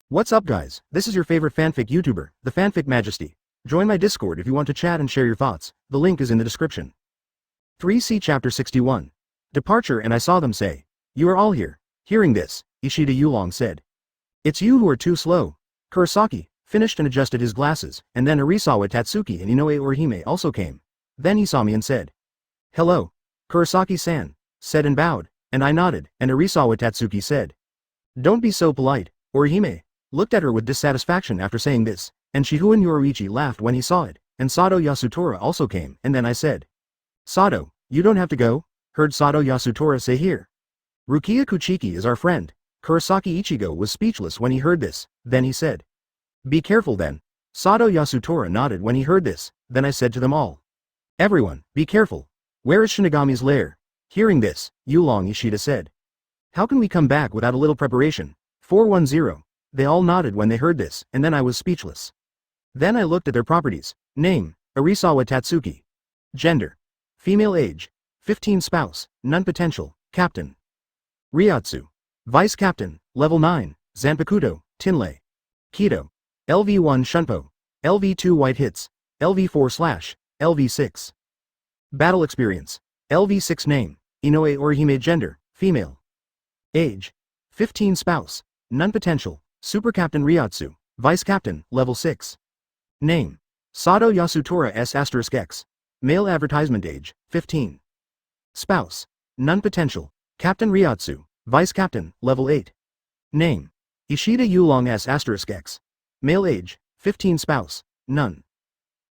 What's up guys, this is your favorite fanfic YouTuber, the Fanfic Majesty. Join my Discord if you want to chat and share your thoughts, the link is in the description. 3C Chapter 61. Departure and I saw them say, "You are all here." Hearing this, Ishida Yulong said, "It's you who are too slow." Kurosaki finished and adjusted his glasses, and then Arisawa Tatsuki and Inoue Orihime also came. Then he saw me and said, "Hello." Kurosaki-san said and bowed, and I nodded, and Arisawa Tatsuki said, "Don't be so polite." Orihime looked at her with dissatisfaction after saying this, and Shihouin Yoruichi laughed when he saw it, and Sato Yasutora also came, and then I said, "Sato, you don't have to go." Heard Sato Yasutora say here. "Rukia Kuchiki is our friend." Kurosaki Ichigo was speechless when he heard this, then he said, "Be careful then." Sato Yasutora nodded when he heard this, then I said to them all, "Everyone, be careful. Where is Shinigami's lair?" Hearing this, Yulong Ishida said, "How can we come back without a little preparation?" 410. They all nodded when they heard this, and then I was speechless. Then I looked at their properties. Name, Arisawa Tatsuki. Gender, female. Age, 15. Spouse, none. Potential, captain. Ryatsu, vice captain, level 9, Zanpakuto, Tinlay. Kido, LV1 Shunpo, LV2 White Hits, LV4 / LV6. Battle experience, LV6. Name, Inoue Orihime. Gender, female. Age, 15. Spouse, none. Potential, Super Captain Ryatsu, Vice Captain, Level 6. Name, Sato Yasutora S*X. Male. Advertisement. Age, 15. Spouse, none. Potential, Captain Ryatsu, Vice Captain, Level 8. Name, Ishida Yulong S*X. Male. Age, 15. Spouse, none.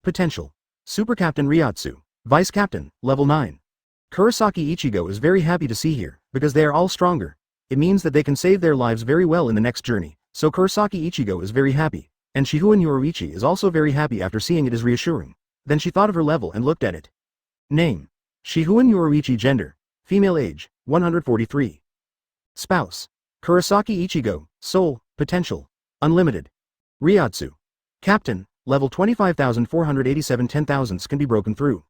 Potential, Super Captain Ryatsu, Vice Captain, Level 9. Kurosaki Ichigo is very happy to see here, because they are all stronger. It means that they can save their lives very well in the next journey, so Kurosaki Ichigo is very happy, and Shihouin Yoruichi is also very happy after seeing it is reassuring. Then she thought of her level and looked at it. Name, Shihouin Yoruichi. Gender, female. Age, 143. Spouse, Kurosaki Ichigo. Soul, potential, unlimited. Ryatsu, Captain, level 25,487. 10,000s can be broken through.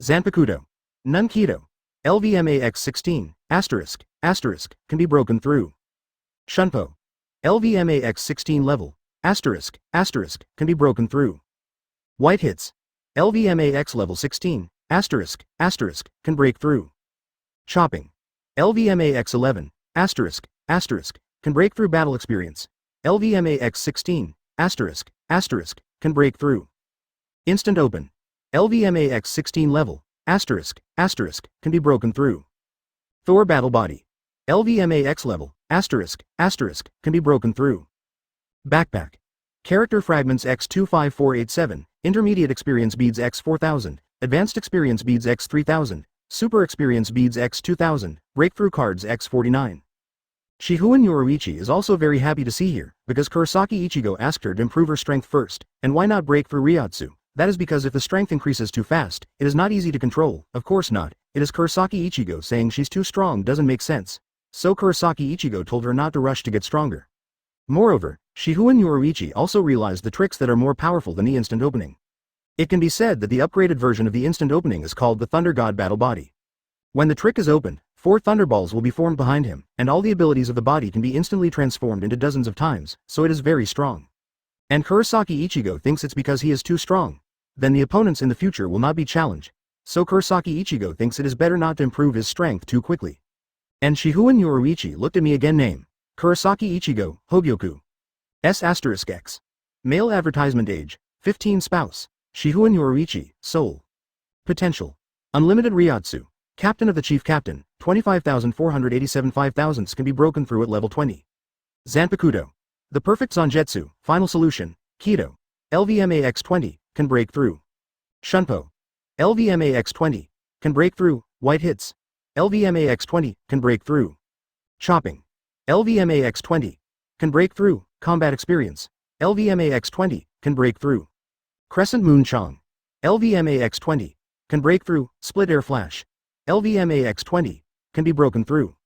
Zanpakuto, none. Kido, LVMAX 16, **, can be broken through. Shunpo, LVMAX 16 level, **, can be broken through. White Hits, LVMAX level 16, **, can break through. Chopping, LVMAX 11, **, can break through. Battle experience, LVMAX 16, **, can break through. Instant open, LVMAX 16 level, **, can be broken through. Thor battle body, LVMAX level, **, can be broken through. Backpack, character fragments X25487, intermediate experience beads X4000, advanced experience beads X3000, super experience beads X2000, breakthrough cards X49. Shihouin Yoruichi is also very happy to see here, because Kurosaki Ichigo asked her to improve her strength first, and why not break through Ryatsu? That is because if the strength increases too fast, it is not easy to control. Of course not. It is Kurosaki Ichigo saying she's too strong doesn't make sense. So Kurosaki Ichigo told her not to rush to get stronger. Moreover, Shihouin Yoruichi also realized the tricks that are more powerful than the instant opening. It can be said that the upgraded version of the instant opening is called the Thunder God Battle Body. When the trick is opened, 4 thunderballs will be formed behind him, and all the abilities of the body can be instantly transformed into dozens of times, so it is very strong. And Kurosaki Ichigo thinks it's because he is too strong. Then the opponents in the future will not be challenged. So Kurosaki Ichigo thinks it is better not to improve his strength too quickly. And Shihouin Yoruichi looked at me again. Name, Kurosaki Ichigo, Hōgyoku. S*X. Male. Advertisement. Age, 15. Spouse, Shihouin Yoruichi. Soul, potential, unlimited. Ryatsu, Captain of the Chief Captain, 25,487. 5,000s can be broken through at level 20. Zanpakuto, the perfect Zanjetsu, final solution, Kido, LVMAX 20, can break through. Shunpo, LVMAX 20, can break through. White Hits, LVMAX 20, can break through. Chopping, LVMAX 20, can break through. Combat experience, LVMAX 20, can break through. Crescent Moon Chong, LVMAX 20, can break through. Split Air Flash, LVMAX 20, can be broken through.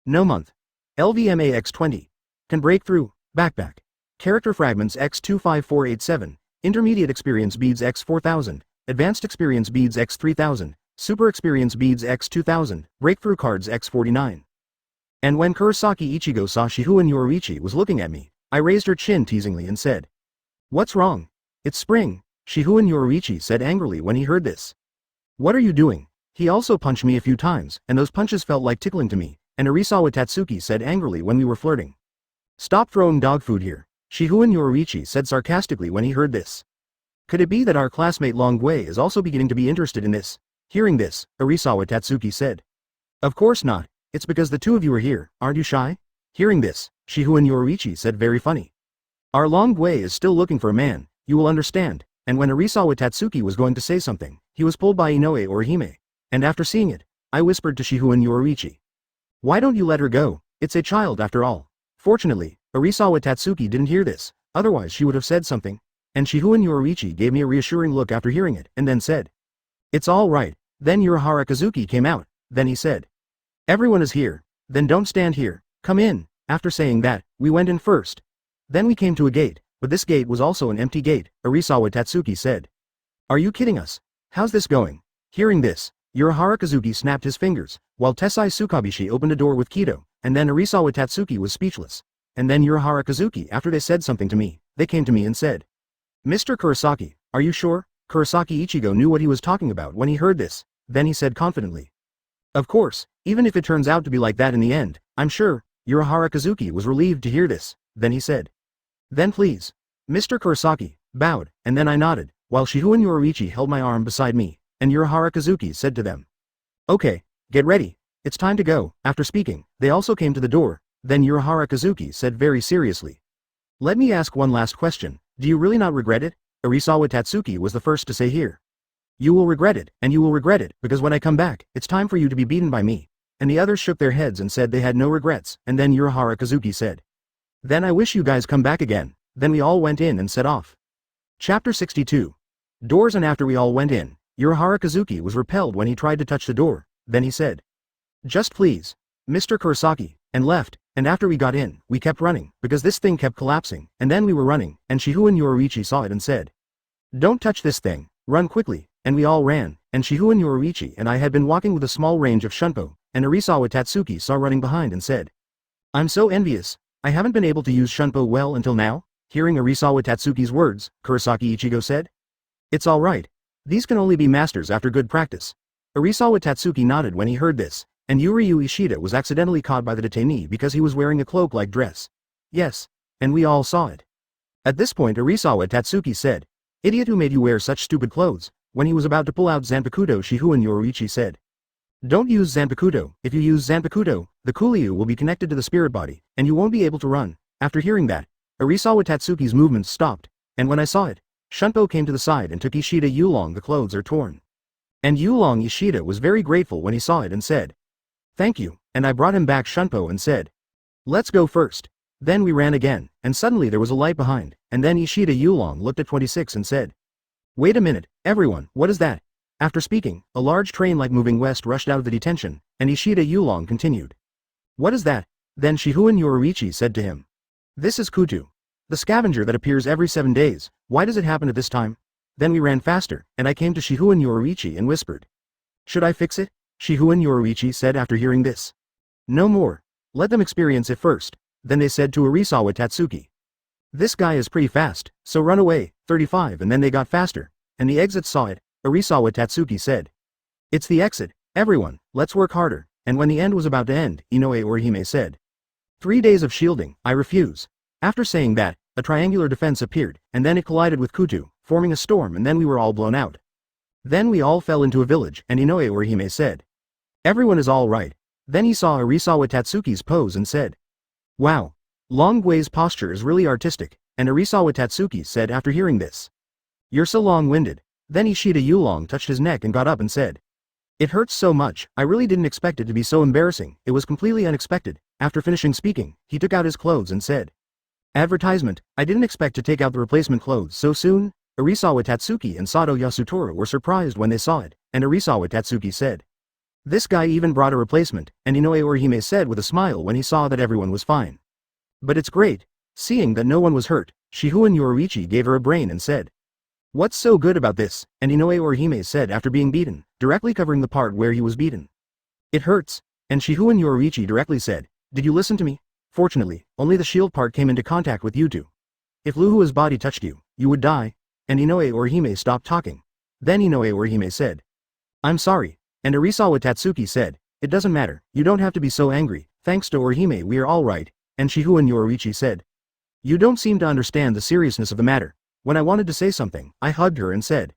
No Month, LVMAX 20, can break through. Backpack, character fragments X25487, intermediate experience beads X4000, advanced experience beads X3000, super experience beads X2000, breakthrough cards X49. And when Kurosaki Ichigo saw Shihouin Yoruichi was looking at me, I raised her chin teasingly and said. What's wrong? It's spring, Shihouin Yoruichi said angrily when he heard this. What are you doing? He also punched me a few times, and those punches felt like tickling to me, and Arisawa Tatsuki said angrily when we were flirting. Stop throwing dog food here, Shihouin Yoruichi said sarcastically when he heard this. Could it be that our classmate Longwei is also beginning to be interested in this? Hearing this, Arisawa Tatsuki said. Of course not, it's because the two of you are here, aren't you shy? Hearing this, Shihouin Yoruichi said very funny. Our Longwei is still looking for a man, you will understand, and when Arisawa Tatsuki was going to say something, he was pulled by Inoue Orihime, and after seeing it, I whispered to Shihouin Yoruichi. Why don't you let her go, it's a child after all. Fortunately, Arisawa Tatsuki didn't hear this, otherwise she would have said something, and Shihouin Yoruichi gave me a reassuring look after hearing it, and then said. It's all right, then Urahara Kazuki came out, then he said. Everyone is here, then don't stand here, come in. After saying that, we went in first. Then we came to a gate, but this gate was also an empty gate, Arisawa Tatsuki said. Are you kidding us? How's this going? Hearing this, Urahara Kazuki snapped his fingers, while Tessai Tsukabishi opened a door with Kido, and then Arisawa Tatsuki was speechless. And then Urahara Kazuki, after they said something to me, they came to me and said. Mr. Kurosaki, are you sure? Kurosaki Ichigo knew what he was talking about when he heard this, then he said confidently. Of course, even if it turns out to be like that in the end, I'm sure. Urahara Kazuki was relieved to hear this, then he said. Then please. Mr. Kurosaki bowed, and then I nodded, while Shihouin Yoruichi held my arm beside me, and Urahara Kazuki said to them. Okay, get ready, it's time to go. After speaking, they also came to the door, then Urahara Kazuki said very seriously. Let me ask one last question, do you really not regret it? Arisawa Tatsuki was the first to say here. You will regret it, and you will regret it, because when I come back, it's time for you to be beaten by me. And the others shook their heads and said they had no regrets, and then Urahara Kazuki said. Then I wish you guys come back again. Then we all went in and set off. Chapter 62. Doors. And after we all went in, Urahara Kazuki was repelled when he tried to touch the door, then he said. Just please. Mr. Kurosaki, and left, and after we got in, we kept running, because this thing kept collapsing, and then we were running, and Shihouin Yoruichi saw it and said. Don't touch this thing, run quickly, and we all ran, and Shihouin Yoruichi and I had been walking with a small range of shunpo, and Arisawa Tatsuki saw running behind and said. I'm so envious. I haven't been able to use shunpo well until now. Hearing Arisawa Tatsuki's words, Kurosaki Ichigo said. It's all right. These can only be masters after good practice. Arisawa Tatsuki nodded when he heard this, and Yuryu Ishida was accidentally caught by the detainee because he was wearing a cloak-like dress. Yes, and we all saw it. At this point Arisawa Tatsuki said, Idiot, who made you wear such stupid clothes? When he was about to pull out Zanpakuto, Shihouin Yoruichi said. Don't use Zanpakuto. If you use Zanpakuto, the Kuryu will be connected to the spirit body, and you won't be able to run. After hearing that, Arisawa Tatsuki's movements stopped, and when I saw it, Shunpo came to the side and took Ishida Yulong. The clothes are torn. And Yulong Ishida was very grateful when he saw it and said. Thank you, and I brought him back Shunpo and said. Let's go first. Then we ran again, and suddenly there was a light behind, and then Ishida Yulong looked at 26 and said. Wait a minute, everyone, what is that? After speaking, a large train-like moving west rushed out of the detention, and Ishida Yulong continued. What is that? Then Shihouin Yoruichi said to him. This is Kutu. The scavenger that appears every 7 days, why does it happen at this time? Then we ran faster, and I came to Shihouin Yoruichi and whispered. Should I fix it? Shihouin Yoruichi said after hearing this. No more. Let them experience it first. Then they said to Arisawa Tatsuki. This guy is pretty fast, so run away, 35, and then they got faster, and the exit saw it. Arisawa Tatsuki said. It's the exit, everyone, let's work harder, and when the end was about to end, Inoue Orihime said. 3 days of shielding, I refuse. After saying that, a triangular defense appeared, and then it collided with Kutu, forming a storm, and then we were all blown out. Then we all fell into a village, and Inoue Orihime said. Everyone is all right. Then he saw Arisawa Tatsuki's pose and said. Wow. Longwei's posture is really artistic, and Arisawa Tatsuki said after hearing this. You're so long-winded. Then Ishida Yulong touched his neck and got up and said. It hurts so much, I really didn't expect it to be so embarrassing, it was completely unexpected. After finishing speaking, he took out his clothes and said. Advertisement, I didn't expect to take out the replacement clothes so soon. Arisawa Tatsuki and Sato Yasutora were surprised when they saw it, and Arisawa Tatsuki said. This guy even brought a replacement, and Inoue Orihime said with a smile when he saw that everyone was fine. But it's great. Seeing that no one was hurt, Shihouin Yoruichi gave her a brain and said. What's so good about this? And Inoue Orihime said after being beaten, directly covering the part where he was beaten. It hurts. And Shihouin Yoruichi directly said, did you listen to me? Fortunately, only the shield part came into contact with you two. If Luhua's body touched you, you would die. And Inoue Orihime stopped talking. Then Inoue Orihime said, I'm sorry. And Arisawa Tatsuki said, it doesn't matter, you don't have to be so angry, thanks to Orihime we are all right. And Shihouin Yoruichi said, you don't seem to understand the seriousness of the matter. When I wanted to say something, I hugged her and said,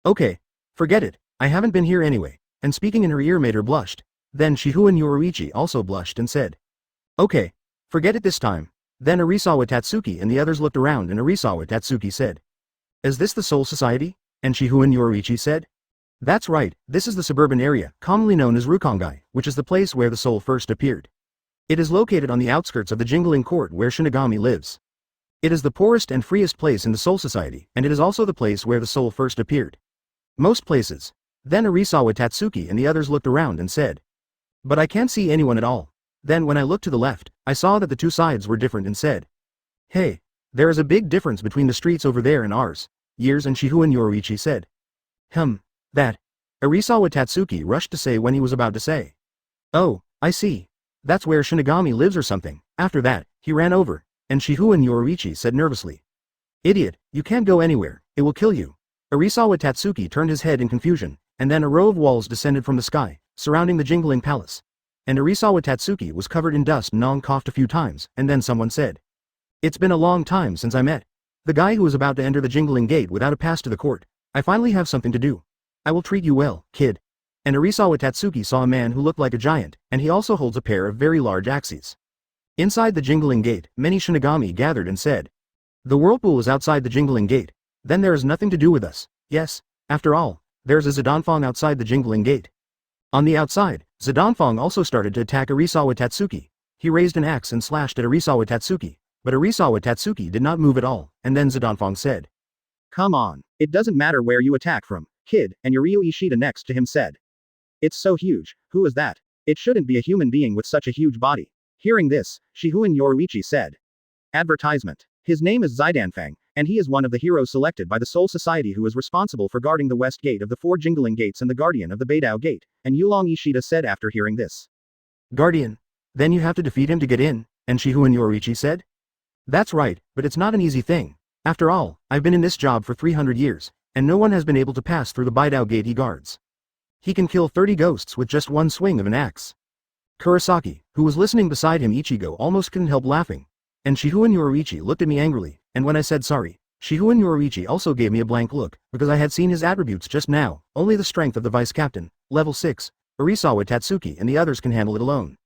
okay, forget it, I haven't been here anyway. And speaking in her ear made her blushed. Then Shihouin Yoruichi also blushed and said, okay, forget it this time. Then Arisawa Tatsuki and the others looked around and Arisawa Tatsuki said, is this the Soul Society? And Shihouin Yoruichi said, that's right, this is the suburban area, commonly known as Rukongai, which is the place where the soul first appeared. It is located on the outskirts of the Jingling Court where Shinigami lives. It is the poorest and freest place in the Soul Society, and it is also the place where the soul first appeared. Most places. Then Arisawa Tatsuki and the others looked around and said, but I can't see anyone at all. Then when I looked to the left, I saw that the two sides were different and said, hey, there is a big difference between the streets over there and ours. Years. And Shihouin Yoruichi said, that. Arisawa Tatsuki rushed to say when he was about to say, oh, I see. That's where Shinigami lives or something. After that, he ran over, and Shihouin Yoruichi said nervously, idiot, you can't go anywhere, it will kill you. Arisawa Tatsuki turned his head in confusion, and then a row of walls descended from the sky, surrounding the jingling palace. And Arisawa Tatsuki was covered in dust. Nong coughed a few times, and then someone said, it's been a long time since I met the guy who was about to enter the jingling gate without a pass to the court. I finally have something to do. I will treat you well, kid. And Arisawa Tatsuki saw a man who looked like a giant, and he also holds a pair of very large axes. Inside the jingling gate, many Shinigami gathered and said, the whirlpool is outside the jingling gate. Then there is nothing to do with us. Yes, after all, there's a Zidonfang outside the jingling gate. On the outside, Zidonfang also started to attack Arisawa Tatsuki. He raised an axe and slashed at Arisawa Tatsuki, but Arisawa Tatsuki did not move at all, and then Zidonfang said, come on, it doesn't matter where you attack from, kid. And Yuryu Ishida next to him said, it's so huge, who is that? It shouldn't be a human being with such a huge body. Hearing this, Shihouin Yoruichi said, advertisement. His name is Zidanfang, and he is one of the heroes selected by the Soul Society who is responsible for guarding the west gate of the four jingling gates and the guardian of the Beidao gate. And Yulong Ishida said after hearing this, guardian? Then you have to defeat him to get in, and Shihouin Yoruichi said, that's right, but it's not an easy thing. After all, I've been in this job for 300 years, and no one has been able to pass through the Beidao gate he guards. He can kill 30 ghosts with just one swing of an axe. Kurosaki, who was listening beside him Ichigo almost couldn't help laughing. And Shihouin Yoruichi looked at me angrily, and when I said sorry, Shihouin Yoruichi also gave me a blank look, because I had seen his attributes just now, only the strength of the vice captain, level 6, Arisawa Tatsuki and the others can handle it alone.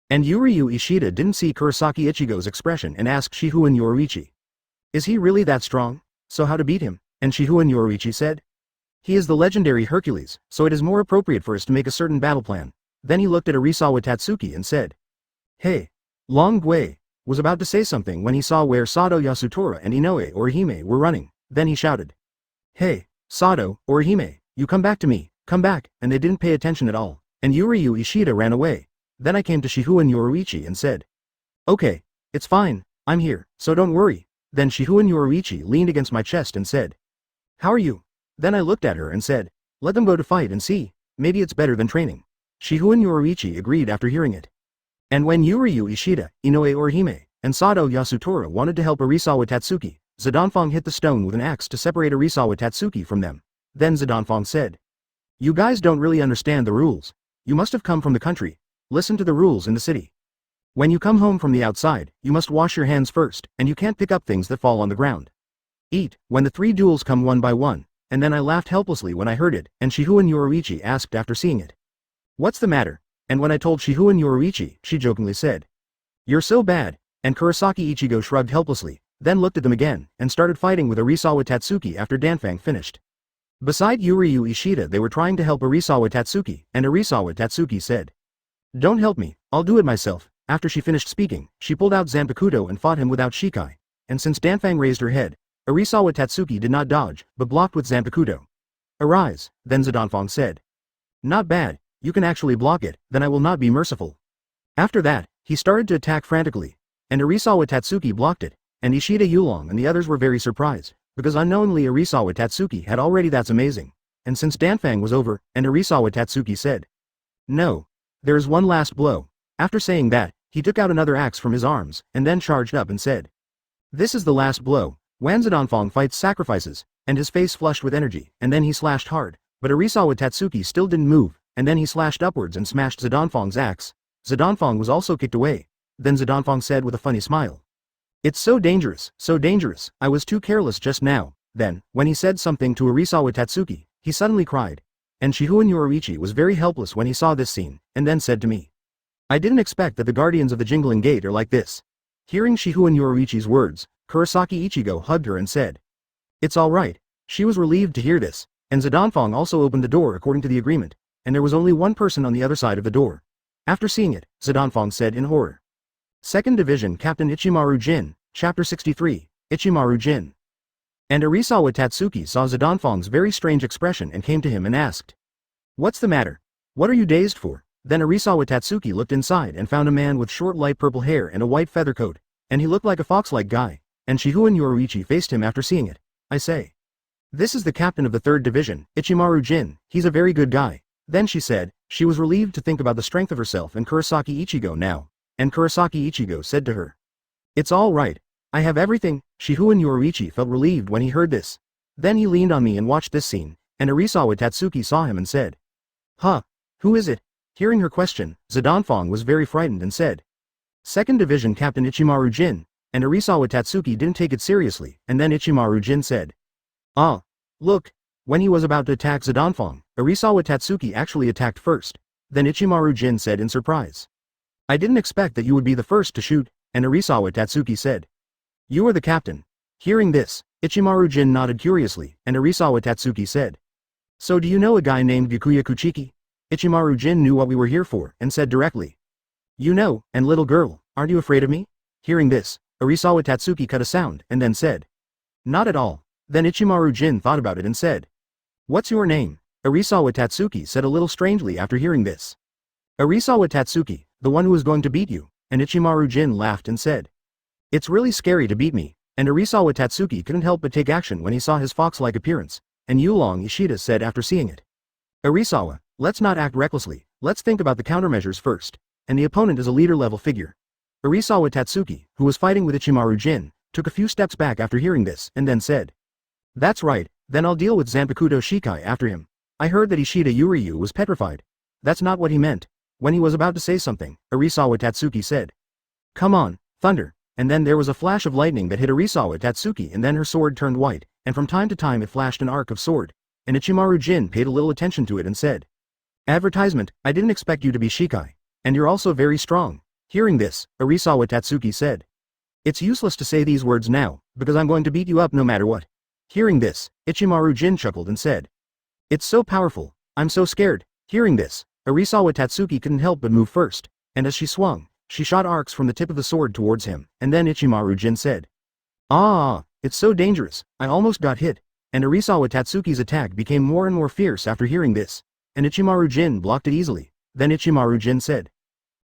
And Yuryu Ishida didn't see Kurosaki Ichigo's expression and asked Shihouin Yoruichi, is he really that strong? So how to beat him? And Shihouin Yoruichi said, he is the legendary Hercules, so it is more appropriate for us to make a certain battle plan. Then he looked at Arisawa Tatsuki and said, hey, Long Gui, was about to say something when he saw where Sato Yasutora and Inoue Orihime were running. Then he shouted, hey, Sato, Orihime, you come back to me, come back, and they didn't pay attention at all, and Yuryu Ishida ran away. Then I came to Shihouin Yoruichi and said, okay, it's fine, I'm here, so don't worry. Then Shihouin Yoruichi leaned against my chest and said, how are you? Then I looked at her and said, let them go to fight and see, maybe it's better than training. Shihouin Yoruichi agreed after hearing it. And when Yuryu Ishida, Inoue Orihime, and Sato Yasutora wanted to help Arisawa Tatsuki, Zidonfang hit the stone with an axe to separate Arisawa Tatsuki from them. Then Zidonfang said, you guys don't really understand the rules. You must have come from the country. Listen to the rules in the city. When you come home from the outside, you must wash your hands first, and you can't pick up things that fall on the ground. Eat, when the 3 duels come one by one. And then I laughed helplessly when I heard it, and Shihouin Yoruichi asked after seeing it, what's the matter? And when I told Shihouin Yoruichi, she jokingly said, you're so bad. And Kurosaki Ichigo shrugged helplessly, then looked at them again, and started fighting with Arisawa Tatsuki after Danfang finished. Beside Yuryu Ishida they were trying to help Arisawa Tatsuki, and Arisawa Tatsuki said, don't help me, I'll do it myself. After she finished speaking, she pulled out Zanpakuto and fought him without Shikai. And since Danfang raised her head, Arisawa Tatsuki did not dodge, but blocked with Zanpakuto. Arise, then Zidonfang said. Not bad, you can actually block it, then I will not be merciful. After that, he started to attack frantically, and Arisawa Tatsuki blocked it, and Ishida Yulong and the others were very surprised, because unknowingly Arisawa Tatsuki had already that's amazing. And since Danfang was over, and Arisawa Tatsuki said, no. There is one last blow. After saying that, he took out another axe from his arms, and then charged up and said, "This is the last blow." Wan Zidonfang fights sacrifices, and his face flushed with energy, and then he slashed hard, but Arisawa Tatsuki still didn't move, and then he slashed upwards and smashed Zidonfang's axe. Zidonfang was also kicked away. Then Zidonfang said with a funny smile, "It's so dangerous, I was too careless just now." Then, when he said something to Arisawa Tatsuki, he suddenly cried. And Shihouin Yoruichi was very helpless when he saw this scene, and then said to me, "I didn't expect that the guardians of the Jingling Gate are like this." Hearing Shihouin Yoruichi's words, Kurosaki Ichigo hugged her and said, "It's all right." She was relieved to hear this, and Zidonfang also opened the door according to the agreement, and there was only one person on the other side of the door. After seeing it, Zidonfang said in horror. 2nd Division Captain Ichimaru Jin, Chapter 63, Ichimaru Jin. And Arisawa Tatsuki saw Zidonfang's very strange expression and came to him and asked, "What's the matter? What are you dazed for?" Then Arisawa Tatsuki looked inside and found a man with short light purple hair and a white feather coat, and he looked like a fox-like guy, and Shihouin Yoruichi faced him after seeing it. "I say, this is the captain of the 3rd Division, Ichimaru Jin, he's a very good guy." Then she said, she was relieved to think about the strength of herself and Kurosaki Ichigo now, and Kurosaki Ichigo said to her, "It's all right. I have everything." Shihouin Yoruichi felt relieved when he heard this. Then he leaned on me and watched this scene, and Arisawa Tatsuki saw him and said, "Huh? Who is it?" Hearing her question, Zidonfang was very frightened and said, "2nd Division Captain Ichimaru Jin," and Arisawa Tatsuki didn't take it seriously, and then Ichimaru Jin said, "Ah, look." When he was about to attack Zidonfang, Arisawa Tatsuki actually attacked first. Then Ichimaru Jin said in surprise, "I didn't expect that you would be the first to shoot," and Arisawa Tatsuki said, "You are the captain." Hearing this, Ichimaru Jin nodded curiously, and Arisawa Tatsuki said, "So do you know a guy named Gikuya Kuchiki?" Ichimaru Jin knew what we were here for, and said directly, "You know, and little girl, aren't you afraid of me?" Hearing this, Arisawa Tatsuki cut a sound, and then said, "Not at all." Then Ichimaru Jin thought about it and said, "What's your name?" Arisawa Tatsuki said a little strangely after hearing this. "Arisawa Tatsuki, the one who is going to beat you," and Ichimaru Jin laughed and said, "It's really scary to beat me," and Arisawa Tatsuki couldn't help but take action when he saw his fox-like appearance, and Yulong Ishida said after seeing it, "Arisawa, let's not act recklessly, let's think about the countermeasures first, and the opponent is a leader-level figure." Arisawa Tatsuki, who was fighting with Ichimaru Jin, took a few steps back after hearing this, and then said, "That's right, then I'll deal with Zanpakuto Shikai after him. I heard that Ishida Yuryu was petrified." That's not what he meant. When he was about to say something, Arisawa Tatsuki said, "Come on, thunder," and then there was a flash of lightning that hit Arisawa Tatsuki and then her sword turned white, and from time to time it flashed an arc of sword, and Ichimaru Jin paid a little attention to it and said, "Advertisement, I didn't expect you to be Shikai. And you're also very strong." Hearing this, Arisawa Tatsuki said, "It's useless to say these words now, because I'm going to beat you up no matter what." Hearing this, Ichimaru Jin chuckled and said, "It's so powerful, I'm so scared." Hearing this, Arisawa Tatsuki couldn't help but move first, and as she swung, she shot arcs from the tip of the sword towards him, and then Ichimaru Jin said, "Ah, it's so dangerous, I almost got hit." And Arisawa Tatsuki's attack became more and more fierce after hearing this, and Ichimaru Jin blocked it easily. Then Ichimaru Jin said,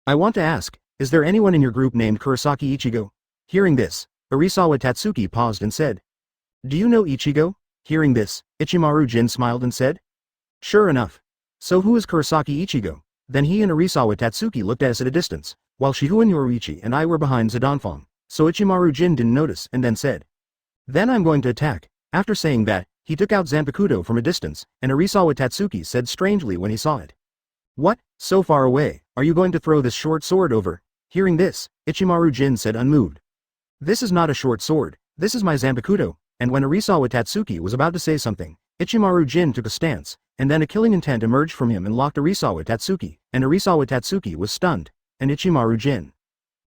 "I want to ask, is there anyone in your group named Kurosaki Ichigo?" Hearing this, Arisawa Tatsuki paused and said, "Do you know Ichigo?" Hearing this, Ichimaru Jin smiled and said, "Sure enough. So who is Kurosaki Ichigo?" Then he and Arisawa Tatsuki looked at us at a distance, while Shihouin Yoruichi and I were behind Zidonfang, so Ichimaru Jin didn't notice and then said, "Then I'm going to attack." After saying that, he took out Zanpakuto from a distance, and Arisawa Tatsuki said strangely when he saw it, "What, so far away, are you going to throw this short sword over?" Hearing this, Ichimaru Jin said unmoved, "This is not a short sword, this is my Zanpakuto." And when Arisawa Tatsuki was about to say something, Ichimaru Jin took a stance, and then a killing intent emerged from him and locked Arisawa Tatsuki, and Arisawa Tatsuki was stunned, and Ichimaru Jin,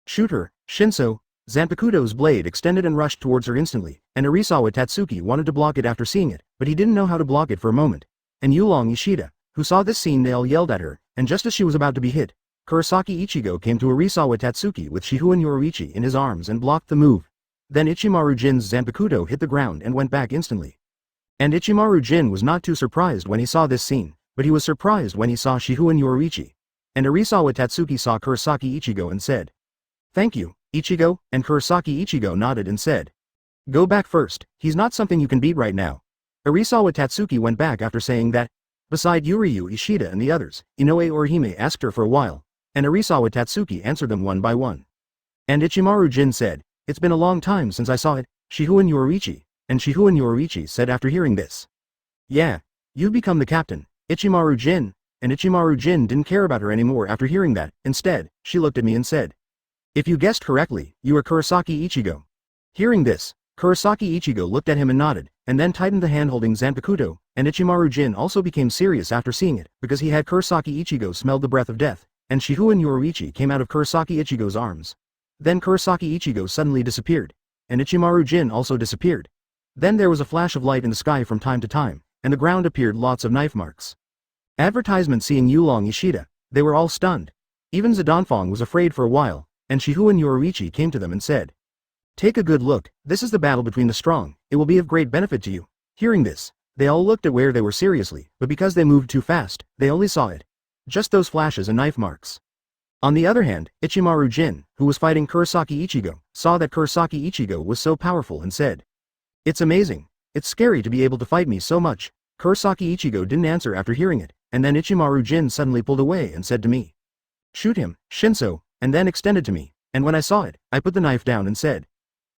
"Shoot her, Shinso." Zanpakuto's blade extended and rushed towards her instantly, and Arisawa Tatsuki wanted to block it after seeing it, but he didn't know how to block it for a moment. And Yulong Ishida, who saw this scene, they all yelled at her, and just as she was about to be hit, Kurosaki Ichigo came to Arisawa Tatsuki with Shihouin Yoruichi in his arms and blocked the move. Then Ichimaru Jin's Zanpakuto hit the ground and went back instantly. And Ichimaru Jin was not too surprised when he saw this scene, but he was surprised when he saw Shihouin Yoruichi. And Arisawa Tatsuki saw Kurosaki Ichigo and said, "Thank you, Ichigo," and Kurosaki Ichigo nodded and said, "Go back first, he's not something you can beat right now." Arisawa Tatsuki went back after saying that. Beside Yuryu Ishida and the others, Inoue Orihime asked her for a while, and Arisawa Tatsuki answered them one by one. And Ichimaru Jin said, "It's been a long time since I saw it, Shihouin Yoruichi," and Shihouin Yoruichi said after hearing this. "Yeah, you've become the captain, Ichimaru Jin," and Ichimaru Jin didn't care about her anymore after hearing that. Instead, she looked at me and said, "If you guessed correctly, you are Kurosaki Ichigo." Hearing this, Kurosaki Ichigo looked at him and nodded, and then tightened the hand holding Zanpakuto, and Ichimaru Jin also became serious after seeing it, because he had Kurosaki Ichigo smelled the breath of death, and Shihouin Yoruichi came out of Kurosaki Ichigo's arms. Then Kurosaki Ichigo suddenly disappeared, and Ichimaru Jin also disappeared. Then there was a flash of light in the sky from time to time, and the ground appeared lots of knife marks. Advertisement seeing Yulong Ishida, they were all stunned. Even Zidonfong was afraid for a while, and Shihouin Yoruichi came to them and said, "Take a good look, this is the battle between the strong, it will be of great benefit to you." Hearing this, they all looked at where they were seriously, but because they moved too fast, they only saw it. Just those flashes and knife marks. On the other hand, Ichimaru Jin, who was fighting Kurosaki Ichigo, saw that Kurosaki Ichigo was so powerful and said, "It's amazing. It's scary to be able to fight me so much." Kurosaki Ichigo didn't answer after hearing it, and then Ichimaru Jin suddenly pulled away and said to me, "Shoot him, Shinso," and then extended to me, and when I saw it, I put the knife down and said,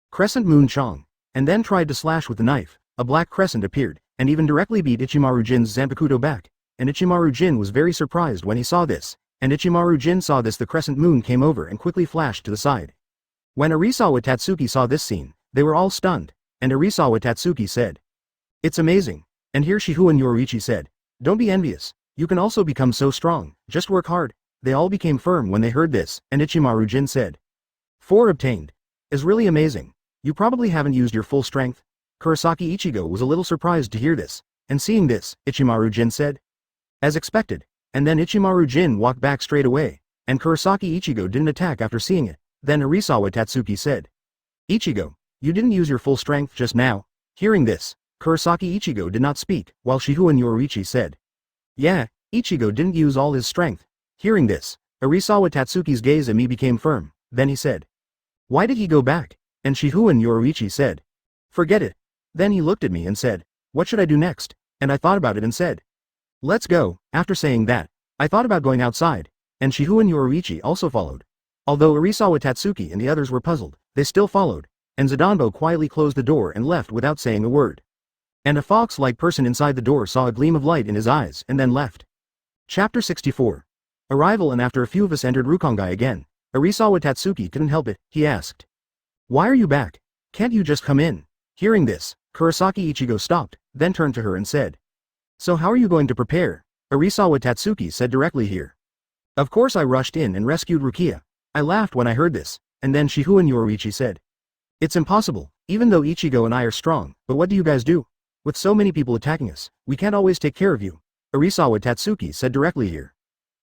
"Crescent Moon Chong," and then tried to slash with the knife. A black crescent appeared, and even directly beat Ichimaru Jin's Zanpakuto back, and Ichimaru Jin was very surprised when he saw this, and Ichimaru Jin saw this the crescent moon came over and quickly flashed to the side. When Arisawa Tatsuki saw this scene, they were all stunned, and Arisawa Tatsuki said, "It's amazing," and here Shihouin Yoruichi said, "Don't be envious, you can also become so strong, just work hard." They all became firm when they heard this, and Ichimaru Jin said, "4 obtained. Is really amazing. You probably haven't used your full strength." Kurosaki Ichigo was a little surprised to hear this, and seeing this, Ichimaru Jin said, "As expected," and then Ichimaru Jin walked back straight away, and Kurosaki Ichigo didn't attack after seeing it. Then Arisawa Tatsuki said, "Ichigo, you didn't use your full strength just now." Hearing this, Kurosaki Ichigo did not speak, while Shihouin Yoruichi said, "Yeah, Ichigo didn't use all his strength." Hearing this, Arisawa Tatsuki's gaze at me became firm, then he said, "Why did he go back?" And Shihouin Yoruichi said, "Forget it." Then he looked at me and said, "What should I do next?" And I thought about it and said, "Let's go." After saying that, I thought about going outside, and Shihouin Yoruichi also followed. Although Arisawa Tatsuki and the others were puzzled, they still followed, and Zidanbo quietly closed the door and left without saying a word. And a fox-like person inside the door saw a gleam of light in his eyes and then left. Chapter 64. Arrival. And after a few of us entered Rukongai again, Arisawa Tatsuki couldn't help it, he asked, "Why are you back? Can't you just come in?" Hearing this, Kurosaki Ichigo stopped, then turned to her and said, "So how are you going to prepare?" Arisawa Tatsuki said directly here. "Of course I rushed in and rescued Rukia." I laughed when I heard this, and then Shihouin Yoruichi said, "It's impossible, even though Ichigo and I are strong, but what do you guys do? With so many people attacking us, we can't always take care of you." Arisawa Tatsuki said directly here.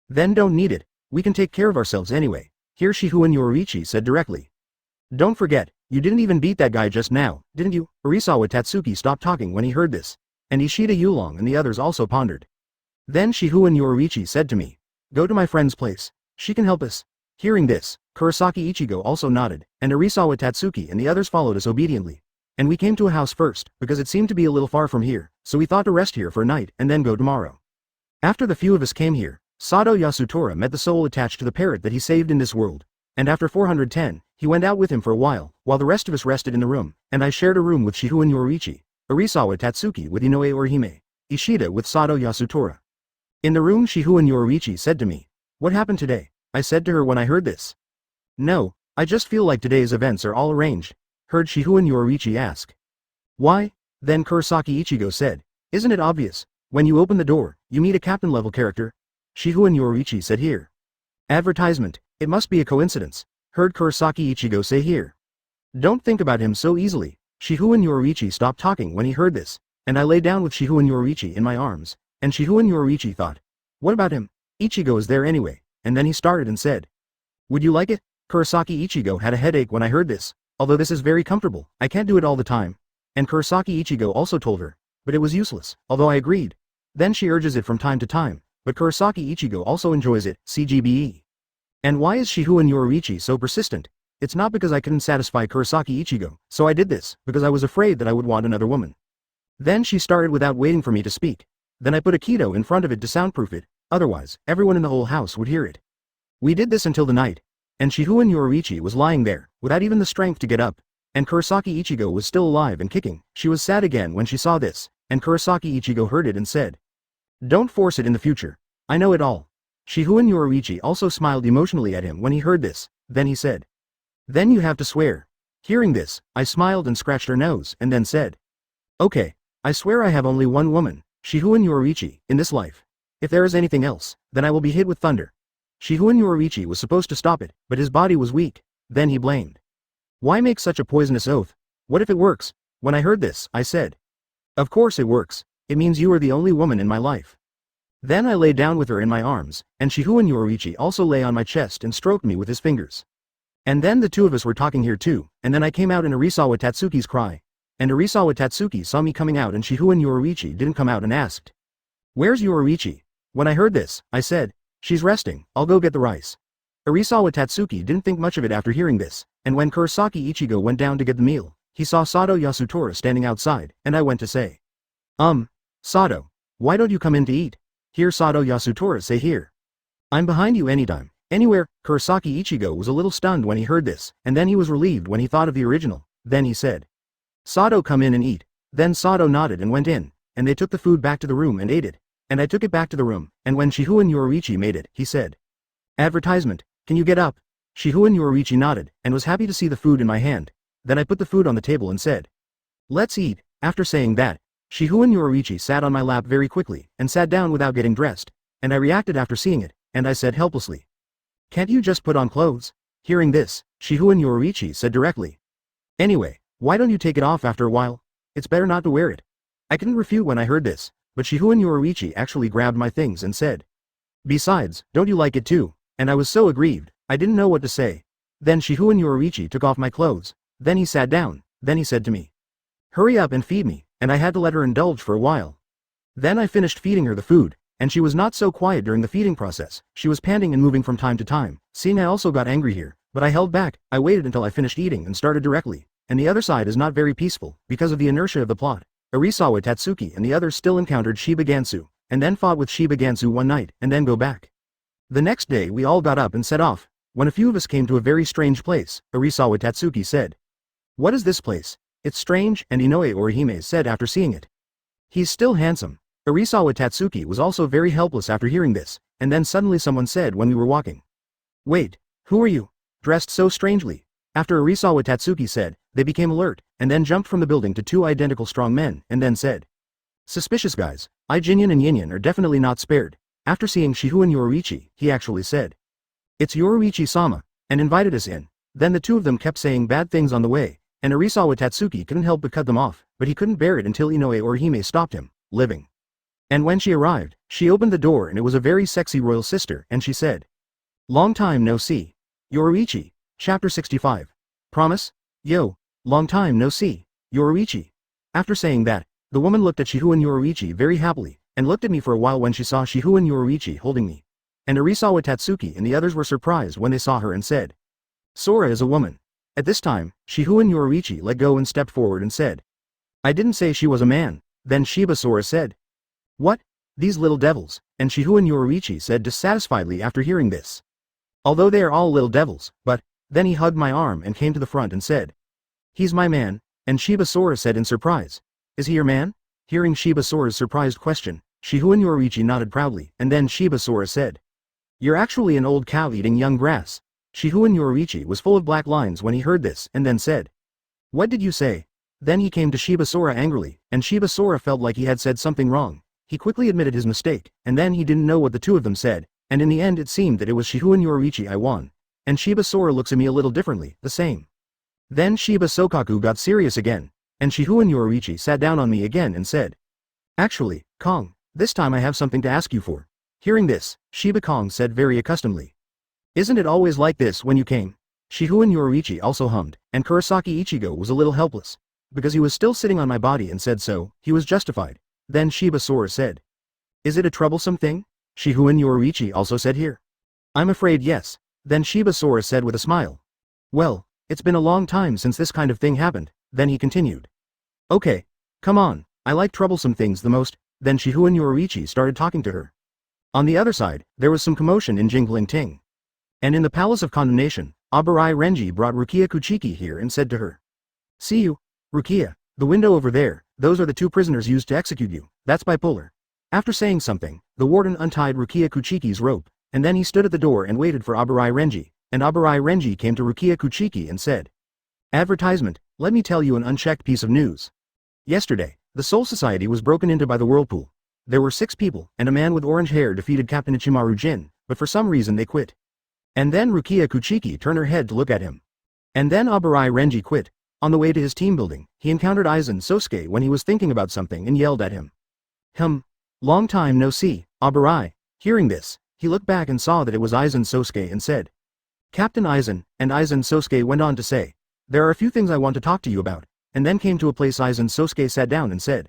"Then don't need it, we can take care of ourselves anyway." Here Shihouin Yoruichi said directly. "Don't forget, you didn't even beat that guy just now, didn't you?" Arisawa Tatsuki stopped talking when he heard this, and Ishida Yulong and the others also pondered. Then Shihouin Yoruichi said to me, "Go to my friend's place, she can help us." Hearing this, Kurosaki Ichigo also nodded, and Arisawa Tatsuki and the others followed us obediently. And we came to a house first, because it seemed to be a little far from here, so we thought to rest here for a night and then go tomorrow. After the few of us came here, Sado Yasutora met the soul attached to the parrot that he saved in this world, and after 410, he went out with him for a while the rest of us rested in the room, and I shared a room with Shihouin Yoruichi, Arisawa Tatsuki with Inoue Orihime, Ishida with Sado Yasutora. In the room Shihouin Yoruichi said to me, "What happened today?" I said to her when I heard this. "No, I just feel like today's events are all arranged," heard Shihouin Yoruichi ask. "Why?" Then Kurosaki Ichigo said, "Isn't it obvious? When you open the door, you meet a captain-level character." Shihouin Yoruichi said here. "Advertisement, it must be a coincidence," heard Kurosaki Ichigo say here. "Don't think about him so easily." Shihouin Yoruichi stopped talking when he heard this, and I lay down with Shihouin Yoruichi in my arms, and Shihouin Yoruichi thought, "What about him? Ichigo is there anyway," and then he started and said, "Would you like it?" Kurosaki Ichigo had a headache when I heard this, although this is very comfortable, I can't do it all the time. And Kurosaki Ichigo also told her, but it was useless, although I agreed. Then she urges it from time to time, but Kurosaki Ichigo also enjoys it, CGBE. And why is Shihouin Yoruichi so persistent? It's not because I couldn't satisfy Kurosaki Ichigo, so I did this, because I was afraid that I would want another woman. Then she started without waiting for me to speak. Then I put a keto in front of it to soundproof it, otherwise, everyone in the whole house would hear it. We did this until the night. And Shihouin Yoruichi was lying there, without even the strength to get up. And Kurosaki Ichigo was still alive and kicking. She was sad again when she saw this, and Kurosaki Ichigo heard it and said, "Don't force it in the future. I know it all." Shihouin Yoruichi also smiled emotionally at him when he heard this, then he said, "Then you have to swear." Hearing this, I smiled and scratched her nose and then said, "Okay, I swear I have only one woman, Shihouin Yoruichi, in this life. If there is anything else, then I will be hit with thunder." Shihouin Yoruichi was supposed to stop it, but his body was weak. Then he blamed. "Why make such a poisonous oath? What if it works?" When I heard this, I said, "Of course it works. It means you are the only woman in my life." Then I lay down with her in my arms, and Shihouin Yoruichi also lay on my chest and stroked me with his fingers. And then the two of us were talking here too, and then I came out in Arisawa Tatsuki's cry. And Arisawa Tatsuki saw me coming out and Shihouin Yoruichi didn't come out and asked, "Where's Yoruichi?" When I heard this, I said, "She's resting, I'll go get the rice." Arisawa Tatsuki didn't think much of it after hearing this, and when Kurosaki Ichigo went down to get the meal, he saw Sato Yasutora standing outside, and I went to say, Sato, why don't you come in to eat?" Hear Sato Yasutora say here, "I'm behind you anytime, anywhere." Kurosaki Ichigo was a little stunned when he heard this, and then he was relieved when he thought of the original. Then he said, "Sato, come in and eat." Then Sato nodded and went in, and they took the food back to the room and ate it. And I took it back to the room, and when Shihouin Yoruichi made it, he said, "Advertisement, can you get up?" Shihouin Yoruichi nodded, and was happy to see the food in my hand. Then I put the food on the table and said, "Let's eat." After saying that, Shihouin Yoruichi sat on my lap very quickly, and sat down without getting dressed, and I reacted after seeing it, and I said helplessly, "Can't you just put on clothes?" Hearing this, Shihouin Yoruichi said directly, "Anyway, why don't you take it off after a while? It's better not to wear it." I couldn't refute when I heard this, but Shihouin Yoruichi actually grabbed my things and said, "Besides, don't you like it too?" And I was so aggrieved, I didn't know what to say. Then Shihouin Yoruichi took off my clothes, then he sat down, then he said to me, "Hurry up and feed me," and I had to let her indulge for a while. Then I finished feeding her the food, and she was not so quiet during the feeding process. She was panting and moving from time to time. Seeing I also got angry here, but I held back. I waited until I finished eating and started directly, and the other side is not very peaceful, because of the inertia of the plot. Arisawa Tatsuki and the others still encountered Shiba Gansu, and then fought with Shiba Gansu one night, and then go back. The next day we all got up and set off. When a few of us came to a very strange place, Arisawa Tatsuki said, "What is this place? It's strange," and Inoue Orihime said after seeing it, "He's still handsome." Arisawa Tatsuki was also very helpless after hearing this, and then suddenly someone said when we were walking, "Wait, who are you? Dressed so strangely?" After Arisawa Tatsuki said, they became alert, and then jumped from the building to two identical strong men, and then said, "Suspicious guys, Jinyan and Yinyan are definitely not spared." After seeing Shihouin Yoruichi, he actually said, "It's Yoruichi-sama," and invited us in. Then the two of them kept saying bad things on the way, and Arisawa Tatsuki couldn't help but cut them off, but he couldn't bear it until Inoue Orihime stopped him, living. And when she arrived, she opened the door and it was a very sexy royal sister, and she said, "Long time no see. Yoruichi." Chapter 65. Promise? Yo, long time no see, Yoruichi. After saying that, the woman looked at Shihouin Yoruichi very happily, and looked at me for a while when she saw Shihouin Yoruichi holding me. And Arisawa Tatsuki and the others were surprised when they saw her and said, "Sora is a woman." At this time, Shihouin Yoruichi let go and stepped forward and said, "I didn't say she was a man." Then Shiba Sora said, "What? These little devils," and Shihouin Yoruichi said dissatisfiedly after hearing this. "Although they are all little devils, but," then he hugged my arm and came to the front and said, "He's my man," and Shiba Sora said in surprise, "Is he your man?" Hearing Shiba Sora's surprised question, Shihouin Yoruichi nodded proudly, and then Shiba Sora said, "You're actually an old cow eating young grass." Shihouin Yoruichi was full of black lines when he heard this, and then said, "What did you say?" Then he came to Shiba Sora angrily, and Shiba Sora felt like he had said something wrong. He quickly admitted his mistake, and then he didn't know what the two of them said, and in the end it seemed that it was Shihouin Yoruichi I won. And Shiba Sora looks at me a little differently, the same. Then Shiba Sokaku got serious again, and Shihouin Yoruichi sat down on me again and said, "Actually, Kong, this time I have something to ask you for." Hearing this, Shiba Kong said very accustomedly, "Isn't it always like this when you came?" Shihouin Yoruichi also hummed, and Kurosaki Ichigo was a little helpless, because he was still sitting on my body and said so, he was justified. Then Shiba Sora said, "Is it a troublesome thing?" Shihouin Yoruichi also said here, "I'm afraid yes." Then Shiba Sora said with a smile, "Well, it's been a long time since this kind of thing happened." Then he continued, "Okay, come on, I like troublesome things the most." Then Shihouin Yoruichi started talking to her. On the other side, there was some commotion in Jingling Ting. And in the Palace of Condemnation, Abarai Renji brought Rukia Kuchiki here and said to her. See you, Rukia, the window over there, those are the two prisoners used to execute you, that's bipolar. After saying something, the warden untied Rukia Kuchiki's rope, and then he stood at the door and waited for Abarai Renji, and Abarai Renji came to Rukia Kuchiki and said. Advertisement, let me tell you an unchecked piece of news. Yesterday, the Soul Society was broken into by the Whirlpool. There were 6 people, and a man with orange hair defeated Captain Ichimaru Jin, but for some reason they quit. And then Rukia Kuchiki turned her head to look at him. And then Abarai Renji quit. On the way to his team building, he encountered Aizen Sosuke when he was thinking about something and yelled at him. Long time no see, Abarai. Hearing this, he looked back and saw that it was Aizen Sosuke and said. Captain Aizen, and Aizen Sosuke went on to say. There are a few things I want to talk to you about, and then came to a place Aizen Sosuke sat down and said.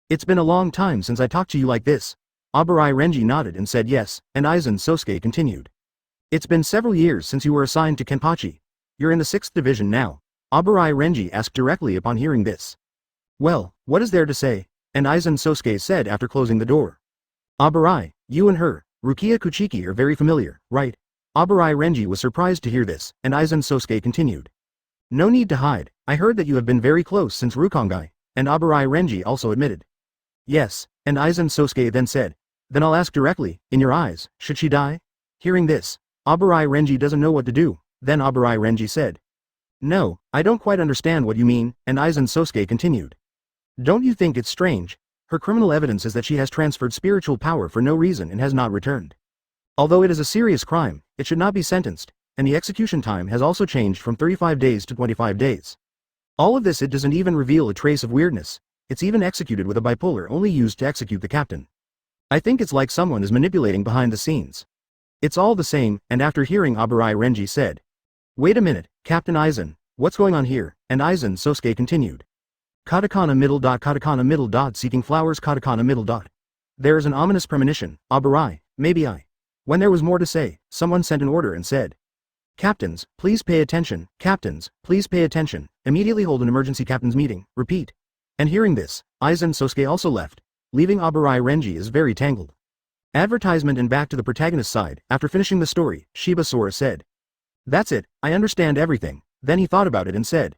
It's been a long time since I talked to you like this. Abarai Renji nodded and said yes, and Aizen Sosuke continued. It's been several years since you were assigned to Kenpachi. You're in the 6th division now. Abarai Renji asked directly upon hearing this. Well, what is there to say? And Aizen Sosuke said after closing the door. Abarai, you and her, Rukia Kuchiki are very familiar, right? Abarai Renji was surprised to hear this, and Aizen Sosuke continued. No need to hide, I heard that you have been very close since Rukongai, and Abarai Renji also admitted. Yes, and Aizen Sosuke then said. Then I'll ask directly, in your eyes, should she die? Hearing this, Abarai Renji doesn't know what to do, then Abarai Renji said. No, I don't quite understand what you mean, and Aizen Sosuke continued. Don't you think it's strange? Her criminal evidence is that she has transferred spiritual power for no reason and has not returned. Although it is a serious crime, it should not be sentenced, and the execution time has also changed from 35 days to 25 days. All of this it doesn't even reveal a trace of weirdness, it's even executed with a bipolar only used to execute the captain. I think it's like someone is manipulating behind the scenes. It's all the same, and after hearing Abarai Renji said. Wait a minute, Captain Aizen, what's going on here? And Aizen Sosuke continued. Katakana middle dot seeking flowers katakana middle dot. There is an ominous premonition, Abarai, maybe I. When there was more to say, someone sent an order and said. Captains, please pay attention, captains, please pay attention, immediately hold an emergency captain's meeting, repeat. And hearing this, Aizen Sosuke also left, leaving Abarai Renji is very tangled. Advertisement and back to the protagonist's side, after finishing the story, Shiba Sora said. That's it, I understand everything, then he thought about it and said.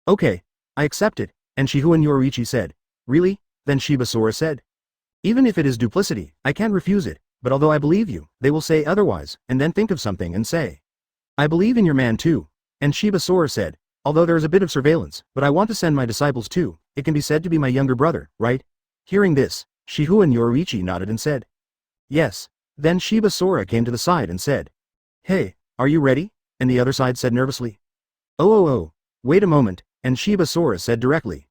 Okay, I accept it, and Shihouin Yoruichi said. Really? Then Shiba Sora said. Even if it is duplicity, I can't refuse it, but although I believe you, they will say otherwise, and then think of something and say. I believe in your man too. And Shiba Sora said, although there is a bit of surveillance, but I want to send my disciples too, it can be said to be my younger brother, right? Hearing this, Shihouin Yoruichi nodded and said. Yes. Then Shiba Sora came to the side and said. Hey, are you ready? And the other side said nervously. Oh, wait a moment, and Shiba Sora said directly.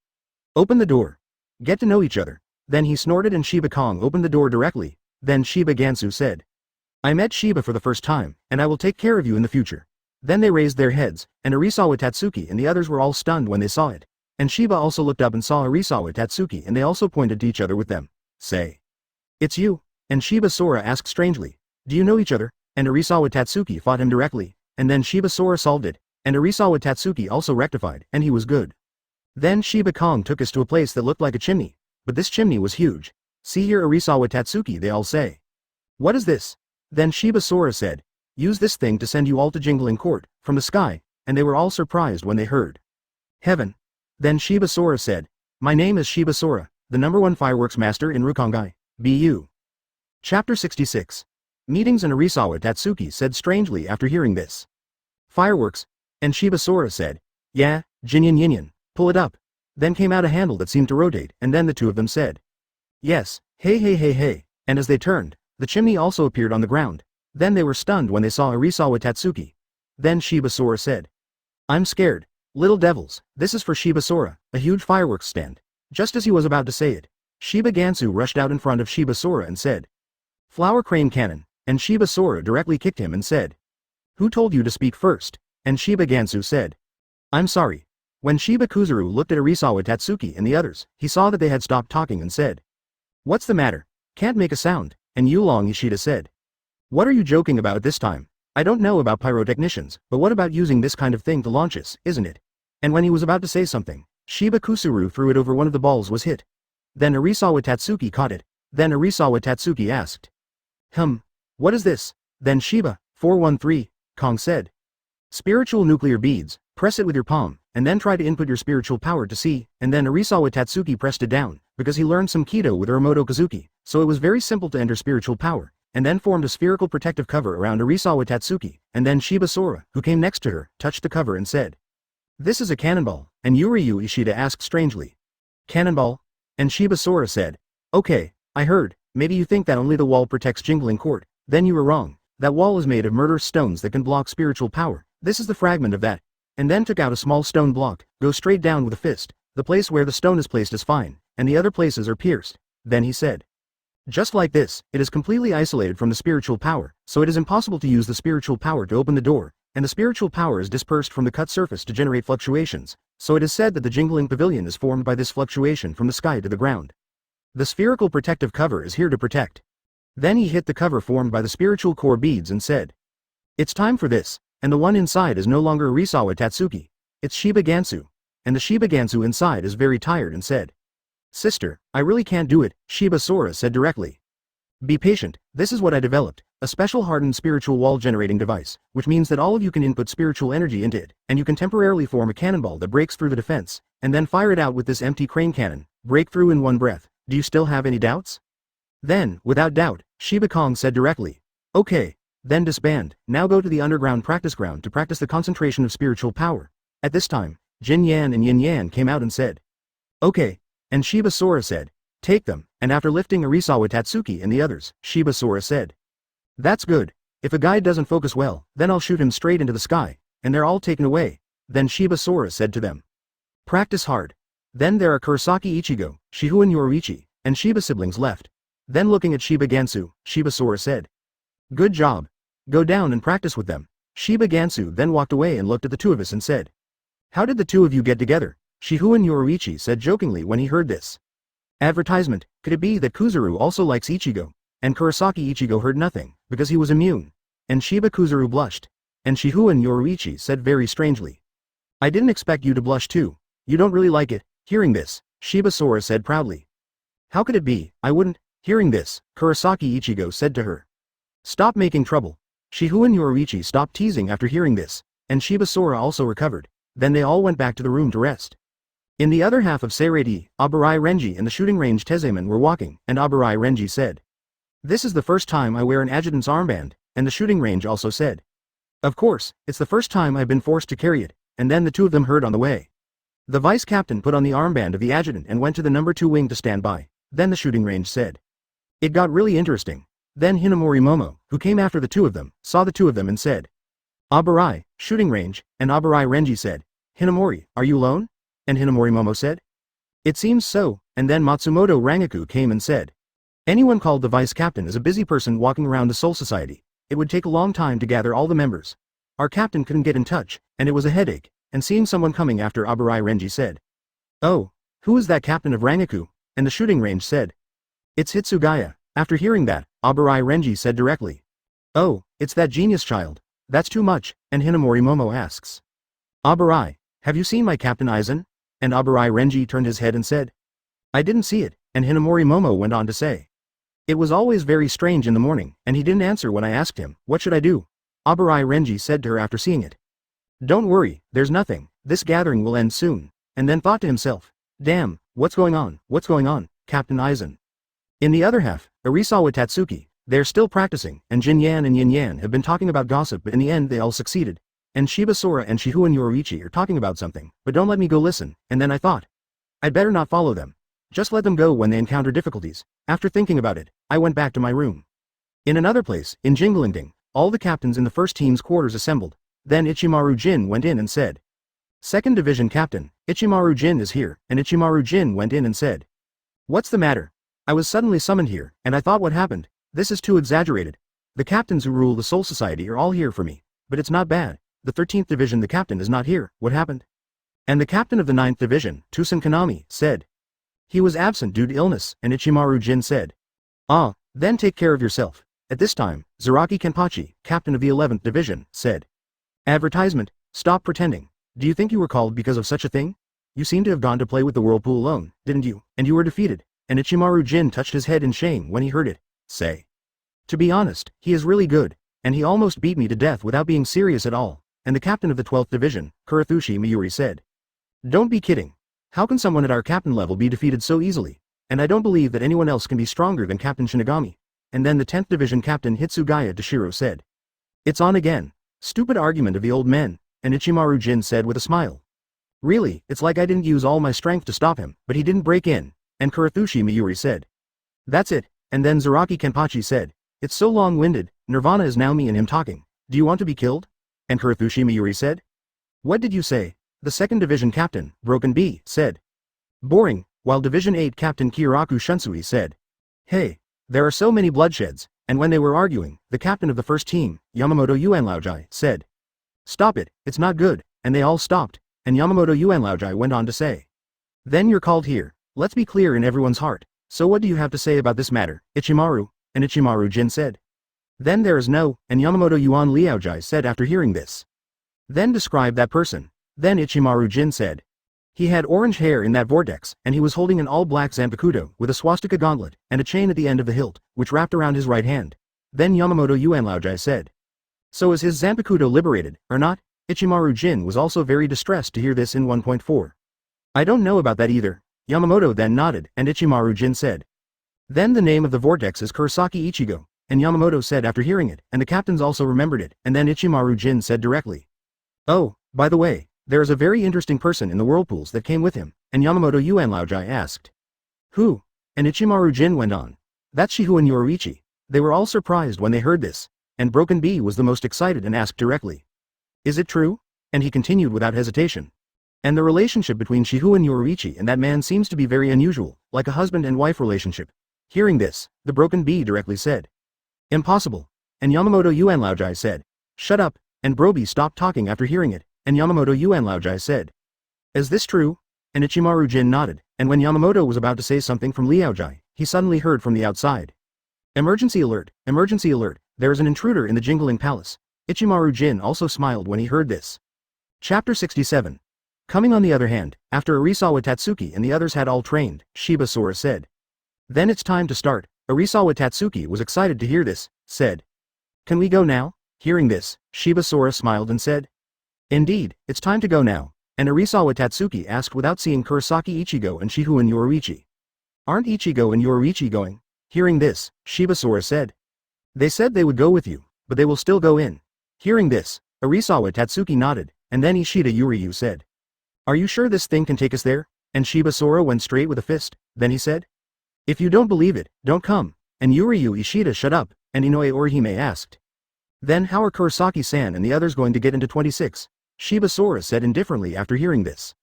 Open the door. Get to know each other. Then he snorted and Shiba Kong opened the door directly, then Shiba Gansu said. I met Shiba for the first time, and I will take care of you in the future. Then they raised their heads, and Arisawa Tatsuki and the others were all stunned when they saw it. And Shiba also looked up and saw Arisawa Tatsuki and they also pointed to each other with them. Say. It's you. And Shiba Sora asked strangely. Do you know each other? And Arisawa Tatsuki fought him directly, and then Shiba Sora solved it, and Arisawa Tatsuki also rectified, and he was good. Then Shiba Kong took us to a place that looked like a chimney, but this chimney was huge. See here Arisawa Tatsuki, they all say. What is this? Then Shiba Sora said. Use this thing to send you all to Jingling Court, from the sky, and they were all surprised when they heard. Heaven. Then Shiba Sora said. My name is Shiba Sora, the #1 fireworks master in Rukongai, BU. Chapter 66. Meetings and Arisawa Tatsuki said strangely after hearing this. Fireworks. And Shiba Sora said. Yeah, Jinyan Yinyan, pull it up. Then came out a handle that seemed to rotate, and then the two of them said. Yes, hey, and as they turned, the chimney also appeared on the ground. Then they were stunned when they saw Arisawa Tatsuki. Then Shiba Sora said. I'm scared. Little devils, this is for Shiba Sora, a huge fireworks stand. Just as he was about to say it, Shiba Gansu rushed out in front of Shiba Sora and said. Flower crane cannon, and Shiba Sora directly kicked him and said. Who told you to speak first? And Shiba Gansu said. I'm sorry. When Shiba Kuzuru looked at Arisawa Tatsuki and the others, he saw that they had stopped talking and said. What's the matter? Can't make a sound, and Yulong Ishida said. What are you joking about this time? I don't know about pyrotechnicians, but what about using this kind of thing to launch us, isn't it? And when he was about to say something, Shiba Kusuru threw it over one of the balls was hit. Then Arisawa Tatsuki caught it. Then Arisawa Tatsuki asked. What is this? Then Shiba, 413, Kong said. Spiritual nuclear beads, press it with your palm, and then try to input your spiritual power to see, and then Arisawa Tatsuki pressed it down, because he learned some Kido with Uramoto Kazuki, so it was very simple to enter spiritual power, and then formed a spherical protective cover around Arisawa Tatsuki, and then Shiba Sora, who came next to her, touched the cover and said, "This is a cannonball," and Yuryu Ishida asked strangely. "Cannonball?" And Shiba Sora said, "Okay, I heard, maybe you think that only the wall protects Jingling Court, then you were wrong, that wall is made of murderous stones that can block spiritual power, this is the fragment of that," and then took out a small stone block, go straight down with a fist, the place where the stone is placed is fine, and the other places are pierced, then he said. Just like this, it is completely isolated from the spiritual power, so it is impossible to use the spiritual power to open the door, and the spiritual power is dispersed from the cut surface to generate fluctuations, so it is said that the Jingling Pavilion is formed by this fluctuation from the sky to the ground. The spherical protective cover is here to protect. Then he hit the cover formed by the spiritual core beads and said, "It's time for this," and the one inside is no longer Arisawa Tatsuki, it's Shiba Gansu, and the Shiba Gansu inside is very tired and said, "Sister, I really can't do it," Shiba Sora said directly. "Be patient, this is what I developed, a special hardened spiritual wall generating device, which means that all of you can input spiritual energy into it, and you can temporarily form a cannonball that breaks through the defense, and then fire it out with this empty crane cannon, break through in one breath, do you still have any doubts?" Then, without doubt, Shiba Kong said directly, "Okay, then disband, now go to the underground practice ground to practice the concentration of spiritual power." At this time, Jin Yan and Yin Yan came out and said, "Okay," and Shiba Sora said, "Take them," and after lifting Arisawa Tatsuki and the others, Shiba Sora said, "That's good, if a guide doesn't focus well, then I'll shoot him straight into the sky, and they're all taken away." Then Shiba Sora said to them, "Practice hard." Then there are Kurosaki Ichigo, Shihouin Yoruichi, and Shiba siblings left. Then looking at Shiba Gansu, Shiba Sora said, "Good job. Go down and practice with them." Shiba Gansu then walked away and looked at the two of us and said, "How did the two of you get together?" Shihouin Yoruichi said jokingly when he heard this. Advertisement, could it be that Kuzuru also likes Ichigo? And Kurosaki Ichigo heard nothing, because he was immune. And Shiba Kuzuru blushed. And Shihouin Yoruichi said very strangely, "I didn't expect you to blush too. You don't really like it." Hearing this, Shiba Sora said proudly, "How could it be, I wouldn't?" Hearing this, Kurosaki Ichigo said to her, "Stop making trouble." Shihouin Yoruichi stopped teasing after hearing this, and Shiba Sora also recovered. Then they all went back to the room to rest. In the other half of Seirei, Abarai Renji and the shooting range Tezeman were walking, and Abarai Renji said, "This is the first time I wear an adjutant's armband," and the shooting range also said, "Of course, it's the first time I've been forced to carry it," and then the two of them heard on the way. The vice captain put on the armband of the adjutant and went to the number 2 wing to stand by. Then the shooting range said, "It got really interesting." Then Hinamori Momo, who came after the two of them, saw the two of them and said, "Abarai, shooting range," and Abarai Renji said, "Hinamori, are you alone?" And Hinamori Momo said, "It seems so," and then Matsumoto Rangaku came and said, "Anyone called the vice captain is a busy person walking around the Soul Society. It would take a long time to gather all the members. Our captain couldn't get in touch, and it was a headache," and seeing someone coming after Abarai Renji said, "Oh, who is that captain of Rangaku?" And the shooting range said, "It's Hitsugaya." After hearing that, Abarai Renji said directly, "Oh, it's that genius child. That's too much," and Hinamori Momo asks, "Abarai, have you seen my captain Aizen?" And Abarai Renji turned his head and said, "I didn't see it," and Hinamori Momo went on to say, "It was always very strange in the morning, and he didn't answer when I asked him, 'What should I do?'" Abarai Renji said to her after seeing it, "Don't worry, there's nothing, this gathering will end soon," and then thought to himself, "Damn, what's going on, Captain Aizen?" In the other half, Arisawa Tatsuki, they're still practicing, and Jin Yan and Yin Yan have been talking about gossip, but in the end they all succeeded. And Shiba Sora and Shihouin Yoruichi are talking about something, but don't let me go listen, and then I thought, I'd better not follow them. Just let them go when they encounter difficulties. After thinking about it, I went back to my room. In another place, in Jinglingding, all the captains in the first team's quarters assembled. Then Ichimaru Jin went in and said, "Second Division Captain, Ichimaru Jin is here," and Ichimaru Jin went in and said, "What's the matter? I was suddenly summoned here, and I thought what happened? This is too exaggerated. The captains who rule the Soul Society are all here for me, but it's not bad. The 13th Division the captain is not here, what happened?" And the captain of the 9th Division, Tusen Kanami, said, "He was absent due to illness," and Ichimaru Jin said, "Ah, then take care of yourself." At this time, Zaraki Kenpachi, captain of the 11th Division, said, "Advertisement, stop pretending. Do you think you were called because of such a thing? You seem to have gone to play with the whirlpool alone, didn't you? And you were defeated." And Ichimaru Jin touched his head in shame when he heard it. Say, "To be honest, he is really good. and he almost beat me to death without being serious at all, and the captain of the 12th Division, Kurosaki Ichigo said. Don't be kidding. How can someone at our captain level be defeated so easily? And I don't believe that anyone else can be stronger than Captain Shinigami. And then the 10th Division Captain Hitsugaya Toshiro said. It's on again. Stupid argument of the old men, and Ichimaru Jin said with a smile. Really, it's like I didn't use all my strength to stop him, but he didn't break in, and Kurosaki Ichigo said. That's it, and then Zaraki Kenpachi said. It's so long-winded, Nirvana is now me and him talking. Do you want to be killed? And Kurosaki Ichigo said. What did you say? The 2nd Division Captain, Broken B, said. Boring, while Division 8 Captain Kyoraku Shunsui said. Hey, there are so many bloodsheds, and when they were arguing, the captain of the first team, Yamamoto Yuanlaojai, said. Stop it, it's not good, and they all stopped, and Yamamoto Yuanlaojai went on to say. Then you're called here, let's be clear in everyone's heart, so what do you have to say about this matter, Ichimaru? And Ichimaru Jin said. Then there is no, and Yamamoto Yuan Liaojai said after hearing this. Then describe that person. Then Ichimaru Jin said. He had orange hair in that vortex, and he was holding an all-black zanpakuto with a swastika gauntlet, and a chain at the end of the hilt, which wrapped around his right hand. Then Yamamoto Yuanlaojai said. So is his zanpakuto liberated, or not? Ichimaru Jin was also very distressed to hear this in 1.4. I don't know about that either. Yamamoto then nodded, and Ichimaru Jin said. Then the name of the vortex is Kurosaki Ichigo, and Yamamoto said after hearing it, and the captains also remembered it, and then Ichimaru Jin said directly. Oh, by the way, there is a very interesting person in the whirlpools that came with him, and Yamamoto Yuanlaojai asked. Who? And Ichimaru Jin went on. That's Shihouin Yoruichi. They were all surprised when they heard this, and Broken B was the most excited and asked directly. Is it true? And he continued without hesitation. And the relationship between Shihouin Yoruichi and that man seems to be very unusual, like a husband and wife relationship. Hearing this, the Broken B directly said. Impossible. And Yamamoto Yuanlaojai said. Shut up, and Broby stopped talking after hearing it, and Yamamoto Yuanlaojai said. Is this true? And Ichimaru Jin nodded, and when Yamamoto was about to say something from Liaojai, he suddenly heard from the outside. Emergency alert, there is an intruder in the Jingling Palace. Ichimaru Jin also smiled when he heard this. Chapter 67. Coming on the other hand, after Arisawa Tatsuki and the others had all trained, Shiba Sora said. Then it's time to start. Arisawa Tatsuki was excited to hear this, said. Can we go now? Hearing this, Shiba Sora smiled and said. Indeed, it's time to go now, and Arisawa Tatsuki asked without seeing Kurosaki Ichigo and Shihouin Yoruichi. Aren't Ichigo and Yoruichi going? Hearing this, Shiba Sora said. They said they would go with you, but they will still go in. Hearing this, Arisawa Tatsuki nodded, and then Ishida Yuryu said. Are you sure this thing can take us there? And Shiba Sora went straight with a fist, then he said. If you don't believe it, don't come, and Yuryu Ishida shut up, and Inoue Orihime asked. Then how are Kurosaki-san and the others going to get into 26? Shiba Sora said indifferently after hearing this.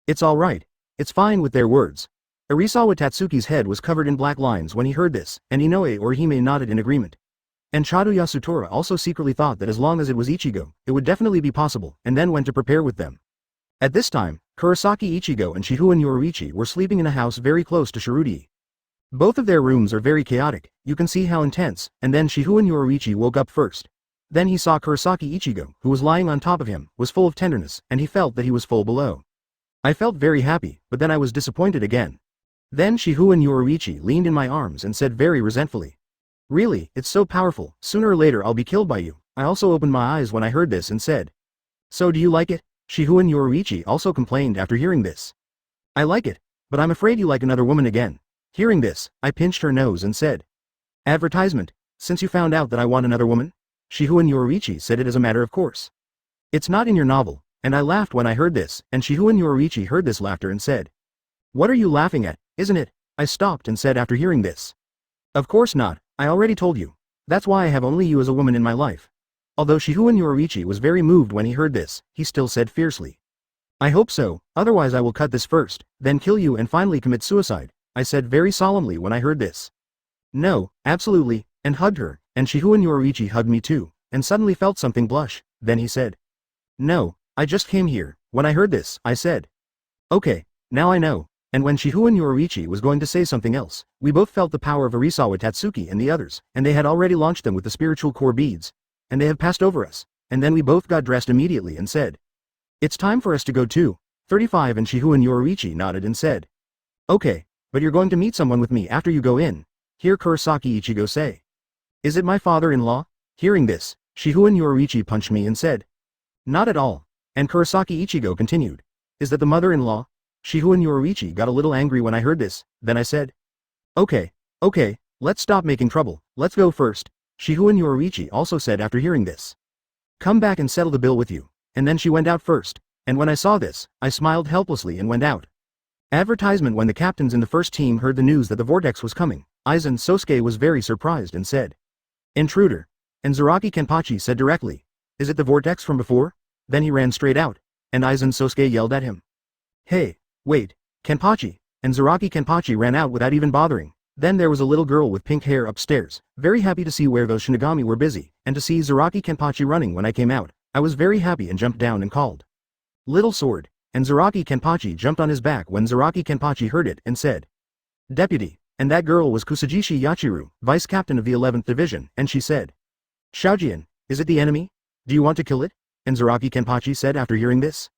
It's all right. It's fine with their words. Arisawa Tatsuki's head was covered in black lines when he heard this, and Inoue Orihime nodded in agreement. And Chado Yasutora also secretly thought that as long as it was Ichigo, it would definitely be possible, and then went to prepare with them. At this time, Kurosaki Ichigo and Shihouin Yoruichi were sleeping in a house very close to Shirudii. Both of their rooms are very chaotic, you can see how intense, and then Shihouin Yoruichi woke up first. Then he saw Kurosaki Ichigo, who was lying on top of him, was full of tenderness, and he felt that he was full below. I felt very happy, but then I was disappointed again. Then Shihouin Yoruichi leaned in my arms and said very resentfully. Really, it's so powerful, sooner or later I'll be killed by you. I also opened my eyes when I heard this and said. So do you like it? Shihouin Yoruichi also complained after hearing this. I like it, but I'm afraid you like another woman again. Hearing this, I pinched her nose and said. Advertisement, since you found out that I want another woman? Shihouin Yoruichi said it as a matter of course. It's not in your novel, and I laughed when I heard this, and Shihouin Yoruichi heard this laughter and said. What are you laughing at, isn't it? I stopped and said after hearing this. Of course not, I already told you. That's why I have only you as a woman in my life. Although Shihouin Yoruichi was very moved when he heard this, he still said fiercely. I hope so, otherwise I will cut this first, then kill you and finally commit suicide. I said very solemnly when I heard this. No, absolutely, and hugged her, and Shihouin Yoruichi hugged me too, and suddenly felt something blush, then he said. No, I just came here. When I heard this, I said. Okay, now I know, and when Shihouin Yoruichi was going to say something else, we both felt the power of Arisawa Tatsuki and the others, and they had already launched them with the spiritual core beads, and they have passed over us, and then we both got dressed immediately and said. It's time for us to go too. 35 and Shihouin Yoruichi nodded and said. Okay. But you're going to meet someone with me after you go in. Hear Kurosaki Ichigo say. Is it my father-in-law? Hearing this, Shihouin Yoruichi punched me and said. Not at all. And Kurosaki Ichigo continued. Is that the mother-in-law? Shihouin Yoruichi got a little angry when I heard this, then I said. Okay, let's stop making trouble, let's go first. Shihouin Yoruichi also said after hearing this. Come back and settle the bill with you. And then she went out first, and when I saw this, I smiled helplessly and went out. Advertisement. When the captains in the first team heard the news that the vortex was coming, Aizen Sosuke was very surprised and said. Intruder. And Zaraki Kenpachi said directly. Is it the vortex from before? Then he ran straight out, and Aizen Sosuke yelled at him. Hey, wait, Kenpachi, and Zaraki Kenpachi ran out without even bothering. Then there was a little girl with pink hair upstairs, very happy to see where those Shinigami were busy, and to see Zaraki Kenpachi running when I came out. I was very happy and jumped down and called. Little sword, and Zaraki Kenpachi jumped on his back when Zaraki Kenpachi heard it and said. Deputy, and that girl was Kusajishi Yachiru, vice captain of the 11th division, and she said. Shaojian, is it the enemy? Do you want to kill it? And Zaraki Kenpachi said after hearing this.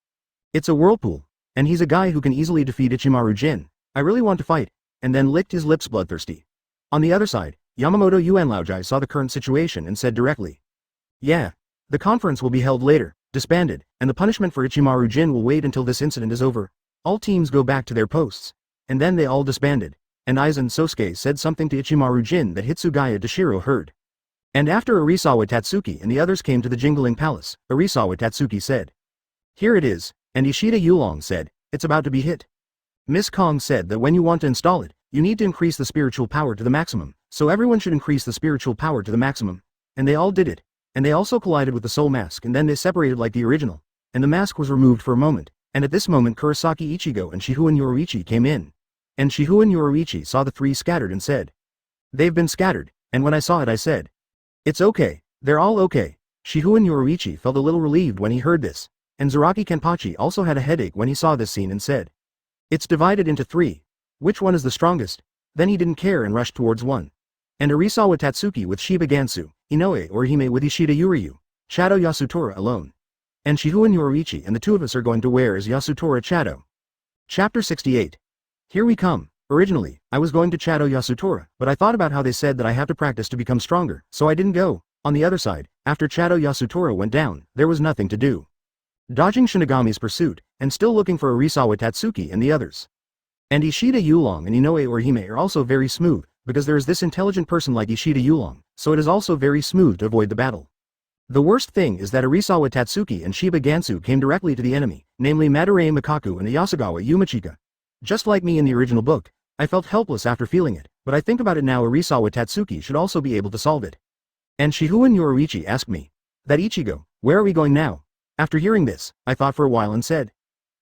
It's a whirlpool, and he's a guy who can easily defeat Ichimaru Jin. I really want to fight, and then licked his lips bloodthirsty. On the other side, Yamamoto Yuanlaojai saw the current situation and said directly. Yeah. The conference will be held later, disbanded, and the punishment for Ichimaru Jin will wait until this incident is over. All teams go back to their posts. And then they all disbanded. And Aizen Sosuke said something to Ichimaru Jin that Hitsugaya Dashiro heard. And after Arisawa Tatsuki and the others came to the Jingling Palace, Arisawa Tatsuki said. Here it is, and Ishida Yulong said, it's about to be hit. Miss Kong said that when you want to install it, you need to increase the spiritual power to the maximum, so everyone should increase the spiritual power to the maximum. And they all did it. And they also collided with the soul mask and then they separated like the original. And the mask was removed for a moment, and at this moment Kurosaki Ichigo and Shihouin Yoruichi came in. And Shihouin Yoruichi saw the three scattered and said. They've been scattered, and when I saw it I said. It's okay, they're all okay. Shihouin Yoruichi felt a little relieved when he heard this, and Zaraki Kenpachi also had a headache when he saw this scene and said. It's divided into three. Which one is the strongest? Then he didn't care and rushed towards one. And Arisawa Tatsuki with Shiba Gansu, Inoue or Hime with Ishida Yuryu, Chado Yasutora alone. And Shihouin Yoruichi and the two of us are going to wear as Yasutora Chado. Chapter 68. Here we come. Originally, I was going to Chado Yasutora, but I thought about how they said that I have to practice to become stronger, so I didn't go. On the other side, after Chado Yasutora went down, there was nothing to do. Dodging Shinigami's pursuit, and still looking for Arisawa Tatsuki and the others. And Ishida Yulong and Inoue or Hime are also very smooth, because there is this intelligent person like Ishida Yulong, so it is also very smooth to avoid the battle. The worst thing is that Arisawa Tatsuki and Shiba Gansu came directly to the enemy, namely Madarei Mikaku and the Yasugawa Yumachika. Just like me in the original book, I felt helpless after feeling it, but I think about it now Arisawa Tatsuki should also be able to solve it. And Shihouin Yoruichi asked me. That Ichigo, where are we going now? After hearing this, I thought for a while and said.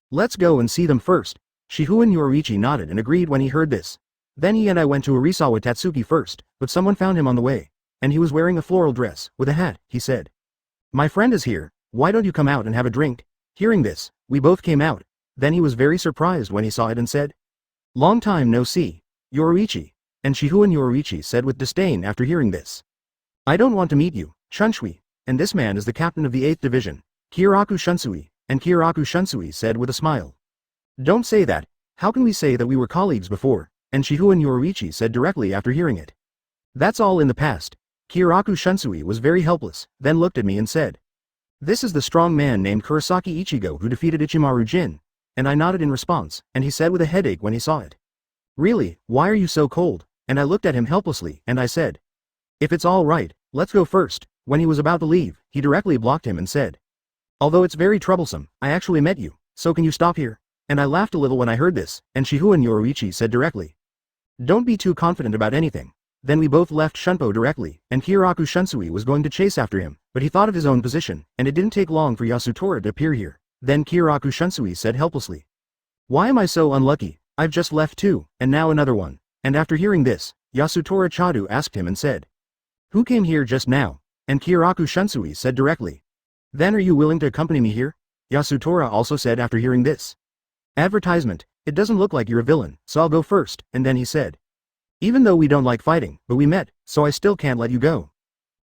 Let's go and see them first. Shihouin Yoruichi nodded and agreed when he heard this. Then he and I went to Arisawa Tatsuki first, but someone found him on the way. And he was wearing a floral dress, with a hat, he said. My friend is here, why don't you come out and have a drink? Hearing this, we both came out. Then he was very surprised when he saw it and said. Long time no see. Yoruichi. And Shihouin Yoruichi said with disdain after hearing this. I don't want to meet you, Shunsui. And this man is the captain of the 8th division, Kiraku Shunsui. And Kiraku Shunsui said with a smile. Don't say that, how can we say that we were colleagues before? And Shihouin Yoruichi said directly after hearing it. That's all in the past. Kiraku Shunsui was very helpless, then looked at me and said. This is the strong man named Kurosaki Ichigo who defeated Ichimaru Jin. And I nodded in response, and he said with a headache when he saw it. Really, why are you so cold? And I looked at him helplessly, and I said. If it's all right, let's go first. When he was about to leave, he directly blocked him and said. Although it's very troublesome, I actually met you, so can you stop here? And I laughed a little when I heard this, and Shihouin Yoruichi said directly. Don't be too confident about anything. Then we both left Shunpo directly, and Kiraku Shunsui was going to chase after him, but he thought of his own position, and it didn't take long for Yasutora to appear here. Then Kiraku Shunsui said helplessly. Why am I so unlucky? I've just left two, and now another one. And after hearing this, Yasutora Chadu asked him and said. Who came here just now? And Kiraku Shunsui said directly. Then are you willing to accompany me here? Yasutora also said after hearing this. Advertisement, it doesn't look like you're a villain, so I'll go first, and then he said. Even though we don't like fighting, but we met, so I still can't let you go.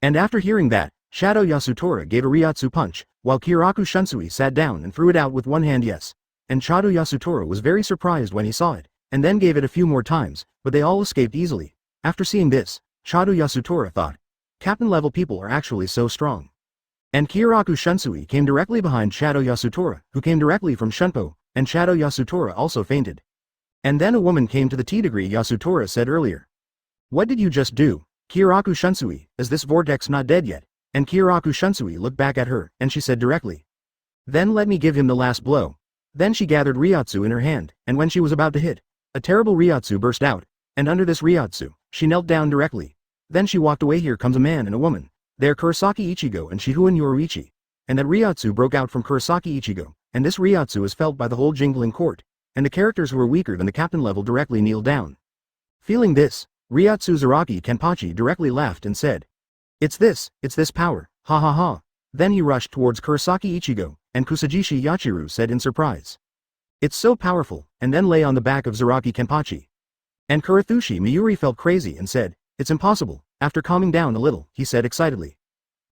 And after hearing that, Shadow Yasutora gave a Ryatsu punch, while Kiraku Shunsui sat down and threw it out with one hand yes. And Chado Yasutora was very surprised when he saw it, and then gave it a few more times, but they all escaped easily. After seeing this, Chado Yasutora thought. Captain level people are actually so strong. And Kyoraku Shunsui came directly behind Shadow Yasutora, who came directly from Shunpo, and Shadow Yasutora also fainted. And then a woman came to the T-degree Yasutora said earlier. What did you just do, Kyoraku Shunsui? Is this vortex not dead yet? And Kyoraku Shunsui looked back at her, and she said directly. Then let me give him the last blow. Then she gathered Ryotsu in her hand, and when she was about to hit, a terrible Ryotsu burst out, and under this Ryotsu, she knelt down directly. Then she walked away. Here comes a man and a woman. They are Kurosaki Ichigo and Shihouin Yoruichi. And that Ryotsu broke out from Kurosaki Ichigo, and this Ryotsu is felt by the whole jingling court, and the characters who were weaker than the captain level directly kneeled down. Feeling this, Ryotsu Zaraki Kenpachi directly laughed and said, It's this power, ha ha ha. Then he rushed towards Kurosaki Ichigo, and Kusajishi Yachiru said in surprise. It's so powerful, and then lay on the back of Zaraki Kenpachi. And Kurathushi Miyuri felt crazy and said, It's impossible. After calming down a little, he said excitedly.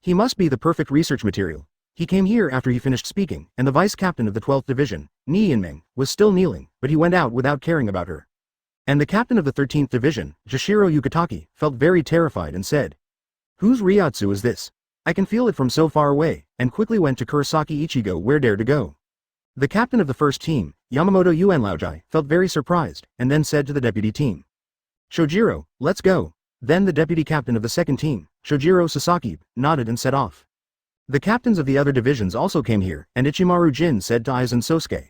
He must be the perfect research material. He came here after he finished speaking, and the vice captain of the 12th Division, Ni Yinmeng, was still kneeling, but he went out without caring about her. And the captain of the 13th Division, Jashiro Yukitaki, felt very terrified and said, Whose Ryotsu is this? I can feel it from so far away, and quickly went to Kurosaki Ichigo where dare to go. The captain of the first team, Yamamoto Yuanlaojai, felt very surprised, and then said to the deputy team. Shojiro, let's go. Then the deputy captain of the second team, Shojiro Sasaki, nodded and set off. The captains of the other divisions also came here, and Ichimaru Jin said to Aizen Sosuke.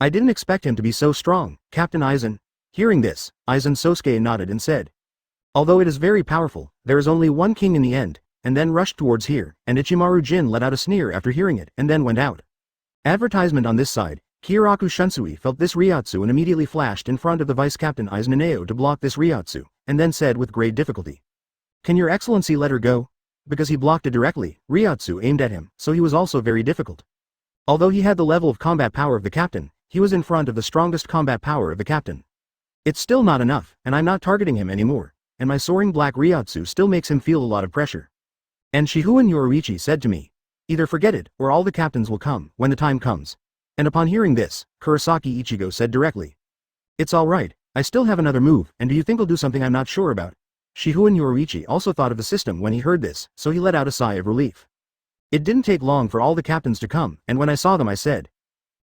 I didn't expect him to be so strong, Captain Aizen. Hearing this, Aizen Sosuke nodded and said. Although it is very powerful, there is only one king in the end, and then rushed towards here, and Ichimaru Jin let out a sneer after hearing it, and then went out. Advertisement on this side, Kyoraku Shunsui felt this Ryotsu and immediately flashed in front of the vice captain Aizen Ineo to block this Ryotsu, and then said with great difficulty. Can your excellency let her go? Because he blocked it directly, Ryotsu aimed at him, so he was also very difficult. Although he had the level of combat power of the captain, he was in front of the strongest combat power of the captain. It's still not enough, and I'm not targeting him anymore, and my soaring black Ryotsu still makes him feel a lot of pressure. And Shihouin Yoruichi said to me, either forget it, or all the captains will come, when the time comes. And upon hearing this, Kurosaki Ichigo said directly. It's alright, I still have another move, and do you think I'll do something I'm not sure about? Shihouin Yoruichi also thought of the system when he heard this, so he let out a sigh of relief. It didn't take long for all the captains to come, and when I saw them I said.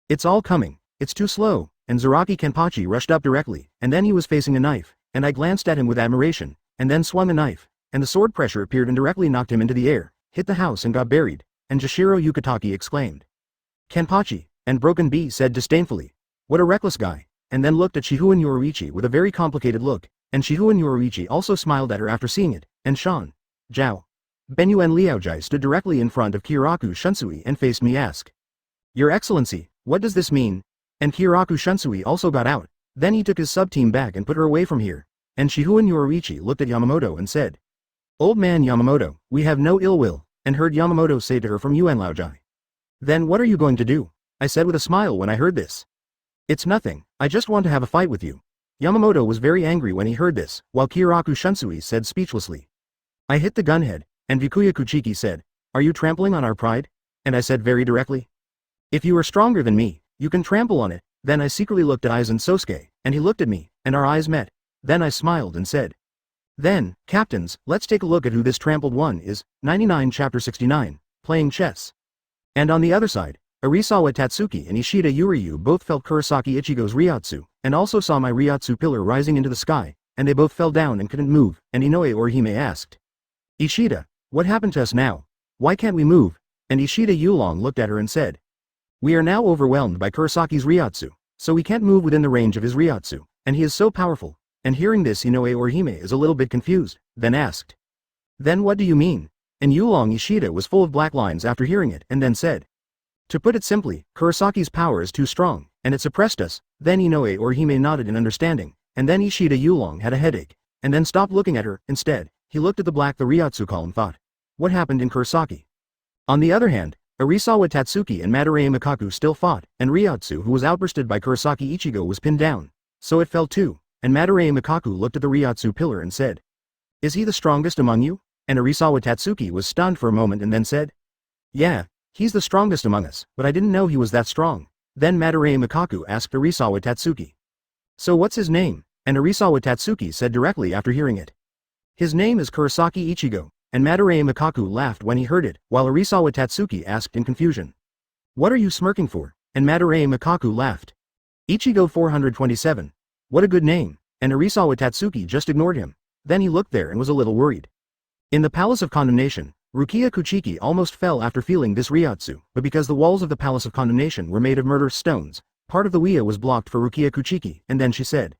It's all coming, it's too slow, and Zaraki Kenpachi rushed up directly, and then he was facing a knife, and I glanced at him with admiration, and then swung a knife, and the sword pressure appeared and directly knocked him into the air, hit the house and got buried, and Jashiro Yukitaki exclaimed. Kenpachi, and Broken B said disdainfully. What a reckless guy, and then looked at Shihouin Yoruichi with a very complicated look, and Shihouin Yoruichi also smiled at her after seeing it, and Shan, Zhao, Benyu and Liaojai stood directly in front of Kyoraku Shunsui and faced me asked. Your Excellency, what does this mean? And Kyoraku Shunsui also got out, then he took his sub-team back and put her away from here, and Shihouin Yoruichi looked at Yamamoto and said. Old man Yamamoto, we have no ill will, and heard Yamamoto say to her from Yuanlaojai. Then what are you going to do? I said with a smile when I heard this. It's nothing, I just want to have a fight with you. Yamamoto was very angry when he heard this, while Kyoraku Shunsui said speechlessly. I hit the gunhead, and Vikuya Kuchiki said, Are you trampling on our pride? And I said very directly. If you are stronger than me, you can trample on it. Then I secretly looked at Aizen Sosuke, and he looked at me, and our eyes met. Then I smiled and said. Then, captains, let's take a look at who this trampled one is, 99 Chapter 69, playing chess. And on the other side, Arisawa Tatsuki and Ishida Yuryu both felt Kurosaki Ichigo's Ryotsu, and also saw my Ryotsu pillar rising into the sky, and they both fell down and couldn't move, and Inoue Orihime asked. Ishida, what happened to us now? Why can't we move? And Ishida Yulong looked at her and said. We are now overwhelmed by Kurosaki's Ryotsu, so we can't move within the range of his Ryotsu, and he is so powerful. And hearing this Inoue Orihime is a little bit confused, then asked. Then what do you mean? And Yulong Ishida was full of black lines after hearing it and then said. To put it simply, Kurosaki's power is too strong, and it suppressed us. Then Inoue Orihime nodded in understanding, and then Ishida Yulong had a headache, and then stopped looking at her. Instead, he looked at the Ryotsu column thought. What happened in Kurosaki? On the other hand, Arisawa Tatsuki and Madarei Mikaku still fought, and Ryotsu who was outbursted by Kurosaki Ichigo was pinned down. So it fell too, and Madarei Mikaku looked at the Ryotsu pillar and said. Is he the strongest among you? And Arisawa Tatsuki was stunned for a moment and then said. Yeah, he's the strongest among us, but I didn't know he was that strong. Then Madarei Mikaku asked Arisawa Tatsuki. So what's his name? And Arisawa Tatsuki said directly after hearing it. His name is Kurosaki Ichigo, and Madarame Mikaku laughed when he heard it, while Arisawa Tatsuki asked in confusion. What are you smirking for? And Madarame Mikaku laughed. Ichigo 427. What a good name, and Arisawa Tatsuki just ignored him. Then he looked there and was a little worried. In the Palace of Condemnation, Rukia Kuchiki almost fell after feeling this Ryotsu, but because the walls of the Palace of Condemnation were made of murderous stones, part of the Wia was blocked for Rukia Kuchiki, and then she said,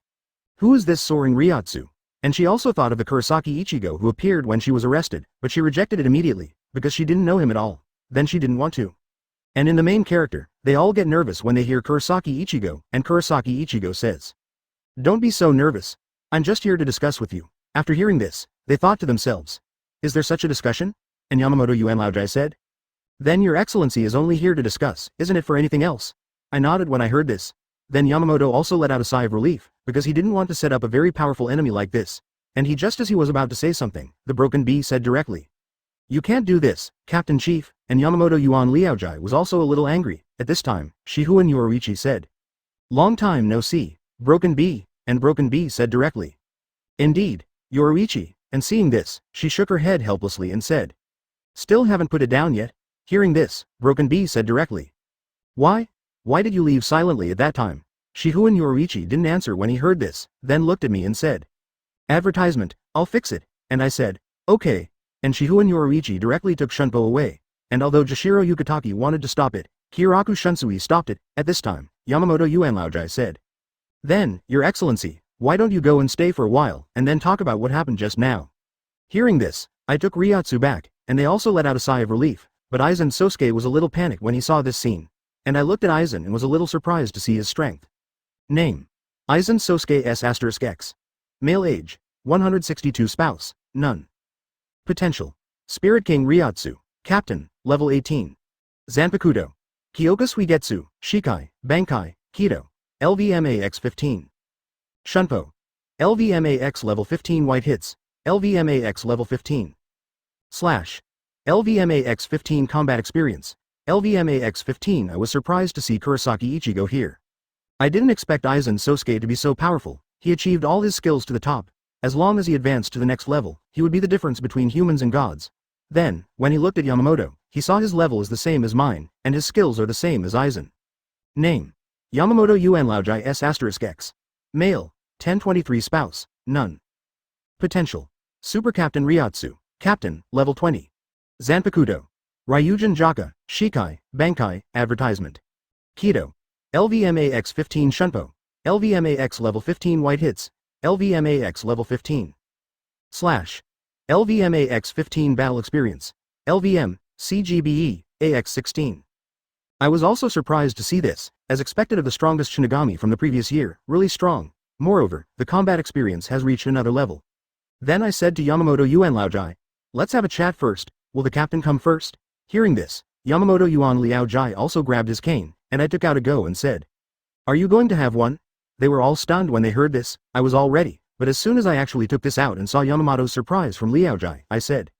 "Who is this soaring Ryotsu?" And she also thought of the Kurosaki Ichigo who appeared when she was arrested, but she rejected it immediately, because she didn't know him at all. Then she didn't want to. And in the main character, they all get nervous when they hear Kurosaki Ichigo, and Kurosaki Ichigo says, "Don't be so nervous. I'm just here to discuss with you." After hearing this, they thought to themselves, "Is there such a discussion?" And Yamamoto Yuanlaojai said, "Then your excellency is only here to discuss, isn't it, for anything else?" I nodded when I heard this. Then Yamamoto also let out a sigh of relief, because he didn't want to set up a very powerful enemy like this. And just as he was about to say something, the Broken Bee said directly, "You can't do this, Captain Chief," and Yamamoto Yuan Liaojai was also a little angry. At this time, Shihouin Yoruichi said, "Long time no see, Broken Bee," and Broken Bee said directly, "Indeed, Yoruichi," and seeing this, she shook her head helplessly and said, "Still haven't put it down yet." Hearing this, Broken Bee said directly, "Why? Why did you leave silently at that time?" Shihouin Yoruichi didn't answer when he heard this, then looked at me and said, "Advertisement, I'll fix it," and I said, "Okay," and Shihouin Yoruichi directly took Shunpo away, and although Jashiro Yukitaki wanted to stop it, Kiraku Shunsui stopped it. At this time, Yamamoto Yuanlaojai said, "Then, Your Excellency, why don't you go and stay for a while, and then talk about what happened just now?" Hearing this, I took Ryotsu back, and they also let out a sigh of relief, but Aizen Sosuke was a little panicked when he saw this scene, and I looked at Aizen and was a little surprised to see his strength. Name: Aizen Sosuke S*X. Male age: 162. Spouse: none. Potential: Spirit King Ryotsu. Captain: level 18. Zanpakuto: Kyoka Suigetsu, Shikai, Bankai, Kido. LVMAX 15. Shunpo: LVMAX level 15. White hits: LVMAX level 15. Slash: LVMAX 15. Combat experience: LVMAX 15. I was surprised to see Kurosaki Ichigo here. I didn't expect Aizen Sosuke to be so powerful. He achieved all his skills to the top. As long as he advanced to the next level, he would be the difference between humans and gods. Then, when he looked at Yamamoto, he saw his level is the same as mine, and his skills are the same as Aizen. Name: Yamamoto Yuanlaojai S*X. Male: 1023. Spouse: none. Potential: Super Captain Ryotsu. Captain, level 20. Zanpakuto: Ryujin Jaka, Shikai, Bankai. Advertisement: Kido. LVMAX 15. Shunpo: LVMAX level 15. White hits: LVMAX level 15. Slash: LVMAX 15. Battle experience: LVM, CGBE, AX 16. I was also surprised to see this, as expected of the strongest Shinigami from the previous year, really strong. Moreover, the combat experience has reached another level. Then I said to Yamamoto Yuanlaojai, "Let's have a chat first. Will the captain come first?" Hearing this, Yamamoto Yuan Liaojai also grabbed his cane, and I took out a go and said, "Are you going to have one?" They were all stunned when they heard this. I was all ready, but as soon as I actually took this out and saw Yamamoto's surprise from Liaojai, I said,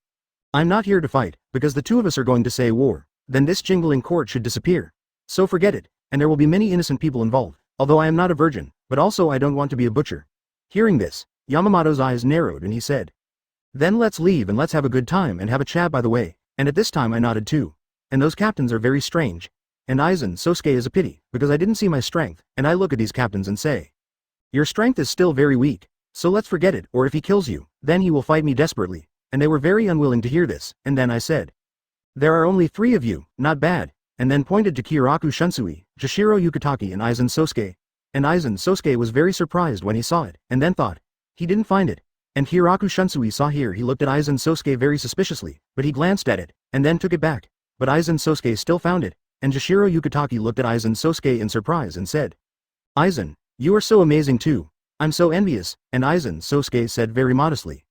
"I'm not here to fight, because the two of us are going to say war. Then this jingling court should disappear. So forget it, and there will be many innocent people involved, although I am not a virgin, but also I don't want to be a butcher." Hearing this, Yamamoto's eyes narrowed and he said, "Then let's leave and let's have a good time and have a chat by the way," and at this time I nodded too. And those captains are very strange. And Aizen Sosuke is a pity, because I didn't see my strength, and I look at these captains and say, "Your strength is still very weak, so let's forget it, or if he kills you, then he will fight me desperately." And they were very unwilling to hear this, and then I said, "There are only 3 of you, not bad," and then pointed to Kiraku Shunsui, Jashiro Yukitaki and Aizen Sosuke. And Aizen Sosuke was very surprised when he saw it, and then thought, he didn't find it. And Kiraku Shunsui saw here he looked at Aizen Sosuke very suspiciously, but he glanced at it, and then took it back. But Aizen Sosuke still found it, and Jashiro Yukitaki looked at Aizen Sosuke in surprise and said, "Aizen, you are so amazing too. I'm so envious," and Aizen Sosuke said very modestly,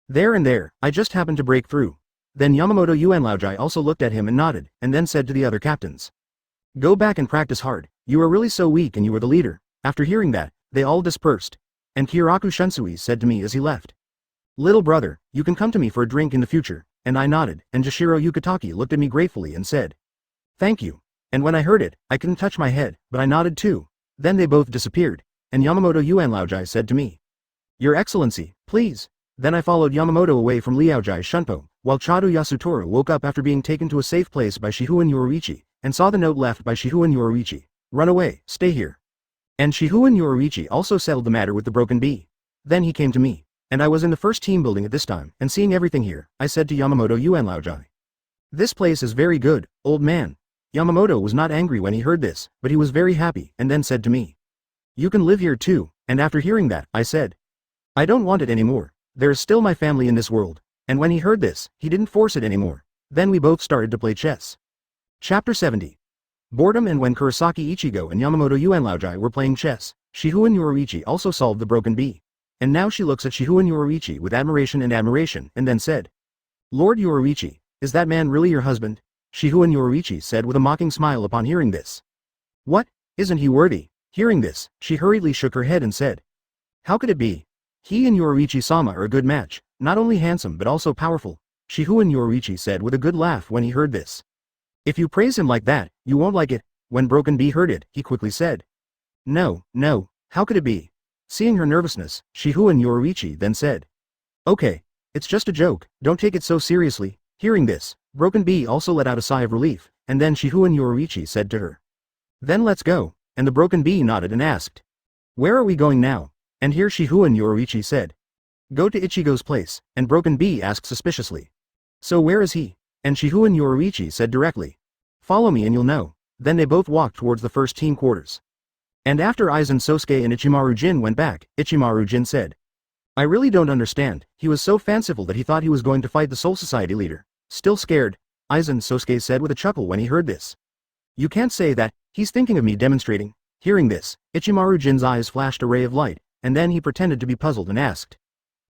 "There and there, I just happened to break through." Then Yamamoto Yuanlaojai also looked at him and nodded, and then said to the other captains, "Go back and practice hard, you are really so weak and you are the leader." After hearing that, they all dispersed, and Kiraku Shunsui said to me as he left, "Little brother, you can come to me for a drink in the future," and I nodded, and Jashiro Yukitaki looked at me gratefully and said, "Thank you." And when I heard it, I couldn't touch my head, but I nodded too. Then they both disappeared, and Yamamoto Yuanlaojai said to me, "Your Excellency, please." Then I followed Yamamoto away from Liaojai Shunpo, while Chado Yasutora woke up after being taken to a safe place by Shihouin Yoruichi, and saw the note left by Shihouin Yoruichi. Run away, stay here. And Shihouin Yoruichi also settled the matter with the broken bee. Then he came to me. And I was in the first team building at this time, and seeing everything here, I said to Yamamoto Yuanlaojai. This place is very good, old man. Yamamoto was not angry when he heard this, but he was very happy, and then said to me. You can live here too, and after hearing that, I said. I don't want it anymore. There is still my family in this world. And when he heard this, he didn't force it anymore. Then we both started to play chess. Chapter 70. Boredom. And when Kurosaki Ichigo and Yamamoto Yuanlaojai were playing chess, Shihouin Yoruichi also solved the broken bee. And now she looks at Shihouin Yoruichi with admiration, and then said. Lord Yoruichi, is that man really your husband? Shihouin Yoruichi said with a mocking smile upon hearing this. What? Isn't he worthy? Hearing this, she hurriedly shook her head and said. How could it be? He and Yoruichi-sama are a good match, not only handsome but also powerful. Shihouin Yoruichi said with a good laugh when he heard this. If you praise him like that, you won't like it. When Broken Bee heard it, he quickly said. No, how could it be? Seeing her nervousness, Shihouin Yoruichi then said. Okay, it's just a joke, don't take it so seriously. Hearing this, Broken Bee also let out a sigh of relief, and then Shihouin Yoruichi said to her. Then let's go, and the Broken Bee nodded and asked. Where are we going now? And here Shihouin Yoruichi said. Go to Ichigo's place, and Broken Bee asked suspiciously. So where is he? And Shihouin Yoruichi said directly. Follow me and you'll know. Then they both walked towards the first team quarters. And after Aizen, Sosuke and Ichimaru Jin went back, Ichimaru Jin said. I really don't understand, he was so fanciful that he thought he was going to fight the Soul Society leader. Still scared, Aizen, Sosuke said with a chuckle when he heard this. You can't say that, he's thinking of me demonstrating. Hearing this, Ichimaru Jin's eyes flashed a ray of light, and then he pretended to be puzzled and asked.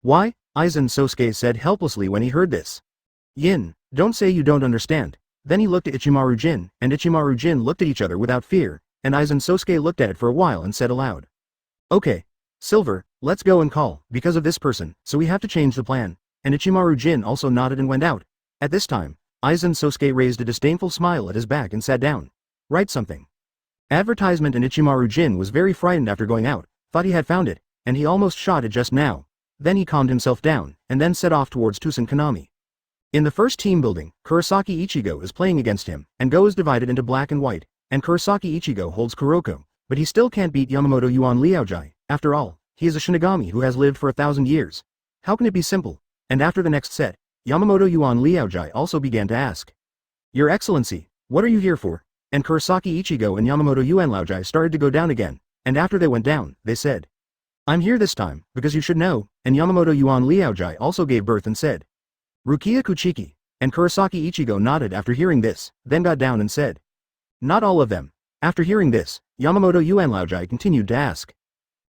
Why? Aizen, Sosuke said helplessly when he heard this. Yin, don't say you don't understand. Then he looked at Ichimaru Jin, and Ichimaru Jin looked at each other without fear. And Aizen Sosuke looked at it for a while and said aloud. Okay. Silver, let's go and call, because of this person, so we have to change the plan. And Ichimaru Jin also nodded and went out. At this time, Aizen Sosuke raised a disdainful smile at his back and sat down. Write something. Advertisement. And Ichimaru Jin was very frightened after going out, thought he had found it, and he almost shot it just now. Then he calmed himself down, and then set off towards Tusen Kanami. In the first team building, Kurosaki Ichigo is playing against him, and Go is divided into black and white. And Kurosaki Ichigo holds Kuroko, but he still can't beat Yamamoto Yuanlaojai. After all, he is a Shinigami who has lived for 1,000 years. How can it be simple? And after the next set, Yamamoto Yuanlaojai also began to ask. Your Excellency, what are you here for? And Kurosaki Ichigo and Yamamoto Yuanlaojai started to go down again, and after they went down, they said. I'm here this time, because you should know, and Yamamoto Yuanlaojai also gave birth and said. Rukia Kuchiki, and Kurosaki Ichigo nodded after hearing this, then got down and said. Not all of them. After hearing this, Yamamoto Yuanlaojai continued to ask.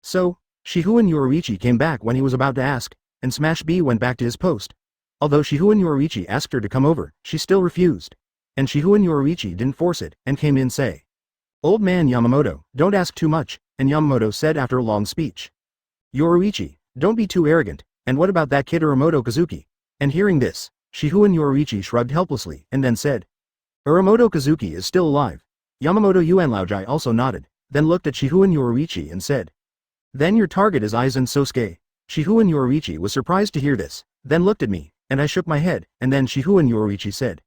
So, Shihouin Yoruichi came back when he was about to ask, and Smash B went back to his post. Although Shihouin Yoruichi asked her to come over, she still refused. And Shihouin Yoruichi didn't force it, and came in say. Old man Yamamoto, don't ask too much, and Yamamoto said after a long speech. Yoruichi, don't be too arrogant, and what about that kid Uramoto Kazuki? And hearing this, Shihouin Yoruichi shrugged helplessly, and then said. Uramoto Kazuki is still alive. Yamamoto Yuanlaojai also nodded, then looked at Shihouin Yoruichi and said. Then your target is Aizen Sosuke. Shihouin Yoruichi was surprised to hear this, then looked at me, and I shook my head, and then Shihouin Yoruichi said.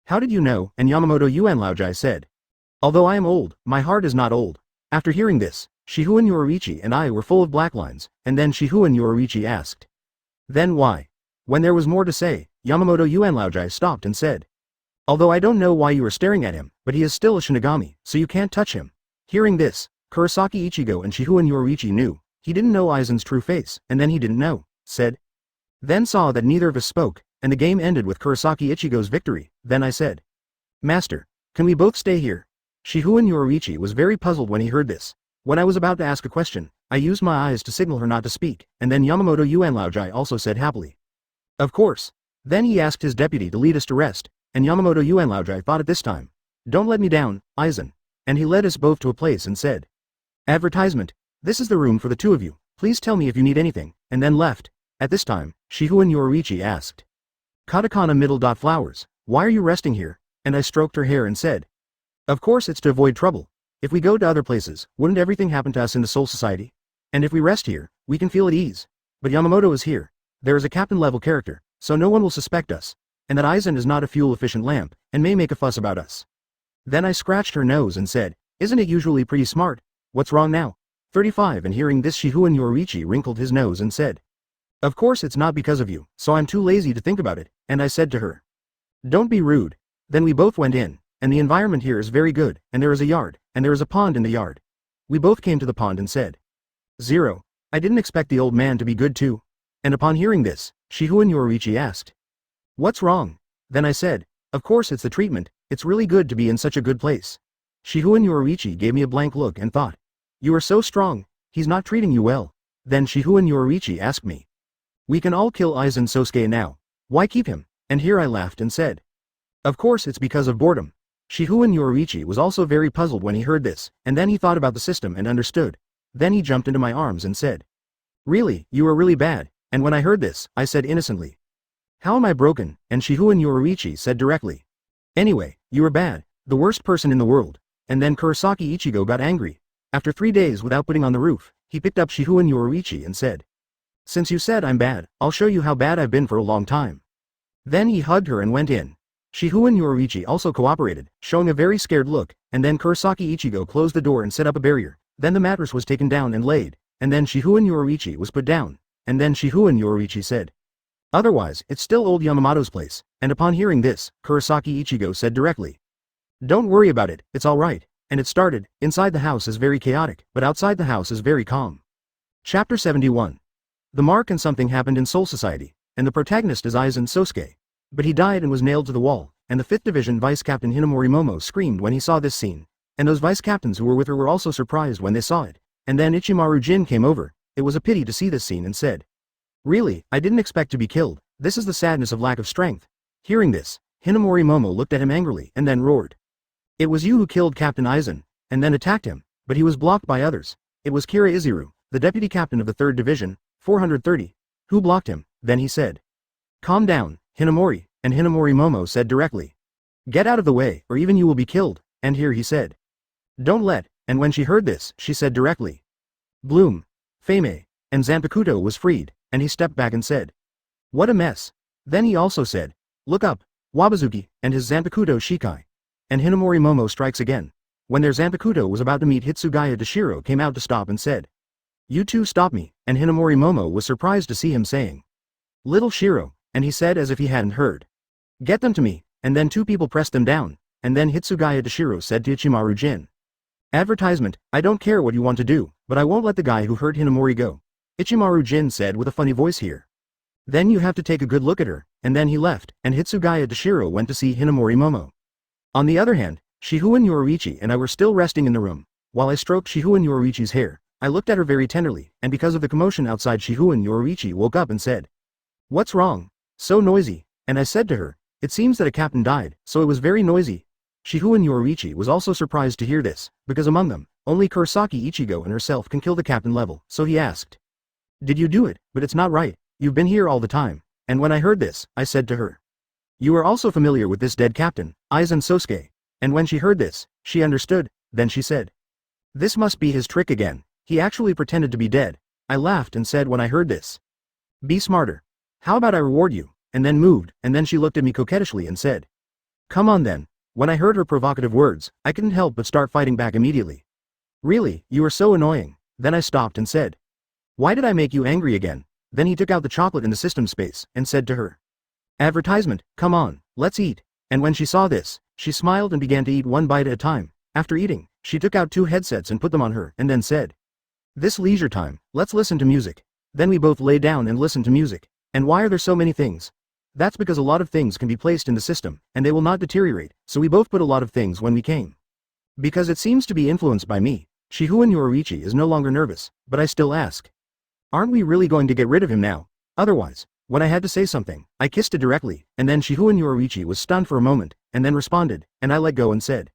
How did you know? And Yamamoto Yuanlaojai said. Although I am old, my heart is not old. After hearing this, Shihouin Yoruichi and I were full of black lines, and then Shihouin Yoruichi asked. Then why? When there was more to say, Yamamoto Yuanlaojai stopped and said. Although I don't know why you are staring at him, but he is still a Shinigami, so you can't touch him. Hearing this, Kurosaki Ichigo and Shihouin Yoruichi knew. He didn't know Aizen's true face, and then he didn't know, said. Then saw that neither of us spoke, and the game ended with Kurosaki Ichigo's victory. Then I said. Master, can we both stay here? Shihouin Yoruichi was very puzzled when he heard this. When I was about to ask a question, I used my eyes to signal her not to speak, and then Yamamoto Yuanlaojai also said happily. Of course. Then he asked his deputy to lead us to rest. And Yamamoto Yuanlaojai thought at this time. Don't let me down, Aizen. And he led us both to a place and said. Advertisement. This is the room for the two of you. Please tell me if you need anything, and then left. At this time, Shihouin Yoruichi asked. Katakana middle dot flowers, why are you resting here? And I stroked her hair and said. Of course it's to avoid trouble. If we go to other places, wouldn't everything happen to us in the Soul Society? And if we rest here, we can feel at ease. But Yamamoto is here. There is a captain level character, so no one will suspect us. and that Aizen is not a fuel-efficient lamp, and may make a fuss about us. Then I scratched her nose and said, isn't it usually pretty smart? What's wrong now? 35 And hearing this, Shihouin Yoruichi wrinkled his nose and said, of course it's not because of you, so I'm too lazy to think about it, and I said to her, don't be rude. Then we both went in, and the environment here is very good, and there is a yard, and there is a pond in the yard. We both came to the pond and said, 0. I didn't expect the old man to be good too. And upon hearing this, Shihouin Yoruichi asked, what's wrong? Then I said, of course it's the treatment, it's really good to be in such a good place. Shihouin Yoruichi gave me a blank look and thought, you are so strong, he's not treating you well. Then Shihouin Yoruichi asked me, we can all kill Aizen Sosuke now. Why keep him? And here I laughed and said, of course it's because of boredom. Shihouin Yoruichi was also very puzzled when he heard this, and then he thought about the system and understood. Then he jumped into my arms and said, really, you are really bad. And when I heard this, I said innocently, how am I broken? And Shihouin Yoruichi said directly, anyway, you are bad, the worst person in the world. And then Kurosaki Ichigo got angry. After 3 days without putting on the roof, he picked up Shihouin Yoruichi and said, since you said I'm bad, I'll show you how bad I've been for a long time. Then he hugged her and went in. Shihouin Yoruichi also cooperated, showing a very scared look, and then Kurosaki Ichigo closed the door and set up a barrier. Then the mattress was taken down and laid, and then Shihouin Yoruichi was put down, and then Shihouin Yoruichi said, otherwise, it's still old Yamamoto's place. And upon hearing this, Kurosaki Ichigo said directly, don't worry about it, it's alright. And it started, inside the house is very chaotic, but outside the house is very calm. Chapter 71. The mark and something happened in Soul Society, and the protagonist is Aizen Sosuke. But he died and was nailed to the wall, and the 5th Division Vice Captain Hinamori Momo screamed when he saw this scene, and those vice captains who were with her were also surprised when they saw it. And then Ichimaru Jin came over. It was a pity to see this scene and said, really, I didn't expect to be killed, this is the sadness of lack of strength. Hearing this, Hinamori Momo looked at him angrily and then roared, it was you who killed Captain Aizen, and then attacked him, but he was blocked by others. It was Kira Izuru, the deputy captain of the 3rd Division, 430, who blocked him. Then he said, calm down, Hinamori, and Hinamori Momo said directly, get out of the way, or even you will be killed. And here he said, don't let. And when she heard this, she said directly, bloom, Fame, and Zanpakuto was freed, and he stepped back and said, what a mess. Then he also said, look up, Wabazuki, and his Zanpakuto Shikai. And Hinamori Momo strikes again. When their Zanpakuto was about to meet, Hitsugaya Dashiro came out to stop and said, you two stop me. And Hinamori Momo was surprised to see him saying, little Shiro, and he said as if he hadn't heard, get them to me. And then 2 people pressed them down, and then Hitsugaya Dashiro said to Ichimaru Jin, advertisement, I don't care what you want to do, but I won't let the guy who hurt Hinamori go. Ichimaru Jin said with a funny voice here. Then you have to take a good look at her. And then he left, and Hitsugaya Dashiro went to see Hinamori Momo. On the other hand, Shihouin Yoruichi and I were still resting in the room. While I stroked Shihouin Yoruichi's hair, I looked at her very tenderly, and because of the commotion outside, Shihouin Yoruichi woke up and said, what's wrong? So noisy. And I said to her, it seems that a captain died, so it was very noisy. Shihouin Yoruichi was also surprised to hear this, because among them, only Kurosaki Ichigo and herself can kill the captain level, so he asked, did you do it? But it's not right, you've been here all the time. And when I heard this, I said to her, you are also familiar with this dead captain, Aizen Sosuke. And when she heard this, she understood. Then she said, this must be his trick again, he actually pretended to be dead. I laughed and said when I heard this, be smarter. How about I reward you? And then moved, and then she looked at me coquettishly and said, come on then. When I heard her provocative words, I couldn't help but start fighting back immediately. Really, you are so annoying. Then I stopped and said, why did I make you angry again? Then he took out the chocolate in the system space, and said to her, advertisement, come on, let's eat. And when she saw this, she smiled and began to eat one bite at a time. After eating, she took out 2 headsets and put them on her, and then said, this leisure time, let's listen to music. Then we both lay down and listened to music. And why are there so many things? That's because a lot of things can be placed in the system, and they will not deteriorate, so we both put a lot of things when we came. Because it seems to be influenced by me, Shihouin Yoruichi is no longer nervous, but I still ask, aren't we really going to get rid of him now? Otherwise, when I had to say something, I kissed it directly, and then Shihouin Yoruichi was stunned for a moment, and then responded, and I let go and said,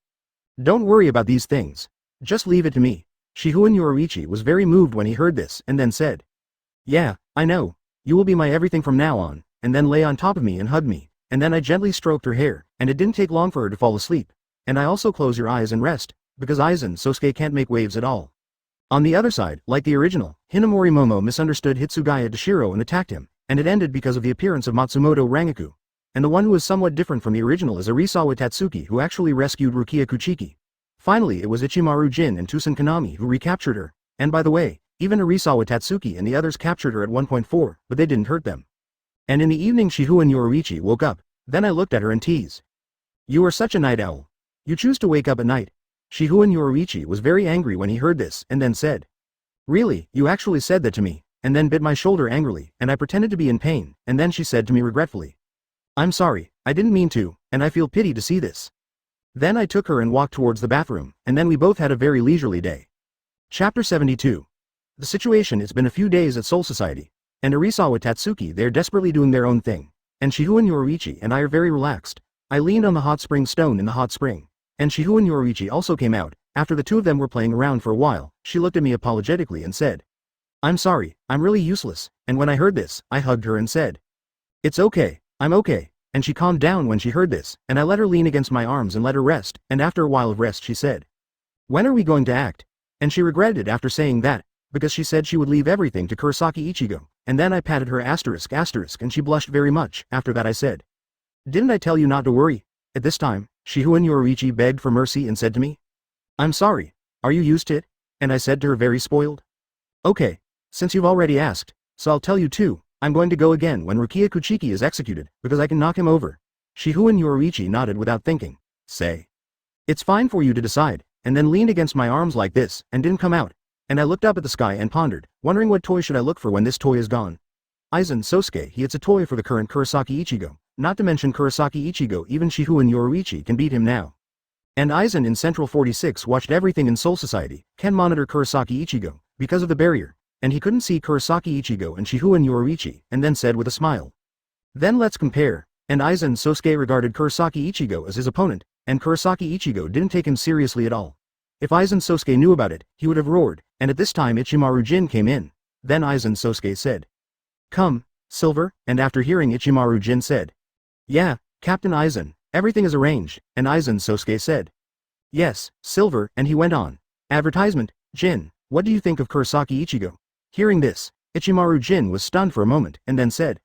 don't worry about these things. Just leave it to me. Shihouin Yoruichi was very moved when he heard this, and then said, yeah, I know. You will be my everything from now on, and then lay on top of me and hug me. And then I gently stroked her hair, and it didn't take long for her to fall asleep. And I also close your eyes and rest, because Aizen Sosuke can't make waves at all. On the other side, like the original, Hinamori Momo misunderstood Hitsugaya Dashiro and attacked him, and it ended because of the appearance of Matsumoto Rangaku. and the one who is somewhat different from the original is Arisawa Tatsuki, who actually rescued Rukia Kuchiki. Finally, it was Ichimaru Jin and Tusen Kanami who recaptured her, and by the way, even Arisawa Tatsuki and the others captured her at 1.4, but they didn't hurt them. And in the evening Shihouin Yoruichi woke up, then I looked at her and teased. You are such a night owl. You choose to wake up at night. Shihouin Yoruichi was very angry when he heard this, and then said. Really, you actually said that to me, and then bit my shoulder angrily, and I pretended to be in pain, and then she said to me regretfully. I'm sorry, I didn't mean to, and I feel pity to see this. Then I took her and walked towards the bathroom, and then we both had a very leisurely day. Chapter 72. The situation. It's been a few days at Soul Society, and Arisawa Tatsuki, they're desperately doing their own thing, and Shihouin Yoruichi and I are very relaxed. I leaned on the hot spring stone in the hot spring, and Shihouin Yoruichi also came out. After the two of them were playing around for a while, she looked at me apologetically and said, I'm sorry, I'm really useless, and when I heard this, I hugged her and said, It's okay, I'm okay, and she calmed down when she heard this, and I let her lean against my arms and let her rest, and after a while of rest she said, When are we going to act? And she regretted it after saying that, because she said she would leave everything to Kurosaki Ichigo, and then I patted her asterisk and she blushed very much. After that I said, Didn't I tell you not to worry? At this time, Shihouin Yoruichi begged for mercy and said to me, I'm sorry, are you used to it? And I said to her very spoiled, Okay, since you've already asked, so I'll tell you too, I'm going to go again when Rukia Kuchiki is executed, because I can knock him over. Shihouin Yoruichi nodded without thinking, say, It's fine for you to decide, and then leaned against my arms like this, and didn't come out, and I looked up at the sky and pondered, wondering what toy should I look for when this toy is gone. Aizen Sosuke, it's a toy for the current Kurosaki Ichigo, not to mention Kurosaki Ichigo, even Shihouin Yoruichi can beat him now. And Aizen in Central 46 watched everything in Soul Society, can monitor Kurosaki Ichigo, because of the barrier, and he couldn't see Kurosaki Ichigo and Shihouin Yoruichi, and then said with a smile. Then let's compare, and Aizen Sosuke regarded Kurosaki Ichigo as his opponent, and Kurosaki Ichigo didn't take him seriously at all. If Aizen Sosuke knew about it, he would have roared, and at this time Ichimaru Jin came in. Then Aizen Sosuke said, Come, Silver, and after hearing Ichimaru Jin said, Yeah, Captain Aizen, everything is arranged, and Aizen Sosuke said, Yes, Silver, and he went on. Advertisement, Jin, what do you think of Kurosaki Ichigo? Hearing this, Ichimaru Jin was stunned for a moment, and then said,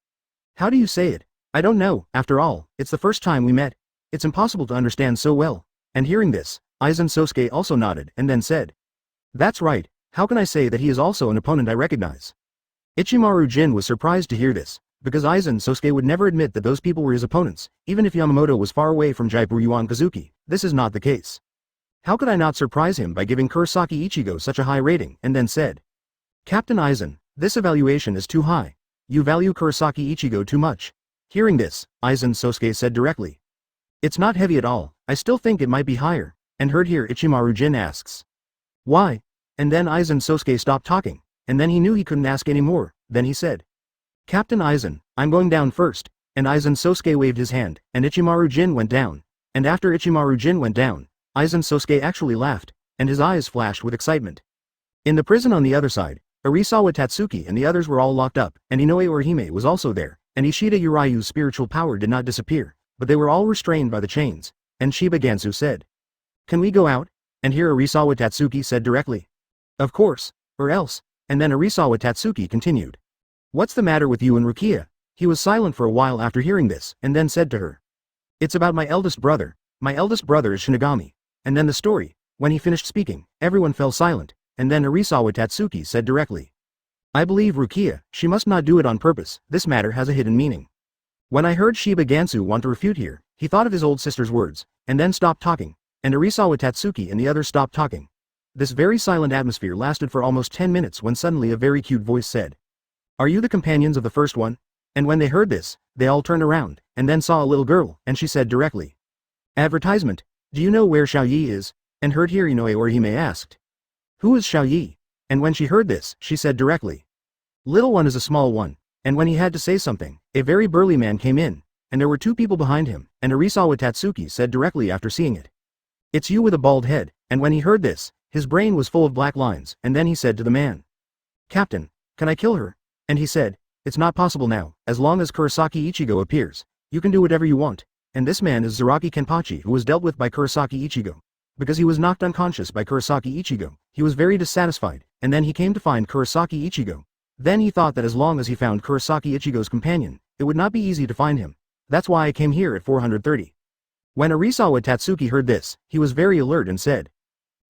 How do you say it? I don't know, after all, it's the first time we met. It's impossible to understand so well. And hearing this, Aizen Sosuke also nodded, and then said, That's right, how can I say that he is also an opponent I recognize? Ichimaru Jin was surprised to hear this, because Aizen Sosuke would never admit that those people were his opponents, even if Yamamoto was far away from Jaipur Yuan Kazuki. This is not the case. How could I not surprise him by giving Kurosaki Ichigo such a high rating, and then said, Captain Aizen, this evaluation is too high. You value Kurosaki Ichigo too much. Hearing this, Aizen Sosuke said directly, It's not heavy at all, I still think it might be higher. And heard here Ichimaru Jin asks, Why? And then Aizen Sosuke stopped talking, and then he knew he couldn't ask any more. Then he said, Captain Aizen, I'm going down first, and Aizen Sosuke waved his hand, and Ichimaru Jin went down, and after Ichimaru Jin went down, Aizen Sosuke actually laughed, and his eyes flashed with excitement. In the prison on the other side, Arisawa Tatsuki and the others were all locked up, and Inoue Orihime was also there, and Ishida Uraiyu's spiritual power did not disappear, but they were all restrained by the chains, and Shiba Gansu said, Can we go out? And here Arisawa Tatsuki said directly, Of course, or else, and then Arisawa Tatsuki continued, What's the matter with you and Rukia? He was silent for a while after hearing this, and then said to her, It's about my eldest brother is Shinigami. And then the story. When he finished speaking, everyone fell silent, and then Arisawa Tatsuki said directly, I believe Rukia, she must not do it on purpose, this matter has a hidden meaning. When I heard Shiba Gansu want to refute here, he thought of his old sister's words, and then stopped talking, and Arisawa Tatsuki and the others stopped talking. This very silent atmosphere lasted for almost 10 minutes when suddenly a very cute voice said, Are you the companions of the first one? And when they heard this, they all turned around, and then saw a little girl, and she said directly, Advertisement, do you know where Xiaoyi is? And heard here Inoue Orihime asked, Who is Xiaoyi? And when she heard this, she said directly, Little one is a small one, and when he had to say something, a very burly man came in, and there were two people behind him, and Arisawa Tatsuki said directly after seeing it, It's you with a bald head, and when he heard this, his brain was full of black lines, and then he said to the man, Captain, can I kill her? And he said, It's not possible now, as long as Kurosaki Ichigo appears, you can do whatever you want, and this man is Zaraki Kenpachi who was dealt with by Kurosaki Ichigo. Because he was knocked unconscious by Kurosaki Ichigo, he was very dissatisfied, and then he came to find Kurosaki Ichigo. Then he thought that as long as he found Kurosaki Ichigo's companion, it would not be easy to find him. That's why I came here at 430. When Arisawa Tatsuki heard this, he was very alert and said,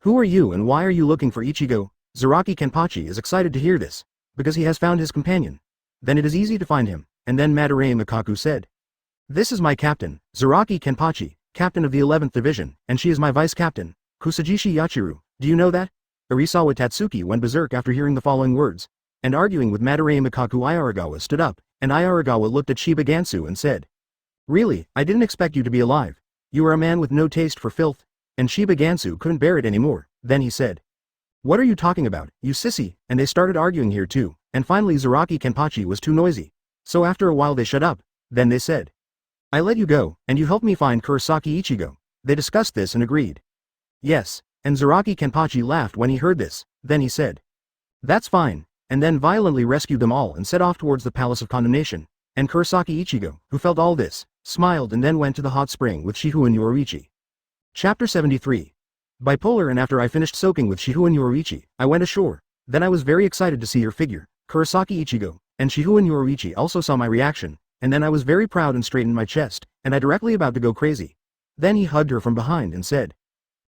"Who are you and why are you looking for Ichigo?" Zaraki Kenpachi is excited to hear this, because he has found his companion. Then it is easy to find him, and then Madarame Mikaku said, "This is my captain, Zaraki Kenpachi, captain of the 11th Division, and she is my vice-captain, Kusajishi Yachiru, do you know that?" Arisawa Tatsuki went berserk after hearing the following words, and arguing with Madarame Mikaku Iaragawa stood up, and Iaragawa looked at Shiba Gansu and said, "Really, I didn't expect you to be alive. You are a man with no taste for filth," and Shiba Gansu couldn't bear it anymore. Then he said, "What are you talking about, you sissy?" And they started arguing here too, and finally Zaraki Kenpachi was too noisy. So after a while they shut up, then they said, "I let you go, and you helped me find Kurosaki Ichigo." They discussed this and agreed. "Yes," and Zaraki Kenpachi laughed when he heard this, then he said, "That's fine," and then violently rescued them all and set off towards the Palace of Condemnation, and Kurosaki Ichigo, who felt all this, smiled and then went to the hot spring with Shihouin Yoruichi. Chapter 73. Bipolar. And after I finished soaking with Shihouin Yoruichi, I went ashore. Then I was very excited to see your figure, Kurosaki Ichigo, and Shihouin Yoruichi also saw my reaction, and then I was very proud and straightened my chest, and I directly about to go crazy. Then he hugged her from behind and said,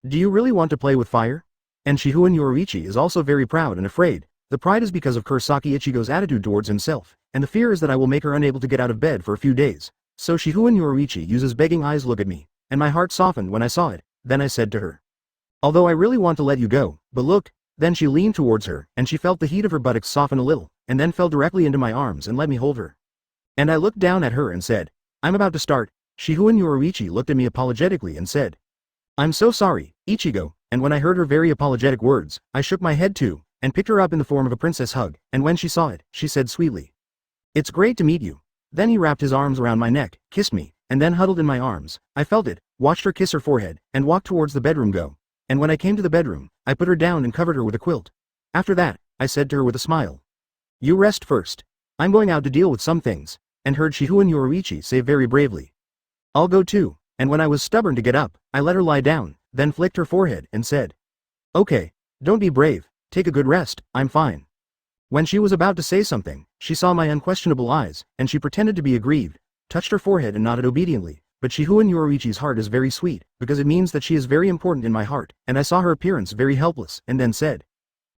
"Do you really want to play with fire?" And Shihouin Yoruichi is also very proud and afraid. The pride is because of Kurosaki Ichigo's attitude towards himself, and the fear is that I will make her unable to get out of bed for a few days. So Shihouin Yoruichi uses begging eyes look at me, and my heart softened when I saw it. Then I said to her, "Although I really want to let you go, but look." Then she leaned towards her, and she felt the heat of her buttocks soften a little, and then fell directly into my arms and let me hold her. And I looked down at her and said, "I'm about to start." Shihouin Yoruichi looked at me apologetically and said, "I'm so sorry, Ichigo," and when I heard her very apologetic words, I shook my head too, and picked her up in the form of a princess hug, and when she saw it, she said sweetly, "It's great to meet you." Then he wrapped his arms around my neck, kissed me, and then huddled in my arms. I felt it, watched her kiss her forehead, and walked towards the bedroom go. And when I came to the bedroom, I put her down and covered her with a quilt. After that, I said to her with a smile, "You rest first. I'm going out to deal with some things," and heard Shihouin Yoruichi say very bravely, "I'll go too." And when I was stubborn to get up, I let her lie down, then flicked her forehead and said, "Okay, don't be brave, take a good rest, I'm fine." When she was about to say something, she saw my unquestionable eyes, and she pretended to be aggrieved, touched her forehead and nodded obediently. But Shihouin Yoruichi's heart is very sweet, because it means that she is very important in my heart, and I saw her appearance very helpless, and then said,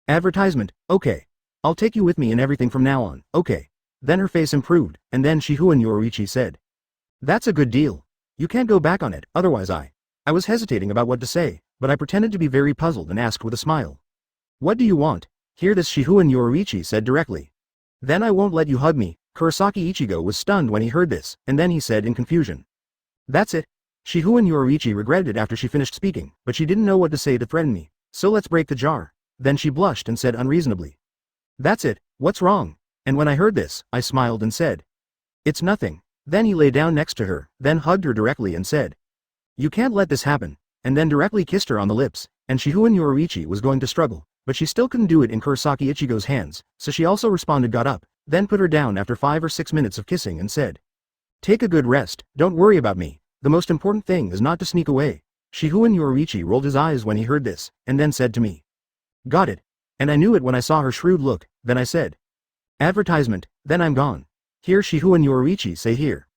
"Advertisement, okay. I'll take you with me in everything from now on, okay." Then her face improved, and then Shihouin Yoruichi said, "That's a good deal. You can't go back on it, otherwise I was hesitating about what to say, but I pretended to be very puzzled and asked with a smile, "What do you want?" Hear this, Shihouin Yoruichi said directly, "Then I won't let you hug me." Kurosaki Ichigo was stunned when he heard this, and then he said in confusion, "That's it." Shihouin Yoruichi regretted it after she finished speaking, but she didn't know what to say to threaten me, "So let's break the jar." Then she blushed and said unreasonably, "That's it, what's wrong?" And when I heard this, I smiled and said, "It's nothing." Then he lay down next to her, then hugged her directly and said, "You can't let this happen," and then directly kissed her on the lips, and Shihouin Yoruichi was going to struggle, but she still couldn't do it in Kurosaki Ichigo's hands, so she also responded, got up, then put her down after 5 or 6 minutes of kissing and said, "Take a good rest, don't worry about me, the most important thing is not to sneak away." Shihouin Yoruichi rolled his eyes when he heard this, and then said to me, "Got it." And I knew it when I saw her shrewd look, then I said, "Advertisement, then I'm gone." Hear Shihouin Yoruichi say here,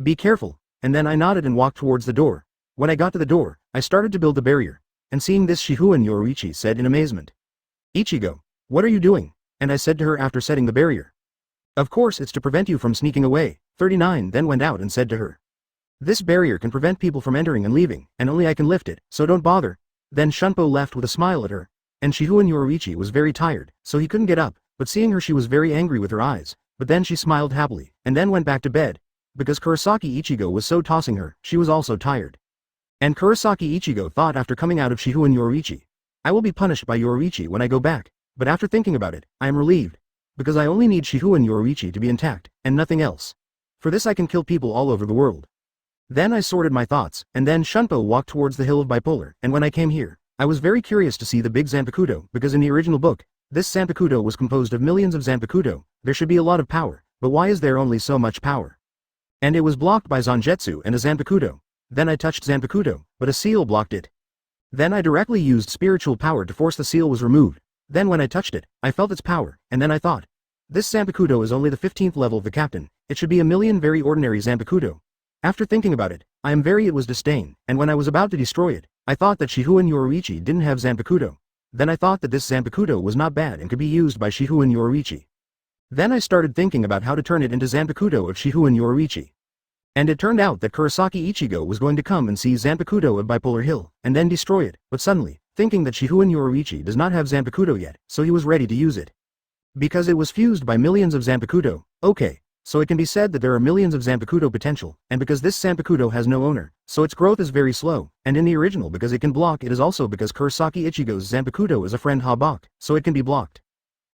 "Be careful," and then I nodded and walked towards the door. When I got to the door, I started to build the barrier, and seeing this Shihouin Yoruichi said in amazement, "Ichigo, what are you doing?" And I said to her after setting the barrier, "Of course it's to prevent you from sneaking away." 39 then went out and said to her, "This barrier can prevent people from entering and leaving, and only I can lift it, so don't bother." Then Shunpo left with a smile at her, and Shihouin Yoruichi was very tired, so he couldn't get up, but seeing her she was very angry with her eyes, but then she smiled happily, and then went back to bed, because Kurosaki Ichigo was so tossing her, she was also tired. And Kurosaki Ichigo thought after coming out of Shihouin Yoruichi, "I will be punished by Yoruichi when I go back," but after thinking about it, I am relieved, because I only need Shihouin Yoruichi to be intact, and nothing else. For this I can kill people all over the world. Then I sorted my thoughts, and then Shunpo walked towards the hill of Bipolar, and when I came here, I was very curious to see the big Zanpakuto, because in the original book, this Zanpakuto was composed of millions of Zanpakuto, there should be a lot of power, but why is there only so much power? And it was blocked by Zangetsu and a Zanpakuto. Then I touched Zanpakuto, but a seal blocked it. Then I directly used spiritual power to force the seal was removed. Then when I touched it, I felt its power, and then I thought, this Zanpakuto is only the 15th level of the captain, it should be a million very ordinary Zanpakuto. After thinking about it, it was disdain, and when I was about to destroy it, I thought that Shihouin Yoruichi didn't have Zanpakuto. Then I thought that this Zanpakuto was not bad and could be used by Shihouin Yoruichi. Then I started thinking about how to turn it into Zanpakuto of Shihouin Yoruichi. And it turned out that Kurosaki Ichigo was going to come and see Zanpakuto of Bipolar Hill, and then destroy it, but suddenly, thinking that Shihouin Yoruichi does not have Zanpakuto yet, so he was ready to use it. Because it was fused by millions of Zanpakuto, okay, so it can be said that there are millions of Zanpakuto potential, and because this Zanpakuto has no owner, so its growth is very slow, and in the original because it can block it is also because Kurosaki Ichigo's Zanpakuto is a friend Hōgyoku, so it can be blocked.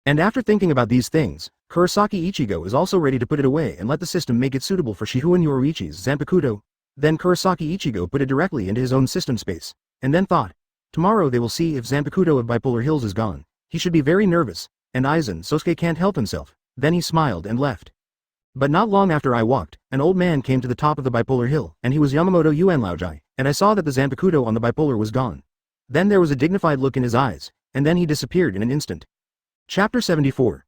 And after thinking about these things, Kurosaki Ichigo is also ready to put it away and let the system make it suitable for Shihouin Yoruichi's Zanpakuto. Then Kurosaki Ichigo put it directly into his own system space, and then thought, tomorrow they will see if Zanpakuto of Bipolar Hills is gone. He should be very nervous, and Aizen Sosuke can't help himself. Then he smiled and left. But not long after I walked, an old man came to the top of the Bipolar Hill, and he was Yamamoto Uenlaojai, and I saw that the Zanpakuto on the Bipolar was gone. Then there was a dignified look in his eyes, and then he disappeared in an instant. Chapter 74.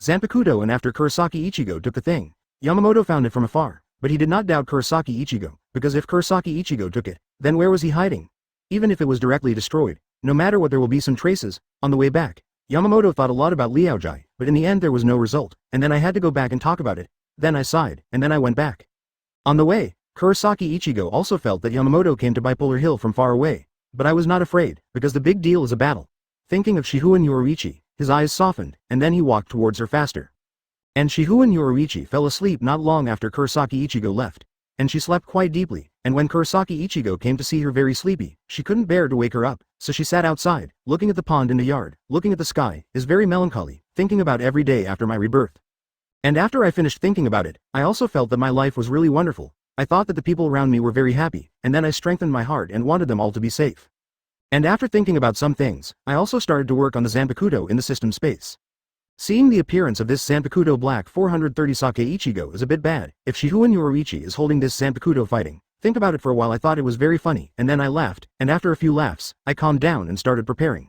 Zanpakuto. And after Kurosaki Ichigo took the thing, Yamamoto found it from afar, but he did not doubt Kurosaki Ichigo, because if Kurosaki Ichigo took it, then where was he hiding? Even if it was directly destroyed, no matter what there will be some traces. On the way back, Yamamoto thought a lot about Liaojai, but in the end there was no result, and then I had to go back and talk about it. Then I sighed, and then I went back. On the way, Kurosaki Ichigo also felt that Yamamoto came to Bipolar Hill from far away, but I was not afraid, because the big deal is a battle. Thinking of Shihouin Yoruichi, his eyes softened, and then he walked towards her faster. And Shihouin Yoruichi fell asleep not long after Kurosaki Ichigo left, and she slept quite deeply, and when Kurosaki Ichigo came to see her very sleepy, she couldn't bear to wake her up, so she sat outside, looking at the pond in the yard, looking at the sky, is very melancholy, thinking about every day after my rebirth. And after I finished thinking about it, I also felt that my life was really wonderful. I thought that the people around me were very happy, and then I strengthened my heart and wanted them all to be safe. And after thinking about some things, I also started to work on the Zanpakuto in the system space. Seeing the appearance of this Zanpakuto Black 430 Sake Ichigo is a bit bad. If Shihouin Yoruichi is holding this Zanpakuto fighting, think about it for a while. I thought it was very funny, and then I laughed, and after a few laughs, I calmed down and started preparing.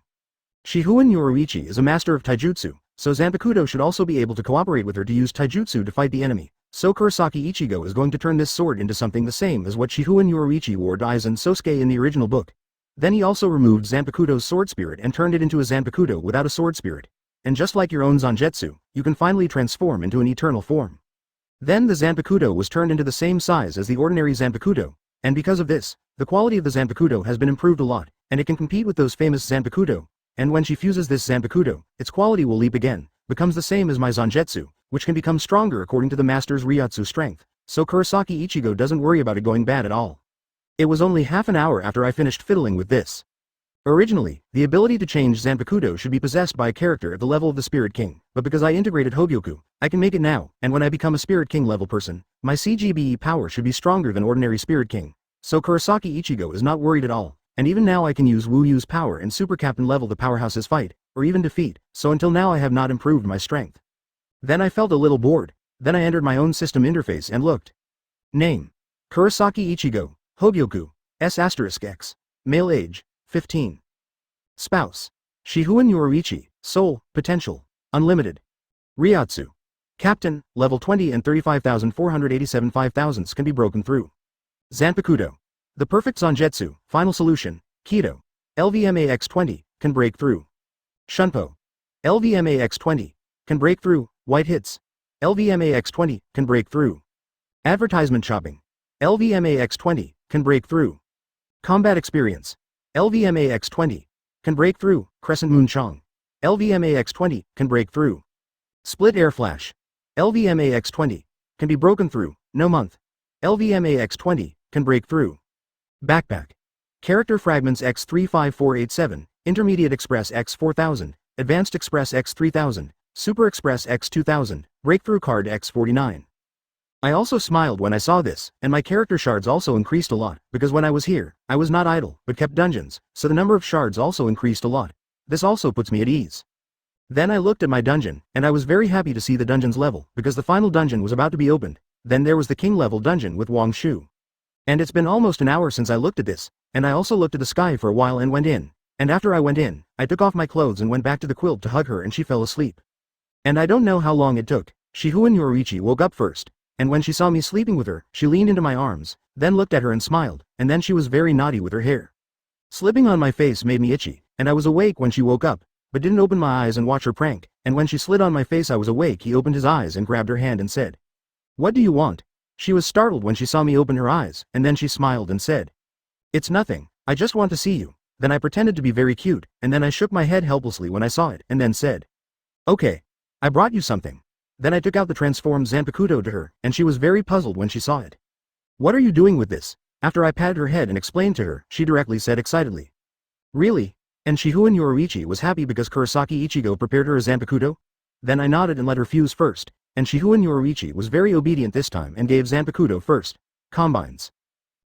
Shihouin Yoruichi is a master of taijutsu, so Zanpakuto should also be able to cooperate with her to use taijutsu to fight the enemy. So Kurosaki Ichigo is going to turn this sword into something the same as what Shihouin Yoruichi wore to Aizen Sosuke in the original book. Then he also removed Zanpakuto's sword spirit and turned it into a Zanpakuto without a sword spirit. And just like your own Zangetsu, you can finally transform into an eternal form. Then the Zanpakuto was turned into the same size as the ordinary Zanpakuto, and because of this, the quality of the Zanpakuto has been improved a lot, and it can compete with those famous Zanpakuto, and when she fuses this Zanpakuto, its quality will leap again, becomes the same as my Zangetsu, which can become stronger according to the master's Ryatsu strength, so Kurosaki Ichigo doesn't worry about it going bad at all. It was only half an hour after I finished fiddling with this. Originally, the ability to change Zanpakuto should be possessed by a character at the level of the Spirit King, but because I integrated Hōgyoku, I can make it now, and when I become a Spirit King level person, my CGBE power should be stronger than ordinary Spirit King. So Kurosaki Ichigo is not worried at all, and even now I can use Wu Yu's power and Super Captain level the powerhouses fight, or even defeat, so until now I have not improved my strength. Then I felt a little bored, then I entered my own system interface and looked. Name: Kurosaki Ichigo, Hōgyoku, S*X. Male age: 15. Spouse: Shihouin Yoruichi. Soul: Potential: Unlimited. Ryatsu: Captain, level 20 and 35,487 5000s can be broken through. Zanpakuto: the perfect Zangetsu, final solution, Kido. LVMA X20, can break through. Shunpo: LVMA X20, can break through, white hits. LVMA X20, can break through. Advertisement shopping: LVMA X20, can break through. Combat experience: LVMA X20, can break through, Crescent Moon Chong. LVMA X20, can break through. Split Air Flash: LVMA X20, can be broken through, no month. LVMA X20, can break through. Backpack: Character Fragments X35487, Intermediate Express X4000, Advanced Express X3000, Super Express X2000, Breakthrough Card X49. I also smiled when I saw this, and my character shards also increased a lot, because when I was here, I was not idle, but kept dungeons, so the number of shards also increased a lot. This also puts me at ease. Then I looked at my dungeon, and I was very happy to see the dungeon's level, because the final dungeon was about to be opened. Then there was the king level dungeon with Wang Shu. And it's been almost an hour since I looked at this, and I also looked at the sky for a while and went in. And after I went in, I took off my clothes and went back to the quilt to hug her and she fell asleep. And I don't know how long it took. Shihouin Yoruichi woke up first. and when she saw me sleeping with her, she leaned into my arms, then looked at her and smiled, and then she was very naughty with her hair. Slipping on my face made me itchy, and I was awake when she woke up, but didn't open my eyes and watch her prank, and when she slid on my face I was awake. He opened his eyes and grabbed her hand and said, "What do you want?" She was startled when she saw me open her eyes, and then she smiled and said, "It's nothing, I just want to see you." Then I pretended to be very cute, and then I shook my head helplessly when I saw it, and then said, "Okay. I brought you something." Then I took out the transformed Zanpakuto to her, and she was very puzzled when she saw it. "What are you doing with this?" After I patted her head and explained to her, she directly said excitedly, "Really?" And Shihouin Yoruichi was happy because Kurosaki Ichigo prepared her a Zanpakuto? Then I nodded and let her fuse first, and Shihouin Yoruichi was very obedient this time and gave Zanpakuto first. Combines.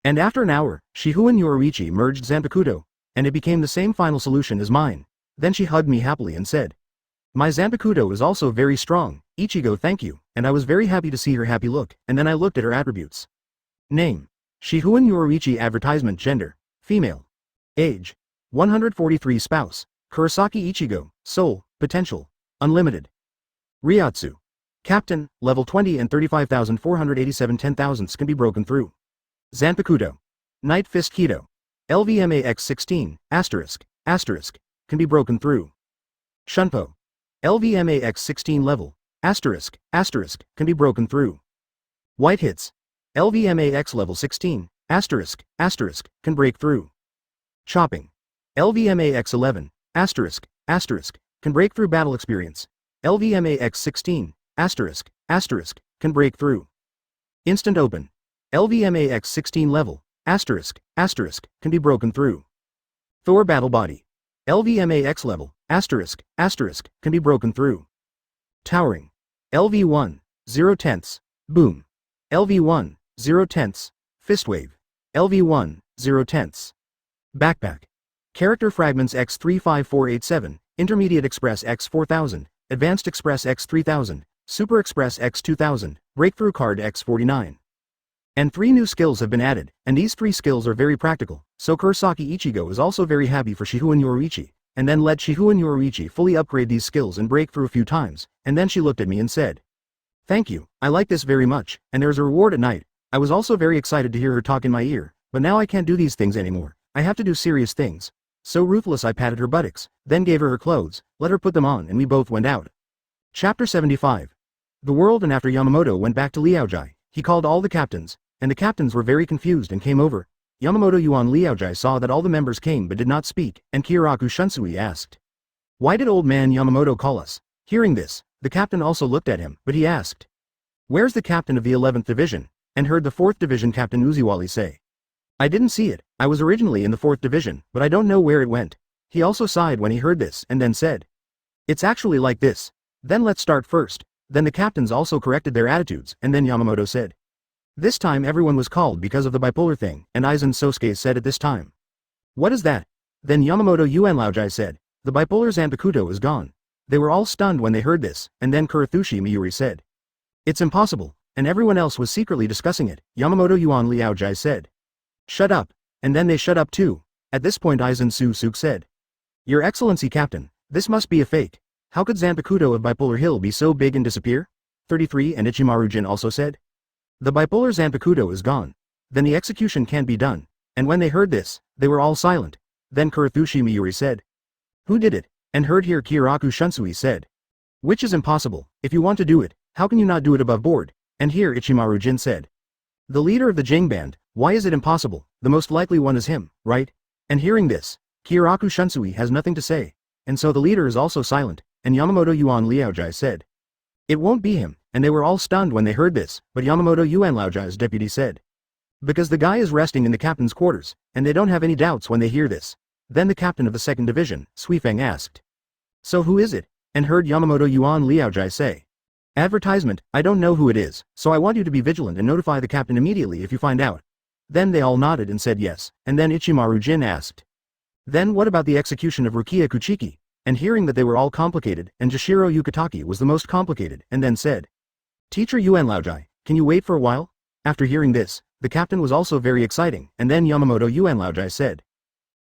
And after an hour, Shihouin Yoruichi merged Zanpakuto, and it became the same final solution as mine. Then she hugged me happily and said, "My Zanpakuto is also very strong, Ichigo, thank you," and I was very happy to see her happy look, and then I looked at her attributes. Name: Shihouin Yoruichi. Advertisement: gender: female. Age: 143. Spouse: Kurosaki Ichigo. Soul: potential: unlimited. Ryatsu: Captain, level 20 and 35,487 10,000s can be broken through. Zanpakuto: Night Fist Kido. LVMA X16, ***, can be broken through. Shunpo: LVMA X16 level, ***, can be broken through. White hits: LVMA X level 16, ***, can break through. Chopping: LVMA X11, ***, can break through. Battle experience: LVMA X16, ***, can break through. Instant open: LVMA X16 level, ***, can be broken through. Thor battle body: LVMA X level, ***, can be broken through. Towering: LV1, 0/10, boom. LV1, 0/10, fist wave. LV1, 0/10. Backpack: Character fragments X35487, Intermediate Express X4000, Advanced Express X3000, Super Express X2000, Breakthrough Card X49. And 3 new skills have been added, and these 3 skills are very practical, so Kurosaki Ichigo is also very happy for Shihouin Yoruichi, and then let Shihouin Yoruichi fully upgrade these skills and break through a few times, and then she looked at me and said, "Thank you, I like this very much, and there's a reward at night." I was also very excited to hear her talk in my ear, but now I can't do these things anymore, I have to do serious things. So ruthless I patted her buttocks, then gave her her clothes, let her put them on, and we both went out. Chapter 75. The world. And after Yamamoto went back to Liaojai, he called all the captains, and the captains were very confused and came over. Yamamoto Yuan Liaojai saw that all the members came but did not speak, and Kyoraku Shunsui asked, "Why did old man Yamamoto call us?" Hearing this, the captain also looked at him, but he asked, "Where's the captain of the 11th division?" and heard the 4th division captain Uziwali say, "I didn't see it, I was originally in the 4th division, but I don't know where it went." He also sighed when he heard this and then said, "It's actually like this. Then let's start first." Then the captains also corrected their attitudes, and then Yamamoto said, "This time everyone was called because of the bipolar thing," and Aizen Sosuke said at this time, "What is that?" Then Yamamoto Yuan Laojai said, "The bipolar Zanpakuto is gone." They were all stunned when they heard this, and then Kurathushi Miyuri said, "It's impossible," and everyone else was secretly discussing it. Yamamoto Yuan Liaojai said, "Shut up," and then they shut up too. At this point Aizen Sosuke said, "Your Excellency Captain, this must be a fake. How could Zanpakuto of Bipolar Hill be so big and disappear?" 33 and Ichimaru Jin also said, "The bipolar Zanpakuto is gone. Then the execution can't be done." And when they heard this, they were all silent. Then Kurathushi Miyuri said, "Who did it?" And heard here Kyoraku Shunsui said, "Which is impossible. If you want to do it, how can you not do it above board?" And here Ichimaru Jin said, "The leader of the Jing band, why is it impossible? The most likely one is him, right?" And hearing this, Kyoraku Shunsui has nothing to say, and so the leader is also silent, and Yamamoto Yuan Liaojai said, "It won't be him," and they were all stunned when they heard this, but Yamamoto Yuan Laojai's deputy said, "Because the guy is resting in the captain's quarters, and they don't have any doubts when they hear this." Then the captain of the 2nd division, Suifeng asked, "So who is it?" and heard Yamamoto Yuan Liaojai say, "Advertisement, I don't know who it is, so I want you to be vigilant and notify the captain immediately if you find out." Then they all nodded and said yes, and then Ichimaru Jin asked, "Then what about the execution of Rukia Kuchiki?" And hearing that they were all complicated, and Jashiro Yukataki was the most complicated, and then said, "Teacher Yuan Laojai, can you wait for a while?" After hearing this, the captain was also very exciting, and then Yamamoto Yuan Laojai said,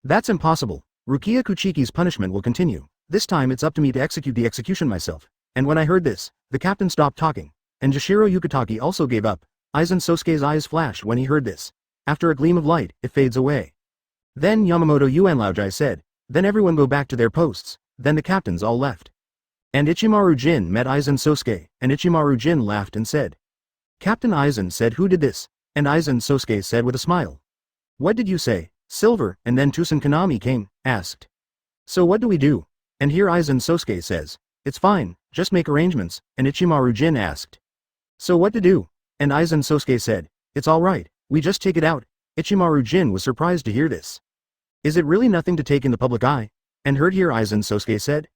"That's impossible. Rukia Kuchiki's punishment will continue. This time it's up to me to execute the execution myself." And when I heard this, the captain stopped talking, and Jashiro Yukitake also gave up. Aizen Sosuke's eyes flashed when he heard this. After a gleam of light, it fades away. Then Yamamoto Yuanlaojai said, then everyone go back to their posts, then the captains all left. And Ichimaru Jin met Aizen Sosuke, and Ichimaru Jin laughed and said. Captain Aizen said who did this, and Aizen Sosuke said with a smile. What did you say, Silver, and then Tusen Kanami came, asked. So what do we do? And here Aizen Sosuke says, it's fine, just make arrangements, and Ichimaru Jin asked. So what to do? And Aizen Sosuke said, it's alright, we just take it out. Ichimaru Jin was surprised to hear this. Is it really nothing to take in the public eye? And heard here Aizen Sosuke said.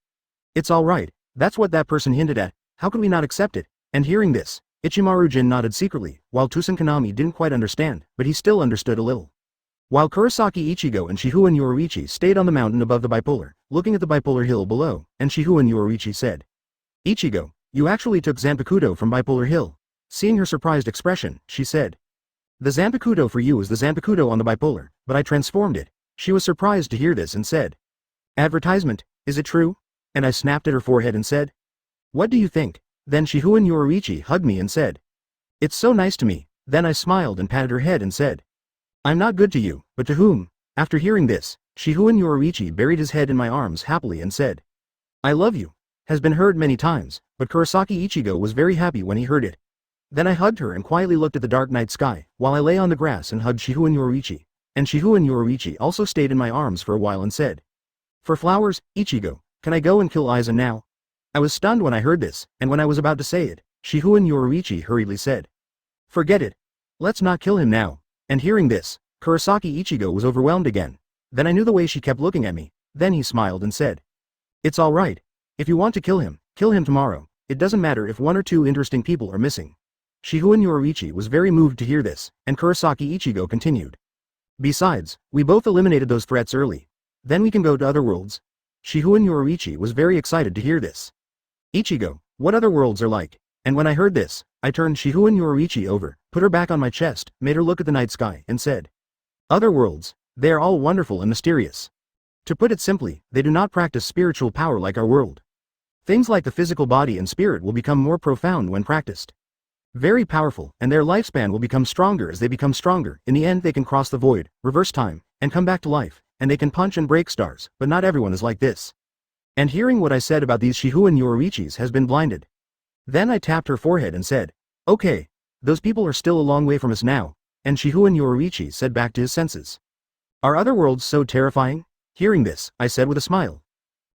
It's alright, that's what that person hinted at, how could we not accept it? And hearing this, Ichimaru Jin nodded secretly, while Tusen Kanami didn't quite understand, but he still understood a little. While Kurosaki Ichigo and Shihouin Yoruichi stayed on the mountain above the bipolar, looking at the bipolar hill below, and Shihouin Yoruichi said. Ichigo, you actually took Zanpakuto from bipolar hill. Seeing her surprised expression, she said. The Zanpakuto for you is the Zanpakuto on the bipolar, but I transformed it. She was surprised to hear this and said. Advertisement, is it true? And I snapped at her forehead and said. What do you think? Then Shihouin Yoruichi hugged me and said. It's so nice to me. Then I smiled and patted her head and said. I'm not good to you, but to whom? After hearing this, Shihouin Yoruichi buried his head in my arms happily and said. I love you. Has been heard many times, but Kurosaki Ichigo was very happy when he heard it. Then I hugged her and quietly looked at the dark night sky, while I lay on the grass and hugged Shihouin Yoruichi. And Shihouin Yoruichi also stayed in my arms for a while and said. For flowers, Ichigo, can I go and kill Aizen now? I was stunned when I heard this, and when I was about to say it, Shihouin Yoruichi hurriedly said. Forget it. Let's not kill him now. And hearing this, Kurosaki Ichigo was overwhelmed again. Then I knew the way she kept looking at me. Then he smiled and said. It's alright. If you want to kill him tomorrow. It doesn't matter if one or two interesting people are missing. Shihouin Yoruichi was very moved to hear this, and Kurosaki Ichigo continued. Besides, we both eliminated those threats early. Then we can go to other worlds. Shihouin Yoruichi was very excited to hear this. Ichigo, what other worlds are like? And when I heard this, I turned Shihouin Yoruichi over, put her back on my chest, made her look at the night sky, and said. Other worlds, they are all wonderful and mysterious. To put it simply, they do not practice spiritual power like our world. Things like the physical body and spirit will become more profound when practiced. Very powerful, and their lifespan will become stronger as they become stronger. In the end they can cross the void, reverse time, and come back to life, and they can punch and break stars, but not everyone is like this. And hearing what I said about these Shihouin Yoruichis has been blinded. Then I tapped her forehead and said, okay, those people are still a long way from us now, and Shihouin Yoruichi said back to his senses. Are other worlds so terrifying? Hearing this, I said with a smile.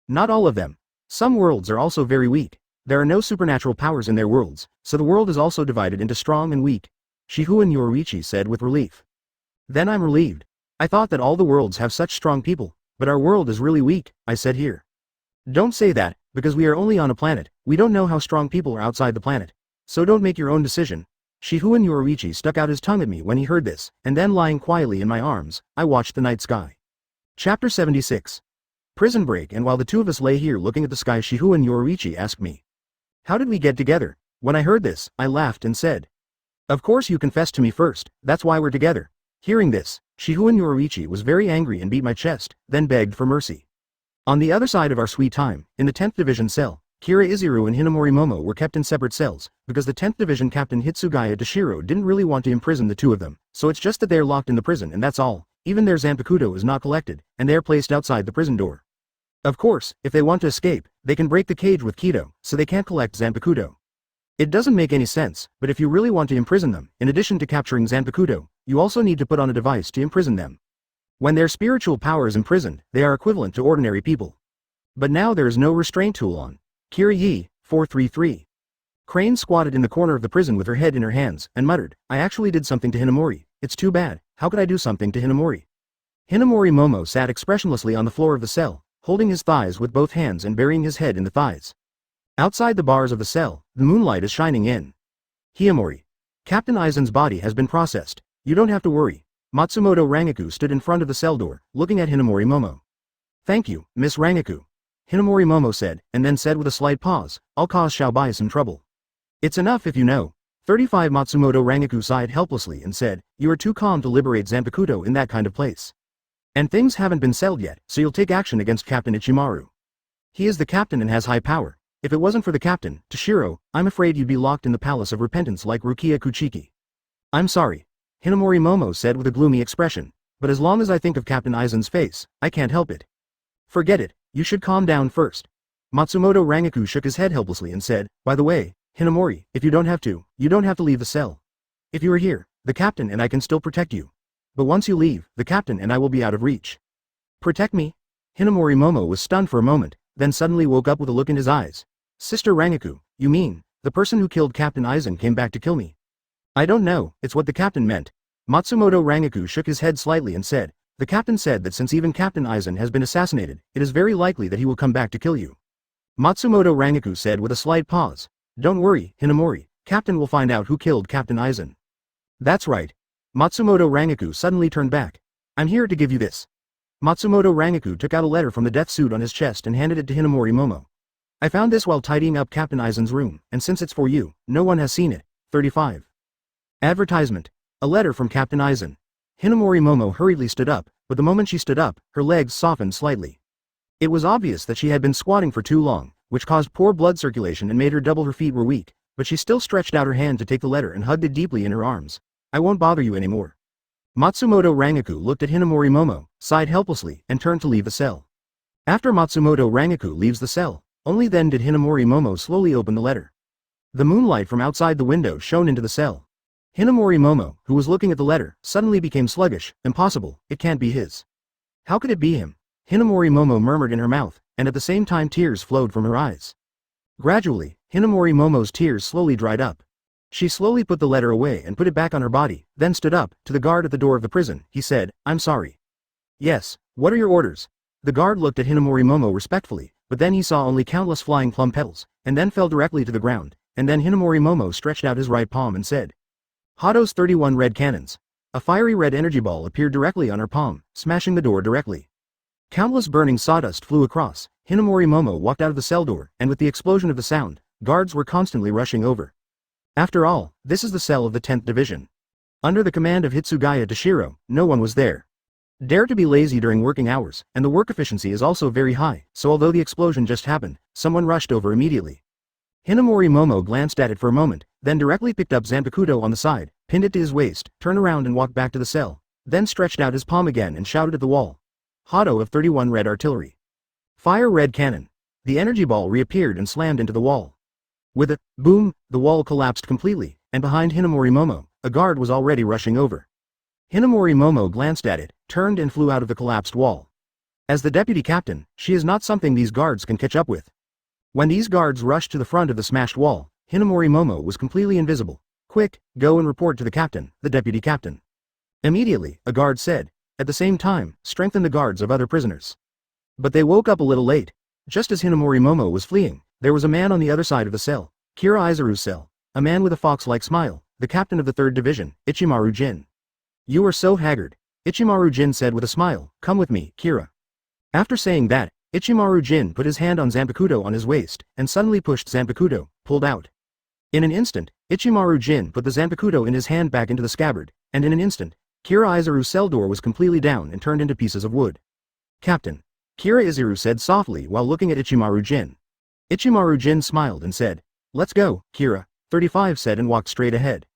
Not all of them. Some worlds are also very weak. There are no supernatural powers in their worlds, so the world is also divided into strong and weak. Shihouin Yoruichi said with relief. Then I'm relieved. I thought that all the worlds have such strong people, but our world is really weak, I said here. Don't say that, because we are only on a planet, we don't know how strong people are outside the planet. So don't make your own decision. Shihouin Yoruichi stuck out his tongue at me when he heard this, and then lying quietly in my arms, I watched the night sky. Chapter 76. Prison break. And while the two of us lay here looking at the sky, Shihouin Yoruichi asked me. How did we get together? When I heard this, I laughed and said. Of course you confessed to me first, that's why we're together. Hearing this, Shihouin Yoruichi was very angry and beat my chest, then begged for mercy. On the other side of our sweet time, in the 10th Division cell, Kira Izuru and Hinamori Momo were kept in separate cells, because the 10th Division Captain Hitsugaya Toshiro didn't really want to imprison the two of them, so it's just that they're locked in the prison and that's all. Even their Zanpakuto is not collected, and they're placed outside the prison door. Of course, if they want to escape, they can break the cage with Kido, so they can't collect Zanpakuto. It doesn't make any sense, but if you really want to imprison them, in addition to capturing Zanpakuto, you also need to put on a device to imprison them. When their spiritual power is imprisoned, they are equivalent to ordinary people. But now there is no restraint tool on. Kira 433. Crane squatted in the corner of the prison with her head in her hands, and muttered, I actually did something to Hinamori. It's too bad. How could I do something to Hinamori? Hinamori Momo sat expressionlessly on the floor of the cell, holding his thighs with both hands and burying his head in the thighs. Outside the bars of the cell, the moonlight is shining in. Hinamori. Captain Aizen's body has been processed. You don't have to worry. Matsumoto Rangaku stood in front of the cell door, looking at Hinamori Momo. Thank you, Miss Rangaku. Hinamori Momo said, and then said with a slight pause, I'll cause Xiaobai some trouble. It's enough if you know. 35 Matsumoto Rangaku sighed helplessly and said, you are too calm to liberate Zanpakuto in that kind of place. And things haven't been settled yet, so you'll take action against Captain Ichimaru. He is the captain and has high power. If it wasn't for the captain, Toshiro, I'm afraid you'd be locked in the Palace of Repentance like Rukia Kuchiki. I'm sorry. Hinamori Momo said with a gloomy expression, but as long as I think of Captain Aizen's face, I can't help it. Forget it, you should calm down first. Matsumoto Rangaku shook his head helplessly and said, by the way, Hinamori, if you don't have to leave the cell. If you are here, the captain and I can still protect you. But once you leave, the captain and I will be out of reach. Protect me? Hinamori Momo was stunned for a moment, then suddenly woke up with a look in his eyes. Sister Rangaku, you mean, the person who killed Captain Aizen came back to kill me? I don't know, it's what the captain meant. Matsumoto Rangaku shook his head slightly and said, the captain said that since even Captain Aizen has been assassinated, it is very likely that he will come back to kill you. Matsumoto Rangaku said with a slight pause, don't worry, Hinamori, Captain will find out who killed Captain Aizen. That's right. Matsumoto Rangaku suddenly turned back. I'm here to give you this. Matsumoto Rangaku took out a letter from the death suit on his chest and handed it to Hinamori Momo. I found this while tidying up Captain Aizen's room, and since it's for you, no one has seen it. 35. Advertisement. A letter from Captain Aizen. Hinamori Momo hurriedly stood up, but the moment she stood up, her legs softened slightly. It was obvious that she had been squatting for too long, which caused poor blood circulation and made her double her feet were weak, but she still stretched out her hand to take the letter and hugged it deeply in her arms. I won't bother you anymore. Matsumoto Rangaku looked at Hinamori Momo, sighed helplessly, and turned to leave the cell. After Matsumoto Rangaku leaves the cell, only then did Hinamori Momo slowly open the letter. The moonlight from outside the window shone into the cell. Hinamori Momo, who was looking at the letter, suddenly became sluggish. Impossible, it can't be his. How could it be him? Hinamori Momo murmured in her mouth, and at the same time tears flowed from her eyes. Gradually, Hinamori Momo's tears slowly dried up. She slowly put the letter away and put it back on her body, then stood up. To the guard at the door of the prison, he said, I'm sorry. Yes, what are your orders? The guard looked at Hinamori Momo respectfully, but then he saw only countless flying plum petals, and then fell directly to the ground, and then Hinamori Momo stretched out his right palm and said, Hado's 31 red cannons. A fiery red energy ball appeared directly on her palm, smashing the door directly. Countless burning sawdust flew across. Hinamori Momo walked out of the cell door, and with the explosion of the sound, guards were constantly rushing over. After all, this is the cell of the 10th Division. Under the command of Hitsugaya Toshiro, no one was there. Dare to be lazy during working hours, and the work efficiency is also very high, so although the explosion just happened, someone rushed over immediately. Hinamori Momo glanced at it for a moment, then directly picked up Zanpakuto on the side, pinned it to his waist, turned around and walked back to the cell, then stretched out his palm again and shouted at the wall. Hado of 31 red artillery. Fire red cannon. The energy ball reappeared and slammed into the wall. With a boom, the wall collapsed completely, and behind Hinamori Momo, a guard was already rushing over. Hinamori Momo glanced at it, turned and flew out of the collapsed wall. As the deputy captain, she is not something these guards can catch up with. When these guards rushed to the front of the smashed wall, Hinamori Momo was completely invisible. Quick, go and report to the captain, the deputy captain. Immediately, a guard said. At the same time, strengthen the guards of other prisoners. But they woke up a little late. Just as Hinamori Momo was fleeing, there was a man on the other side of the cell, Kira Izuru's cell, a man with a fox-like smile, the captain of the 3rd Division, Ichimaru Jin. You are so haggard. Ichimaru Jin said with a smile, come with me, Kira. After saying that, Ichimaru Jin put his hand on Zanpakuto on his waist, and suddenly pushed Zanpakuto, pulled out. In an instant, Ichimaru Jin put the Zanpakuto in his hand back into the scabbard, and in an instant, Kira Izuru's cell door was completely down and turned into pieces of wood. Captain. Kira Izuru said softly while looking at Ichimaru Jin. Ichimaru Jin smiled and said, let's go, Kira, 35 said and walked straight ahead.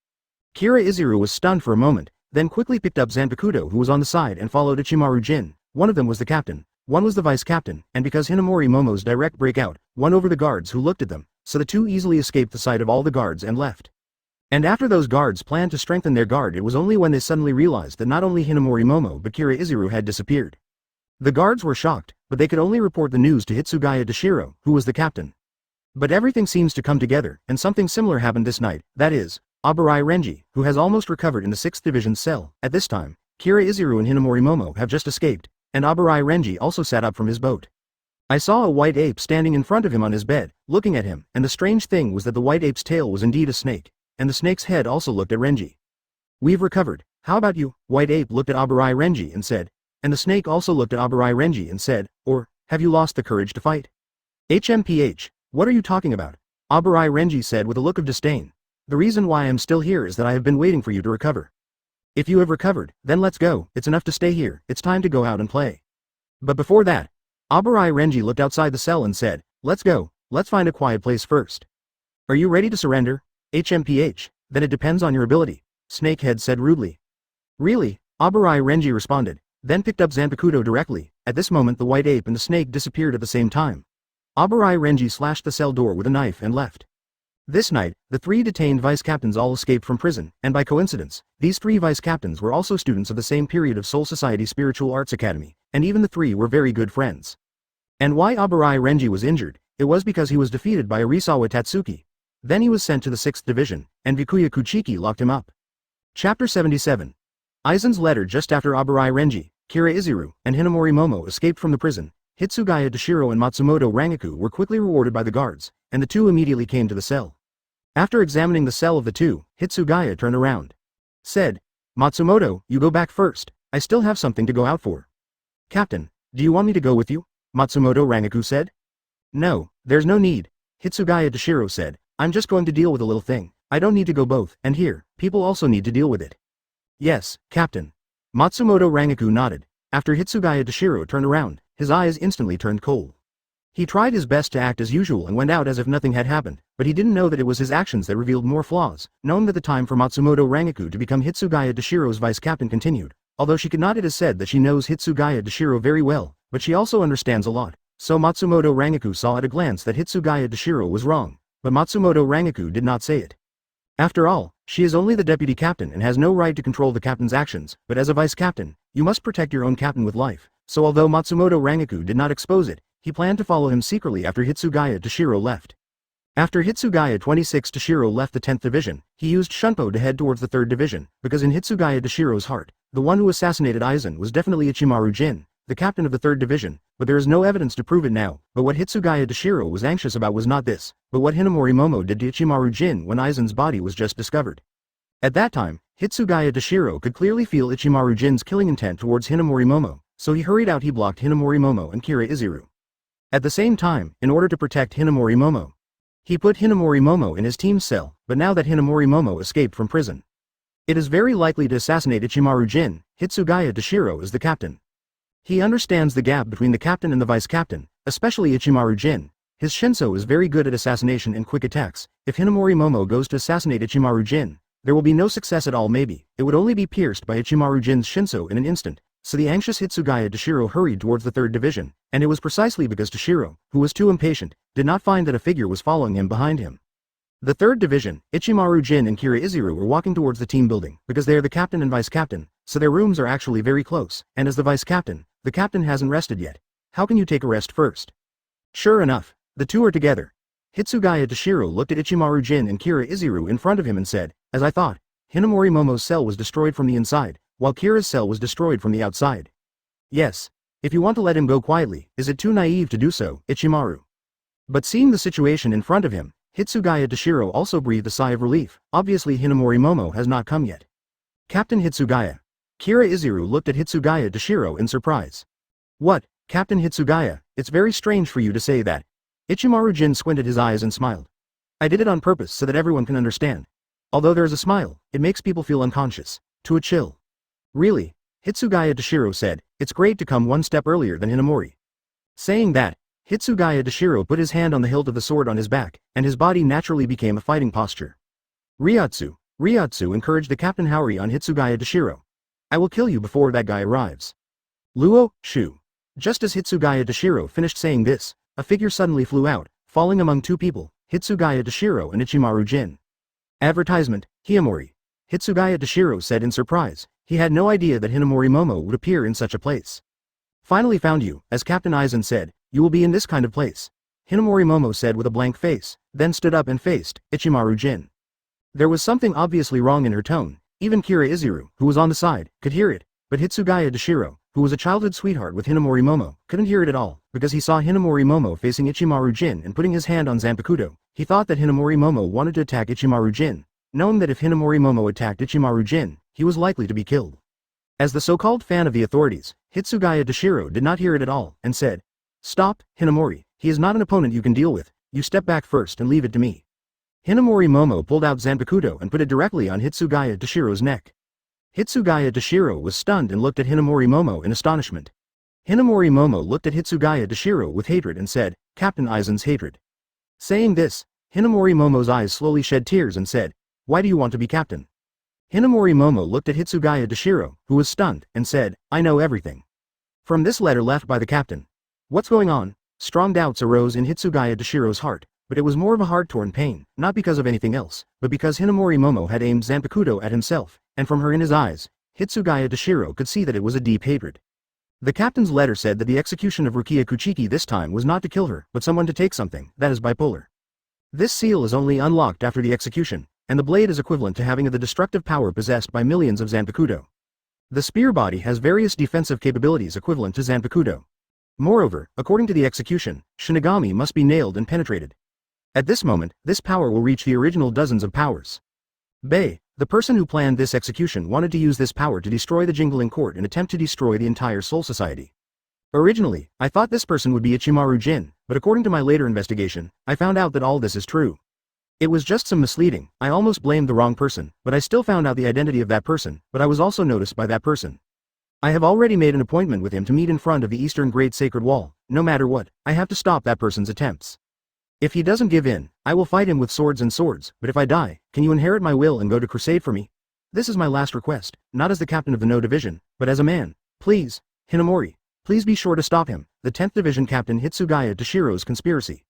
Kira Izuru was stunned for a moment, then quickly picked up Zanpakuto who was on the side and followed Ichimaru Jin. One of them was the captain, one was the vice captain, and because Hinamori Momo's direct breakout won over the guards who looked at them, so the two easily escaped the sight of all the guards and left. And after those guards planned to strengthen their guard, it was only when they suddenly realized that not only Hinamori Momo but Kira Izuru had disappeared. The guards were shocked, but they could only report the news to Hitsugaya Toshiro, who was the captain. But everything seems to come together, and something similar happened this night, that is, Abarai Renji, who has almost recovered in the 6th Division cell. At this time, Kira Izuru and Hinamori Momo have just escaped, and Abarai Renji also sat up from his boat. I saw a white ape standing in front of him on his bed, looking at him, and the strange thing was that the white ape's tail was indeed a snake, and the snake's head also looked at Renji. We've recovered, how about you? White ape looked at Abarai Renji and said, and the snake also looked at Abarai Renji and said, or, have you lost the courage to fight? HMPH, what are you talking about? Abarai Renji said with a look of disdain. The reason why I am still here is that I have been waiting for you to recover. If you have recovered, then let's go, it's enough to stay here, it's time to go out and play. But before that, Abarai Renji looked outside the cell and said, let's go, Let's find a quiet place first. Are you ready to surrender? HMPH, then it depends on your ability, Snakehead said rudely. Really? Abarai Renji responded, then picked up Zanpakuto directly. At this moment the white ape and the snake disappeared at the same time. Abarai Renji slashed the cell door with a knife and left. This night, the 3 detained vice-captains all escaped from prison, and by coincidence, these 3 vice-captains were also students of the same period of Soul Society Spiritual Arts Academy, and even the 3 were very good friends. And why Abarai Renji was injured, it was because he was defeated by Arisawa Tatsuki. Then he was sent to the 6th Division, and Bikuya Kuchiki locked him up. Chapter 77. Aizen's letter. Just after Abarai Renji, Kira Izuru, and Hinamori Momo escaped from the prison, Hitsugaya Dashiro and Matsumoto Rangaku were quickly rewarded by the guards, and the 2 immediately came to the cell. After examining the cell of the 2, Hitsugaya turned around. Said, Matsumoto, you go back first, I still have something to go out for. Captain, do you want me to go with you? Matsumoto Rangaku said. No, there's no need, Hitsugaya Dashiro said, I'm just going to deal with a little thing, I don't need to go both, and here, people also need to deal with it. Yes, Captain. Matsumoto Rangaku nodded. After Hitsugaya Dashiro turned around, his eyes instantly turned cold. He tried his best to act as usual and went out as if nothing had happened, but he didn't know that it was his actions that revealed more flaws, knowing that the time for Matsumoto Rangaku to become Hitsugaya Dashiro's vice-captain continued, although she could not. It is said that she knows Hitsugaya Dashiro very well, but she also understands a lot, so Matsumoto Rangaku saw at a glance that Hitsugaya Dashiro was wrong, but Matsumoto Rangaku did not say it. After all, she is only the deputy captain and has no right to control the captain's actions, but as a vice-captain, you must protect your own captain with life, so although Matsumoto Rangaku did not expose it, he planned to follow him secretly after Hitsugaya Dashiro left. After Hitsugaya 26 Dashiro left the 10th Division, he used Shunpo to head towards the 3rd Division, because in Hitsugaya Dashiro's heart, the one who assassinated Aizen was definitely Ichimaru Jin, the captain of the 3rd Division, but there is no evidence to prove it now. But what Hitsugaya Dashiro was anxious about was not this, but what Hinamori Momo did to Ichimaru Jin when Aizen's body was just discovered. At that time, Hitsugaya Dashiro could clearly feel Ichimaru Jin's killing intent towards Hinamori Momo, so he hurried out. He blocked Hinamori Momo and Kira Izuru. At the same time, in order to protect Hinamori Momo, he put Hinamori Momo in his team's cell, but now that Hinamori Momo escaped from prison, it is very likely to assassinate Ichimaru Jin. Hitsugaya Dashiro is the captain. He understands the gap between the captain and the vice-captain, especially Ichimaru Jin. His Shinso is very good at assassination and quick attacks. If Hinamori Momo goes to assassinate Ichimaru Jin, there will be no success at all. Maybe it would only be pierced by Ichimaru Jin's Shinso in an instant. So the anxious Hitsugaya Dashiro hurried towards the 3rd Division, and it was precisely because Dashiro, who was too impatient, did not find that a figure was following him behind him. The 3rd Division, Ichimaru Jin and Kira Izuru were walking towards the team building, because they are the captain and vice-captain, so their rooms are actually very close, and as the vice-captain, the captain hasn't rested yet. How can you take a rest first? Sure enough, the 2 are together. Hitsugaya Dashiro looked at Ichimaru Jin and Kira Izuru in front of him and said, as I thought, Hinamori Momo's cell was destroyed from the inside, while Kira's cell was destroyed from the outside. Yes. If you want to let him go quietly, is it too naive to do so, Ichimaru? But seeing the situation in front of him, Hitsugaya Dashiro also breathed a sigh of relief. Obviously Hinamori Momo has not come yet. Captain Hitsugaya. Kira Izuru looked at Hitsugaya Dashiro in surprise. What, Captain Hitsugaya, it's very strange for you to say that. Ichimaru Jin squinted his eyes and smiled. I did it on purpose so that everyone can understand. Although there is a smile, it makes people feel unconscious. To a chill. Really? Hitsugaya Dashiro said, it's great to come one step earlier than Hinamori. Saying that, Hitsugaya Dashiro put his hand on the hilt of the sword on his back, and his body naturally became a fighting posture. Ryatsu encouraged the Captain Haori on Hitsugaya Dashiro. I will kill you before that guy arrives. Luo, Shu. Just as Hitsugaya Dashiro finished saying this, a figure suddenly flew out, falling among 2 people, Hitsugaya Dashiro and Ichimaru Jin. Advertisement, Hiyamori. Hitsugaya Dashiro said in surprise. He had no idea that Hinamori Momo would appear in such a place. Finally found you, as Captain Aizen said, you will be in this kind of place. Hinamori Momo said with a blank face, then stood up and faced Ichimaru Jin. There was something obviously wrong in her tone. Even Kira Izuru, who was on the side, could hear it, but Hitsugaya Dashiro, who was a childhood sweetheart with Hinamori Momo, couldn't hear it at all, because he saw Hinamori Momo facing Ichimaru Jin and putting his hand on Zanpakuto. He thought that Hinamori Momo wanted to attack Ichimaru Jin, knowing that if Hinamori Momo attacked Ichimaru Jin, he was likely to be killed. As the so-called fan of the authorities, Hitsugaya Dashiro did not hear it at all, and said, Stop, Hinamori, he is not an opponent you can deal with, you step back first and leave it to me. Hinamori Momo pulled out Zanpakuto and put it directly on Hitsugaya Dashiro's neck. Hitsugaya Dashiro was stunned and looked at Hinamori Momo in astonishment. Hinamori Momo looked at Hitsugaya Dashiro with hatred and said, Captain Aizen's hatred. Saying this, Hinamori Momo's eyes slowly shed tears and said, "Why do you want to be captain?" Hinamori Momo looked at Hitsugaya Dashiro, who was stunned, and said, "I know everything." From this letter left by the captain. What's going on? Strong doubts arose in Hitsugaya Dashiro's heart, but it was more of a heart-torn pain, not because of anything else, but because Hinamori Momo had aimed Zanpakuto at himself, and from her in his eyes, Hitsugaya Dashiro could see that it was a deep hatred. The captain's letter said that the execution of Rukia Kuchiki this time was not to kill her, but someone to take something, that is bipolar. This seal is only unlocked after the execution, and the blade is equivalent to having the destructive power possessed by millions of Zanpakuto. The spear body has various defensive capabilities equivalent to Zanpakuto. Moreover, according to the execution, Shinigami must be nailed and penetrated. At this moment, this power will reach the original dozens of powers. Bei, the person who planned this execution, wanted to use this power to destroy the Jingling Court and attempt to destroy the entire Soul Society. Originally, I thought this person would be Ichimaru Jin, but according to my later investigation, I found out that all this is true. It was just some misleading. I almost blamed the wrong person, but I still found out the identity of that person, but I was also noticed by that person. I have already made an appointment with him to meet in front of the Eastern Great Sacred Wall. No matter what, I have to stop that person's attempts. If he doesn't give in, I will fight him with swords and swords, but if I die, can you inherit my will and go to crusade for me? This is my last request, not as the captain of the No Division, but as a man. Please, Hinamori, please be sure to stop him, the 10th Division Captain Hitsugaya Dashiro's conspiracy.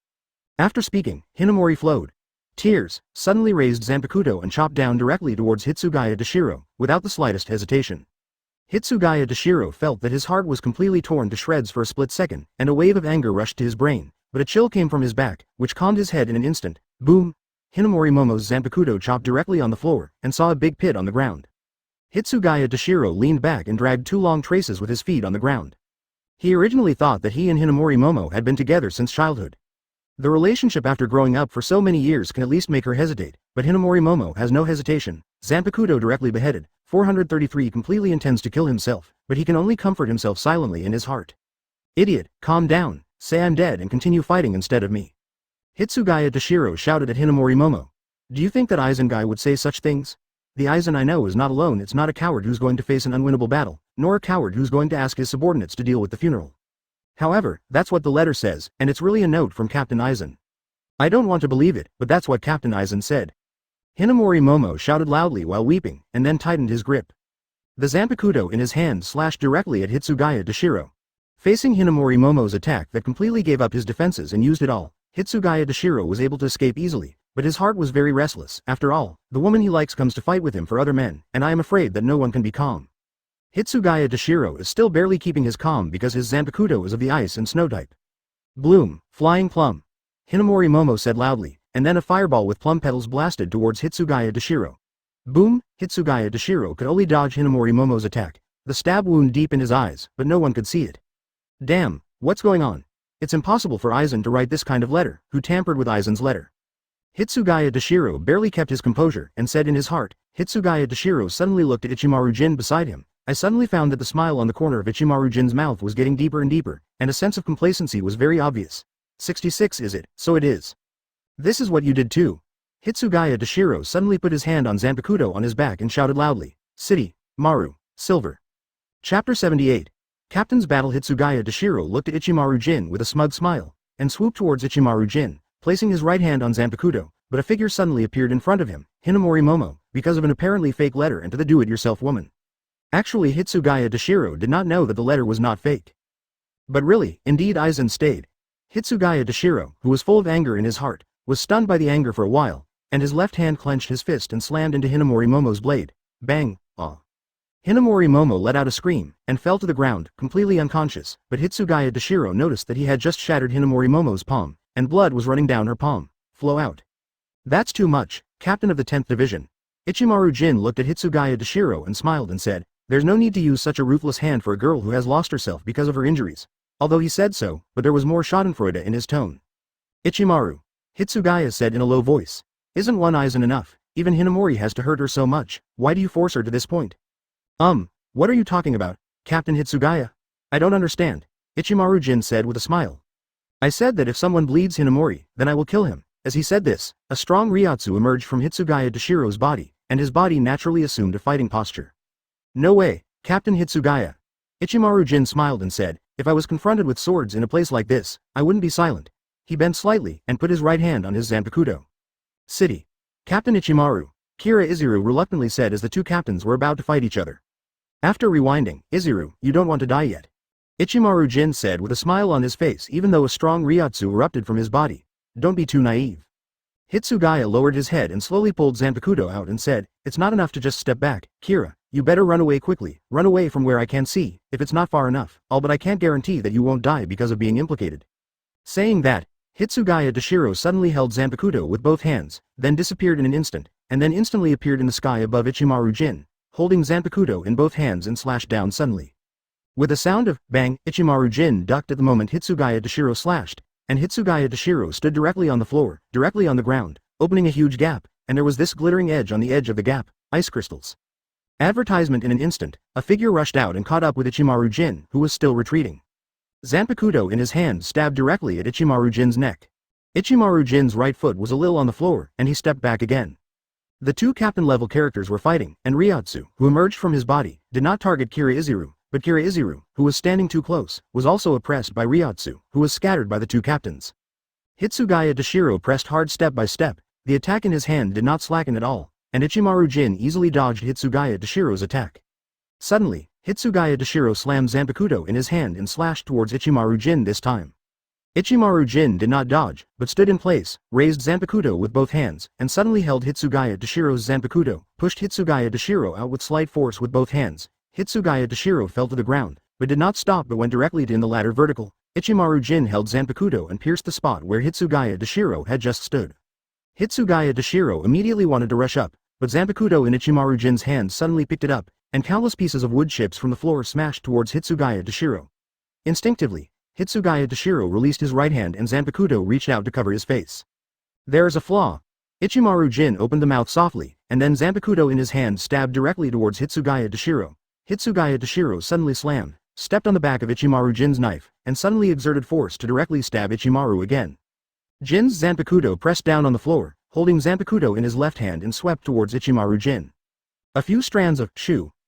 After speaking, Hinamori flowed. Tears, suddenly raised Zanpakuto and chopped down directly towards Hitsugaya Dashiro, without the slightest hesitation. Hitsugaya Dashiro felt that his heart was completely torn to shreds for a split second, and a wave of anger rushed to his brain, but a chill came from his back, which calmed his head in an instant. Boom! Hinamori Momo's Zanpakuto chopped directly on the floor, and saw a big pit on the ground. Hitsugaya Dashiro leaned back and dragged 2 long traces with his feet on the ground. He originally thought that he and Hinamori Momo had been together since childhood. The relationship after growing up for so many years can at least make her hesitate, but Hinamori Momo has no hesitation. Zanpakuto directly beheaded. 433 completely intends to kill himself, but he can only comfort himself silently in his heart. Idiot, calm down, say I'm dead and continue fighting instead of me. Hitsugaya Dashiro shouted at Hinamori Momo. Do you think that Aizen guy would say such things? The Aizen I know is not alone. It's not a coward who's going to face an unwinnable battle, nor a coward who's going to ask his subordinates to deal with the funeral. However, that's what the letter says, and it's really a note from Captain Aizen. I don't want to believe it, but that's what Captain Aizen said. Hinamori Momo shouted loudly while weeping, and then tightened his grip. The Zanpakuto in his hand slashed directly at Hitsugaya Dashiro. Facing Hinamori Momo's attack that completely gave up his defenses and used it all, Hitsugaya Dashiro was able to escape easily, but his heart was very restless. After all, the woman he likes comes to fight with him for other men, and I am afraid that no one can be calm. Hitsugaya Dashiro is still barely keeping his calm because his Zanpakuto is of the ice and snow type. Bloom, flying plum. Hinamori Momo said loudly, and then a fireball with plum petals blasted towards Hitsugaya Dashiro. Boom! Hitsugaya Dashiro could only dodge Hinamori Momo's attack, the stab wound deep in his eyes, but no one could see it. Damn, what's going on? It's impossible for Aizen to write this kind of letter. Who tampered with Aizen's letter? Hitsugaya Dashiro barely kept his composure and said in his heart. Hitsugaya Dashiro suddenly looked at Ichimaru Jin beside him. I suddenly found that the smile on the corner of Ichimaru Jin's mouth was getting deeper and deeper, and a sense of complacency was very obvious. 66 is it? So it is. This is what you did too. Hitsugaya Dashiro suddenly put his hand on Zanpakuto on his back and shouted loudly. City, Maru, Silver. Chapter 78. Captain's Battle. Hitsugaya Dashiro looked at Ichimaru Jin with a smug smile, and swooped towards Ichimaru Jin, placing his right hand on Zanpakuto, but a figure suddenly appeared in front of him, Hinamori Momo, because of an apparently fake letter and to the do-it-yourself woman. Actually, Hitsugaya Dashiro did not know that the letter was not fake. But really, indeed Aizen stayed. Hitsugaya Dashiro, who was full of anger in his heart, was stunned by the anger for a while, and his left hand clenched his fist and slammed into Hinamori Momo's blade. Bang! Ah! Hinamori Momo let out a scream, and fell to the ground, completely unconscious, but Hitsugaya Dashiro noticed that he had just shattered Hinamori Momo's palm, and blood was running down her palm. Flow out. That's too much, Captain of the 10th Division. Ichimaru Jin looked at Hitsugaya Dashiro and smiled and said, there's no need to use such a ruthless hand for a girl who has lost herself because of her injuries. Although he said so, but there was more schadenfreude in his tone. Ichimaru. Hitsugaya said in a low voice. Isn't one Aizen enough? Even Hinamori has to hurt her so much. Why do you force her to this point? What are you talking about, Captain Hitsugaya? I don't understand, Ichimaru Jin said with a smile. I said that if someone bleeds Hinamori, then I will kill him. As he said this, a strong Ryotsu emerged from Hitsugaya Dashiro's body, and his body naturally assumed a fighting posture. No way, Captain Hitsugaya. Ichimaru Jin smiled and said, if I was confronted with swords in a place like this, I wouldn't be silent. He bent slightly and put his right hand on his Zanpakuto. City. Captain Ichimaru, Kira Izuru reluctantly said as the two captains were about to fight each other. After rewinding, Izuru, you don't want to die yet. Ichimaru Jin said with a smile on his face even though a strong Ryotsu erupted from his body. Don't be too naive. Hitsugaya lowered his head and slowly pulled Zanpakuto out and said, it's not enough to just step back, Kira, you better run away quickly, run away from where I can see, if it's not far enough, but I can't guarantee that you won't die because of being implicated. Saying that, Hitsugaya Dashiro suddenly held Zanpakuto with both hands, then disappeared in an instant, and then instantly appeared in the sky above Ichimaru Jin, holding Zanpakuto in both hands and slashed down suddenly. With a sound of bang, Ichimaru Jin ducked at the moment Hitsugaya Dashiro slashed, and Hitsugaya Dashiro stood directly on the floor, directly on the ground, opening a huge gap, and there was this glittering edge on the edge of the gap, ice crystals. Advertisement in an instant, a figure rushed out and caught up with Ichimaru Jin, who was still retreating. Zanpakuto in his hand stabbed directly at Ichimaru Jin's neck. Ichimaru Jin's right foot was a little on the floor, and he stepped back again. The two captain-level characters were fighting, and Ryotsu, who emerged from his body, did not target Kira Izuru, but Kira Izuru, who was standing too close, was also oppressed by Ryotsu, who was scattered by the two captains. Hitsugaya Dashiro pressed hard step by step, the attack in his hand did not slacken at all, and Ichimaru Jin easily dodged Hitsugaya Dashiro's attack. Suddenly, Hitsugaya Dashiro slammed Zanpakuto in his hand and slashed towards Ichimaru Jin this time. Ichimaru Jin did not dodge, but stood in place, raised Zanpakuto with both hands, and suddenly held Hitsugaya Dashiro's Zanpakuto, pushed Hitsugaya Dashiro out with slight force with both hands. Hitsugaya Dashiro fell to the ground, but did not stop but went directly in the ladder vertical. Ichimaru Jin held Zanpakuto and pierced the spot where Hitsugaya Dashiro had just stood. Hitsugaya Dashiro immediately wanted to rush up, but Zanpakuto in Ichimaru Jin's hand suddenly picked it up, and countless pieces of wood chips from the floor smashed towards Hitsugaya Dashiro. Instinctively, Hitsugaya Dashiro released his right hand and Zanpakuto reached out to cover his face. There is a flaw. Ichimaru Jin opened the mouth softly, and then Zanpakuto in his hand stabbed directly towards Hitsugaya Dashiro. Hitsugaya Dashiro suddenly slammed, stepped on the back of Ichimaru Jin's knife, and suddenly exerted force to directly stab Ichimaru again. Jin's Zanpakuto pressed down on the floor, holding Zanpakuto in his left hand and swept towards Ichimaru Jin. A few strands of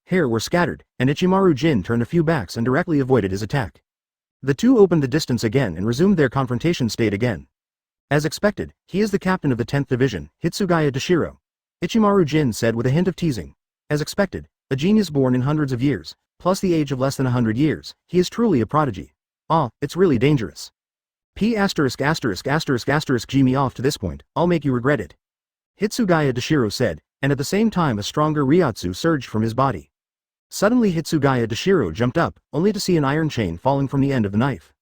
hair were scattered, and Ichimaru Jin turned a few backs and directly avoided his attack. The two opened the distance again and resumed their confrontation state again. As expected, he is the captain of the 10th Division, Hitsugaya Dashiro. Ichimaru Jin said with a hint of teasing. As expected, a genius born in hundreds of years, plus the age of less than 100 years, he is truly a prodigy. It's really dangerous. G me off to this point, I'll make you regret it. Hitsugaya Dashiro said, and at the same time a stronger Ryotsu surged from his body. Suddenly Hitsugaya Dashiro jumped up, only to see an iron chain falling from the end of the knife.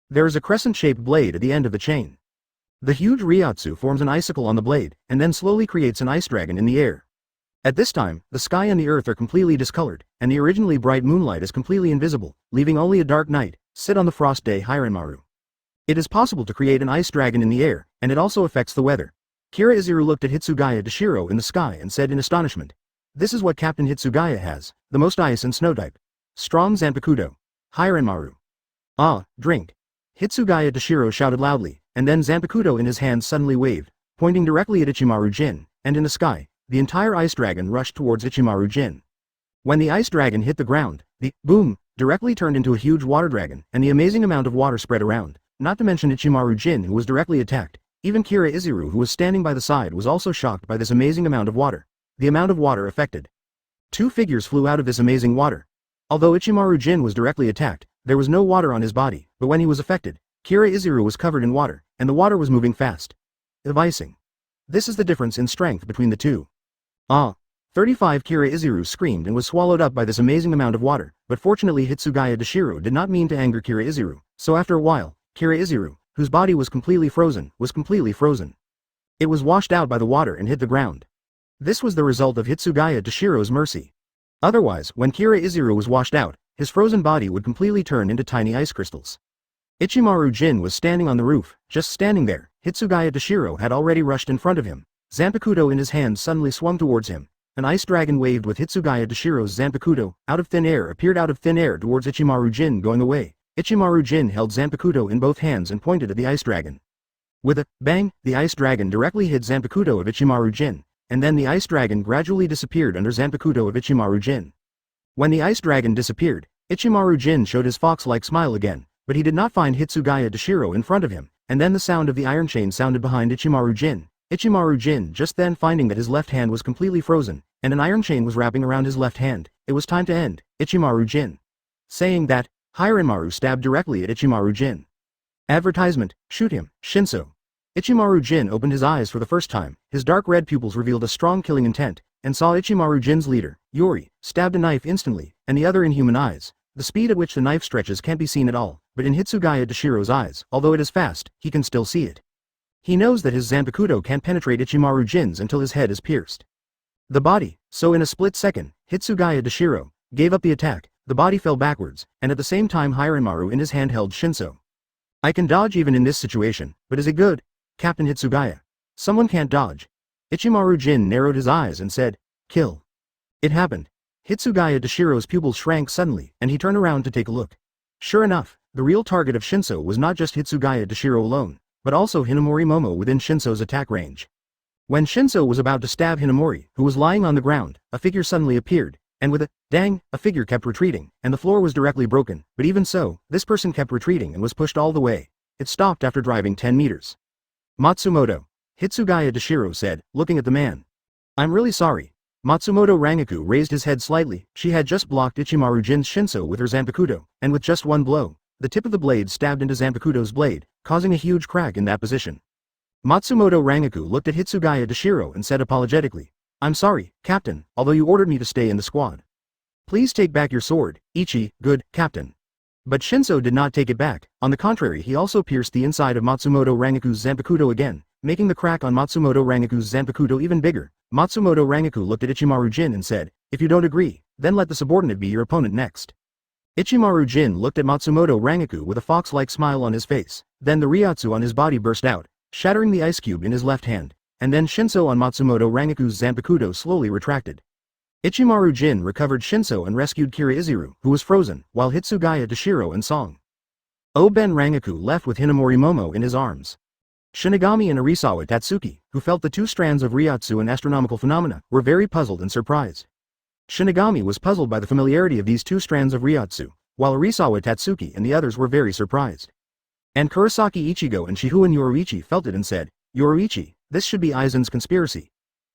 There is a crescent-shaped blade at the end of the chain. The huge Ryotsu forms an icicle on the blade, and then slowly creates an ice dragon in the air. At this time, the sky and the earth are completely discolored, and the originally bright moonlight is completely invisible, leaving only a dark night. Sit on the frost day Hiranmaru. It is possible to create an ice dragon in the air, and it also affects the weather. Kira Izuru looked at Hitsugaya Dashiro in the sky and said in astonishment. This is what Captain Hitsugaya has, the most ice and snow type. Strong Zanpakuto. Hiranmaru. Drink. Hitsugaya Dashiro shouted loudly, and then Zanpakuto in his hand suddenly waved, pointing directly at Ichimaru Jin, and in the sky, the entire ice dragon rushed towards Ichimaru Jin. When the ice dragon hit the ground, the boom directly turned into a huge water dragon, and the amazing amount of water spread around, not to mention Ichimaru Jin who was directly attacked. Even Kira Izuru who was standing by the side was also shocked by this amazing amount of water. The amount of water affected. Two figures flew out of this amazing water. Although Ichimaru Jin was directly attacked, there was no water on his body, but when he was affected, Kira Izuru was covered in water, and the water was moving fast. Icing. This is the difference in strength between the two. 35 Kira Izuru screamed and was swallowed up by this amazing amount of water, but fortunately Hitsugaya Dashiro did not mean to anger Kira Izuru, so after a while, Kira Izuru, whose body was completely frozen. It was washed out by the water and hit the ground. This was the result of Hitsugaya Dashiro's mercy. Otherwise, when Kira Izuru was washed out, his frozen body would completely turn into tiny ice crystals. Ichimaru Jin was standing on the roof, just standing there. Hitsugaya Dashiro had already rushed in front of him. Zanpakuto in his hand suddenly swung towards him. An ice dragon waved with Hitsugaya Dashiro's Zanpakuto, appeared out of thin air towards Ichimaru Jin going away. Ichimaru Jin held Zanpakuto in both hands and pointed at the ice dragon. With a bang, the ice dragon directly hit Zanpakuto of Ichimaru Jin, and then the ice dragon gradually disappeared under Zanpakuto of Ichimaru Jin. When the ice dragon disappeared, Ichimaru Jin showed his fox-like smile again, but he did not find Hitsugaya Dashiro in front of him, and then the sound of the iron chain sounded behind Ichimaru Jin. Ichimaru Jin just then finding that his left hand was completely frozen, and an iron chain was wrapping around his left hand. It was time to end. Ichimaru Jin. Saying that, Hiranmaru stabbed directly at Ichimaru Jin. Advertisement, shoot him, Shinso. Ichimaru Jin opened his eyes for the first time, his dark red pupils revealed a strong killing intent, and saw Ichimaru Jin's leader, Yori, stabbed a knife instantly, and the other inhuman eyes. The speed at which the knife stretches can't be seen at all, but in Hitsugaya Dashiro's eyes, although it is fast, he can still see it. He knows that his Zanpakuto can't penetrate Ichimaru Jin's until his head is pierced. The body, so in a split second, Hitsugaya Dashiro gave up the attack, the body fell backwards, and at the same time Hiranmaru in his hand held Shinso. I can dodge even in this situation, but is it good? Captain Hitsugaya. Someone can't dodge. Ichimaru Jin narrowed his eyes and said, kill. It happened. Hitsugaya Dashiro's pupils shrank suddenly, and he turned around to take a look. Sure enough, the real target of Shinso was not just Hitsugaya Dashiro alone, but also Hinamori Momo within Shinso's attack range. When Shinso was about to stab Hinamori, who was lying on the ground, a figure suddenly appeared, and with a dang, a figure kept retreating, and the floor was directly broken, but even so, this person kept retreating and was pushed all the way. It stopped after driving 10 meters. Matsumoto. Hitsugaya Dashiro said, looking at the man. I'm really sorry. Matsumoto Rangaku raised his head slightly. She had just blocked Ichimaru Jin's Shinso with her Zanpakuto, and with just one blow, the tip of the blade stabbed into Zanpakuto's blade, causing a huge crack in that position. Matsumoto Rangaku looked at Hitsugaya Dashiro and said apologetically, I'm sorry, Captain, although you ordered me to stay in the squad. Please take back your sword, Ichi, good, Captain. But Shinso did not take it back, on the contrary he also pierced the inside of Matsumoto Rangaku's Zanpakuto again, making the crack on Matsumoto Rangaku's Zanpakuto even bigger. Matsumoto Rangaku looked at Ichimaru Jin and said, if you don't agree, then let the subordinate be your opponent next. Ichimaru Jin looked at Matsumoto Rangaku with a fox-like smile on his face, then the Ryatsu on his body burst out, shattering the ice cube in his left hand, and then Shinso on Matsumoto Rangaku's Zanpakuto slowly retracted. Ichimaru Jin recovered Shinso and rescued Kira Izuru, who was frozen, while Hitsugaya Dashiro and Song Oben Rangaku left with Hinamori Momo in his arms. Shinigami and Arisawa Tatsuki, who felt the two strands of Ryatsu and astronomical phenomena, were very puzzled and surprised. Shinigami was puzzled by the familiarity of these two strands of Ryatsu, while Arisawa Tatsuki and the others were very surprised. And Kurosaki Ichigo and Shihouin Yoruichi felt it and said, Yoruichi, this should be Aizen's conspiracy.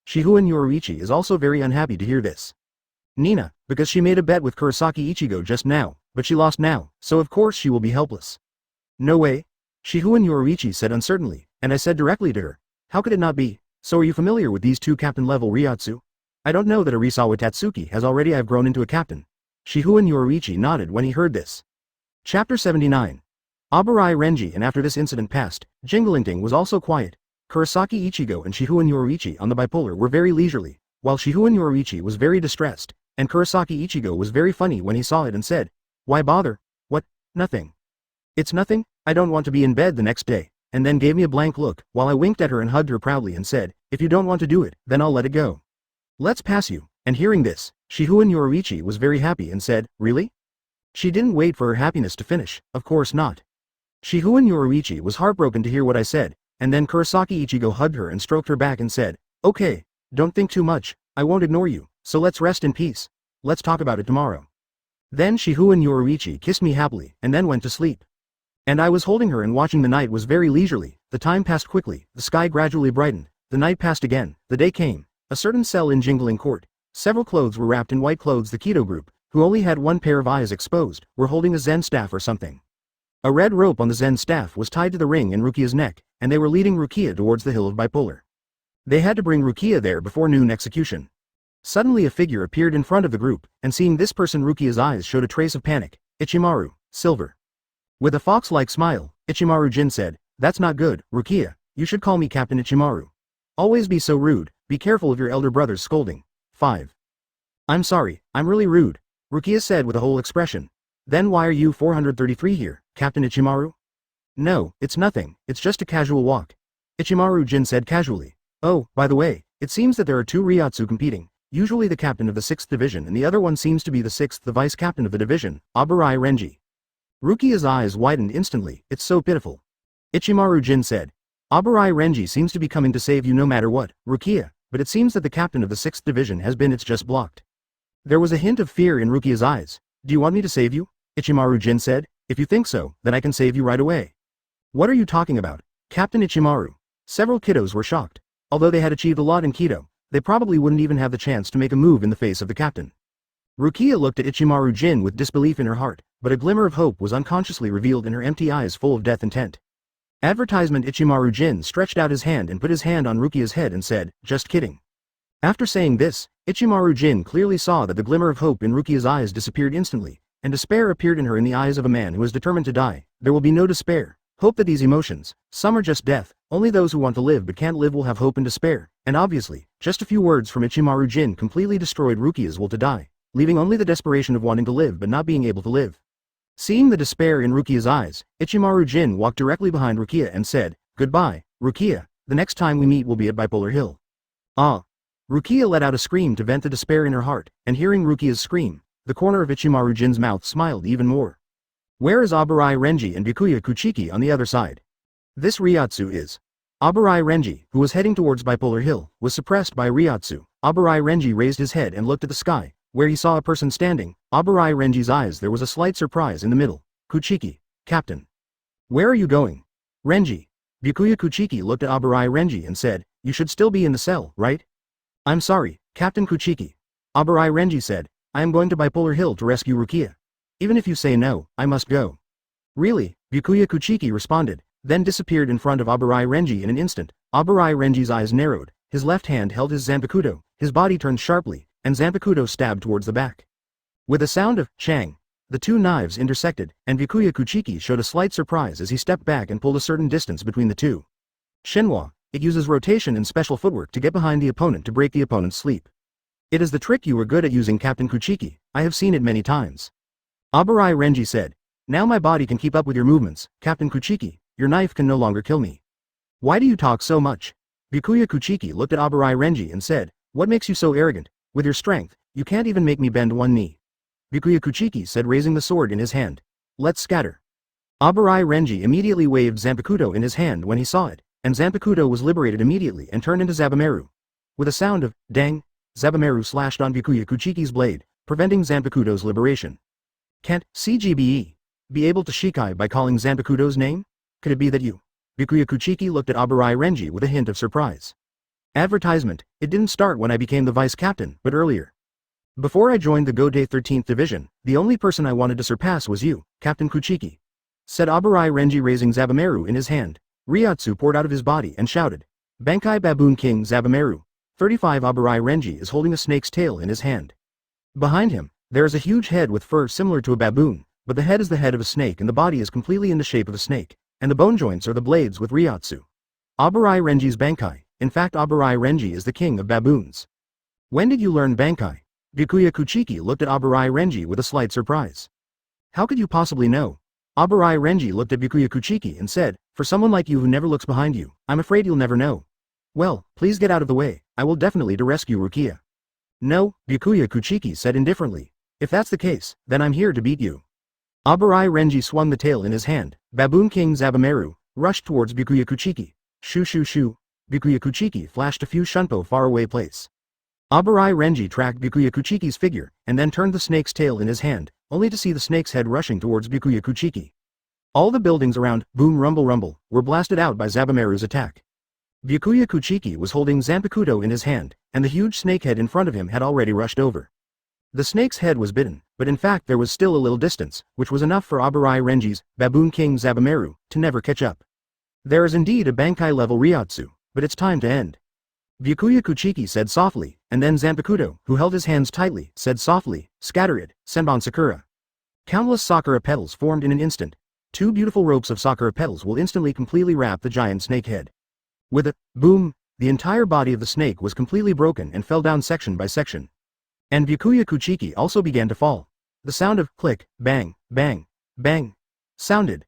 Shihouin Yoruichi is also very unhappy to hear this. Nina, because she made a bet with Kurosaki Ichigo just now, but she lost now, so of course she will be helpless. No way. Shihouin Yoruichi said uncertainly, and I said directly to her, how could it not be? So are you familiar with these two captain-level Ryatsu? I don't know that Arisawa Tatsuki has already have grown into a captain. Shihouin Yoruichi nodded when he heard this. Chapter 79. Abarai Renji. And after this incident passed, Jinglingting was also quiet. Kurosaki Ichigo and Shihouin Yoruichi on the bipolar were very leisurely, while Shihouin Yoruichi was very distressed, and Kurosaki Ichigo was very funny when he saw it and said, why bother? What? Nothing. It's nothing, I don't want to be in bed the next day, and then gave me a blank look, while I winked at her and hugged her proudly and said, if you don't want to do it, then I'll let it go. Let's pass you. And hearing this, Shihouin Yoruichi was very happy and said, really? She didn't wait for her happiness to finish, of course not. Shihouin Yoruichi was heartbroken to hear what I said, and then Kurosaki Ichigo hugged her and stroked her back and said, okay, don't think too much, I won't ignore you, so let's rest in peace. Let's talk about it tomorrow. Then Shihouin Yoruichi kissed me happily, and then went to sleep. And I was holding her and watching. The night was very leisurely, the time passed quickly, the sky gradually brightened, the night passed again, the day came. A certain cell in Jingling Court. Several clothes were wrapped in white clothes. The Kido group, who only had one pair of eyes exposed, were holding a Zen staff or something. A red rope on the Zen staff was tied to the ring in Rukia's neck, and they were leading Rukia towards the hill of Bipolar. They had to bring Rukia there before noon execution. Suddenly a figure appeared in front of the group, and seeing this person Rukia's eyes showed a trace of panic. Ichimaru, silver. With a fox-like smile, Ichimaru Jin said, that's not good, Rukia, you should call me Captain Ichimaru. Always be so rude, be careful of your elder brother's scolding. 5. I'm sorry, I'm really rude, Rukia said with a whole expression. Then why are you 433 here, Captain Ichimaru? No, it's nothing, it's just a casual walk. Ichimaru Jin said casually. Oh, by the way, it seems that there are two Ryatsu competing, usually the captain of the 6th division and the other one seems to be the 6th, the vice captain of the division, Abarai Renji. Rukia's eyes widened instantly, it's so pitiful. Ichimaru Jin said. Abarai Renji seems to be coming to save you no matter what, Rukia, but it seems that the captain of the 6th division has been it's just blocked. There was a hint of fear in Rukia's eyes. Do you want me to save you? Ichimaru Jin said. If you think so, then I can save you right away. What are you talking about, Captain Ichimaru? Several kiddos were shocked. Although they had achieved a lot in Kido, they probably wouldn't even have the chance to make a move in the face of the captain. Rukia looked at Ichimaru Jin with disbelief in her heart, but a glimmer of hope was unconsciously revealed in her empty eyes full of death intent. Advertisement Ichimaru Jin stretched out his hand and put his hand on Rukia's head and said, "Just kidding." After saying this, Ichimaru Jin clearly saw that the glimmer of hope in Rukia's eyes disappeared instantly, and despair appeared in her in the eyes of a man who is determined to die. There will be no despair. Hope that these emotions, some are just death, only those who want to live but can't live will have hope and despair, and obviously, just a few words from Ichimaru Jin completely destroyed Rukia's will to die, leaving only the desperation of wanting to live but not being able to live. Seeing the despair in Rukia's eyes, Ichimaru Jin walked directly behind Rukia and said, "Goodbye, Rukia, the next time we meet will be at Bipolar Hill." Ah! Rukia let out a scream to vent the despair in her heart, and hearing Rukia's scream, the corner of Ichimaru Jin's mouth smiled even more. Where is Abarai Renji and Byakuya Kuchiki on the other side? This Ryotsu is. Abarai Renji, who was heading towards Bipolar Hill, was suppressed by Ryotsu. Abarai Renji raised his head and looked at the sky, where he saw a person standing. Abarai Renji's eyes there was a slight surprise in the middle. "Kuchiki, Captain. Where are you going?" "Renji." Byakuya Kuchiki looked at Abarai Renji and said, "You should still be in the cell, right?" "I'm sorry, Captain Kuchiki." Abarai Renji said, "I am going to Bipolar Hill to rescue Rukia. Even if you say no, I must go." "Really?" Byakuya Kuchiki responded, then disappeared in front of Abarai Renji in an instant. Abarai Renji's eyes narrowed, his left hand held his Zanpakuto, his body turned sharply, and Zanpakuto stabbed towards the back. With a sound of "chang," the two knives intersected, and Byakuya Kuchiki showed a slight surprise as he stepped back and pulled a certain distance between the two. Shenhua, it uses rotation and special footwork to get behind the opponent to break the opponent's sleep. It is the trick you were good at using, Captain Kuchiki. I have seen it many times. Abarai Renji said, "Now my body can keep up with your movements, Captain Kuchiki. Your knife can no longer kill me." "Why do you talk so much?" Byakuya Kuchiki looked at Abarai Renji and said, "What makes you so arrogant? With your strength, you can't even make me bend one knee." Byakuya Kuchiki said, raising the sword in his hand. "Let's scatter." Abarai Renji immediately waved Zanpakuto in his hand when he saw it, and Zanpakuto was liberated immediately and turned into Zabumeru. With a sound of "dang," Zabumeru slashed on Byakuya Kuchiki's blade, preventing Zanpakuto's liberation. Can't CGBE be able to Shikai by calling Zanpakuto's name? Could it be that you? Byakuya Kuchiki looked at Abarai Renji with a hint of surprise. Advertisement, it didn't start when I became the vice captain, but earlier. Before I joined the Godai 13th Division, the only person I wanted to surpass was you, Captain Kuchiki. Said Abarai Renji raising Zabumeru in his hand. Ryotsu poured out of his body and shouted. Bankai Baboon King Zabumeru. 35 Abarai Renji is holding a snake's tail in his hand. Behind him, there is a huge head with fur similar to a baboon, but the head is the head of a snake and the body is completely in the shape of a snake, and the bone joints are the blades with Ryotsu. Abarai Renji's Bankai, in fact Abarai Renji is the king of baboons. When did you learn Bankai? Byakuya Kuchiki looked at Abarai Renji with a slight surprise. How could you possibly know? Abarai Renji looked at Byakuya Kuchiki and said, for someone like you who never looks behind you, I'm afraid you'll never know. Well, please get out of the way, I will definitely to rescue Rukia. No, Byakuya Kuchiki said indifferently. If that's the case, then I'm here to beat you. Abarai Renji swung the tail in his hand. Baboon King Zabumeru rushed towards Byakuya Kuchiki. Shoo shoo shoo. Byakuya Kuchiki flashed a few shunpo far away place. Abarai Renji tracked Byakuya Kuchiki's figure, and then turned the snake's tail in his hand, only to see the snake's head rushing towards Byakuya Kuchiki. All the buildings around, boom rumble rumble, were blasted out by Zabumeru's attack. Byakuya Kuchiki was holding Zanpakuto in his hand, and the huge snake head in front of him had already rushed over. The snake's head was bitten, but in fact there was still a little distance, which was enough for Abarai Renji's, Baboon King Zabumeru, to never catch up. There is indeed a Bankai level Ryotsu, but it's time to end. Byakuya Kuchiki said softly, and then Zanpakuto, who held his hands tightly, said softly, scatter it, Senbon Sakura. Countless Sakura petals formed in an instant. 2 beautiful ropes of Sakura petals will instantly completely wrap the giant snake head. With a boom, the entire body of the snake was completely broken and fell down section by section. And Byakuya Kuchiki also began to fall. The sound of click, bang, bang, bang sounded.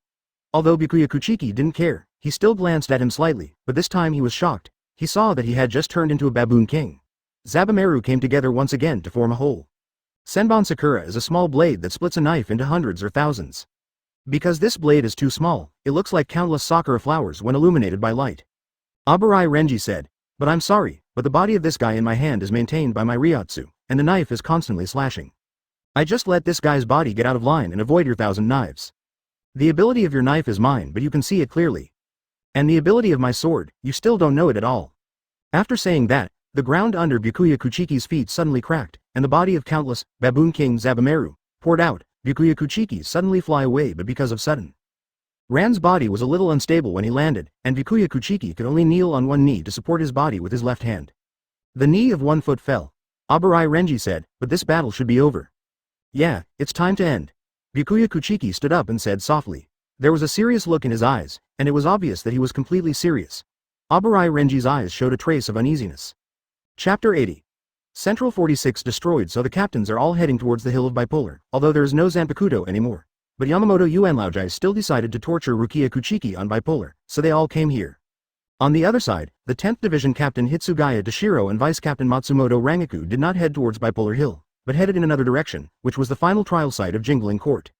Although Byakuya Kuchiki didn't care, he still glanced at him slightly, but this time he was shocked. He saw that he had just turned into a baboon king. Zabumeru came together once again to form a whole. Senbon Sakura is a small blade that splits a knife into hundreds or thousands. Because this blade is too small, it looks like countless sakura flowers when illuminated by light. Abarai Renji said, but I'm sorry, but the body of this guy in my hand is maintained by my Ryotsu, and the knife is constantly slashing. I just let this guy's body get out of line and avoid your 1,000 knives. The ability of your knife is mine, but you can see it clearly. And the ability of my sword, you still don't know it at all. After saying that, the ground under Byakuya Kuchiki's feet suddenly cracked, and the body of countless Baboon King Zabumeru poured out. Byakuya Kuchiki suddenly fly away, but because of sudden. Ran's body was a little unstable when he landed, and Byakuya Kuchiki could only kneel on one knee to support his body with his left hand. The knee of 1 foot fell. Abarai Renji said, but this battle should be over. Yeah, it's time to end. Byakuya Kuchiki stood up and said softly. There was a serious look in his eyes, and it was obvious that he was completely serious. Abarai Renji's eyes showed a trace of uneasiness. Chapter 80. Central 46 destroyed, so the captains are all heading towards the Hill of Bipolar, although there is no Zanpakuto anymore. But Yamamoto Yuanlaojai still decided to torture Rukia Kuchiki on Bipolar, so they all came here. On the other side, the 10th Division Captain Hitsugaya Dashiro and Vice Captain Matsumoto Rangaku did not head towards Bipolar Hill, but headed in another direction, which was the final trial site of Jingling Court.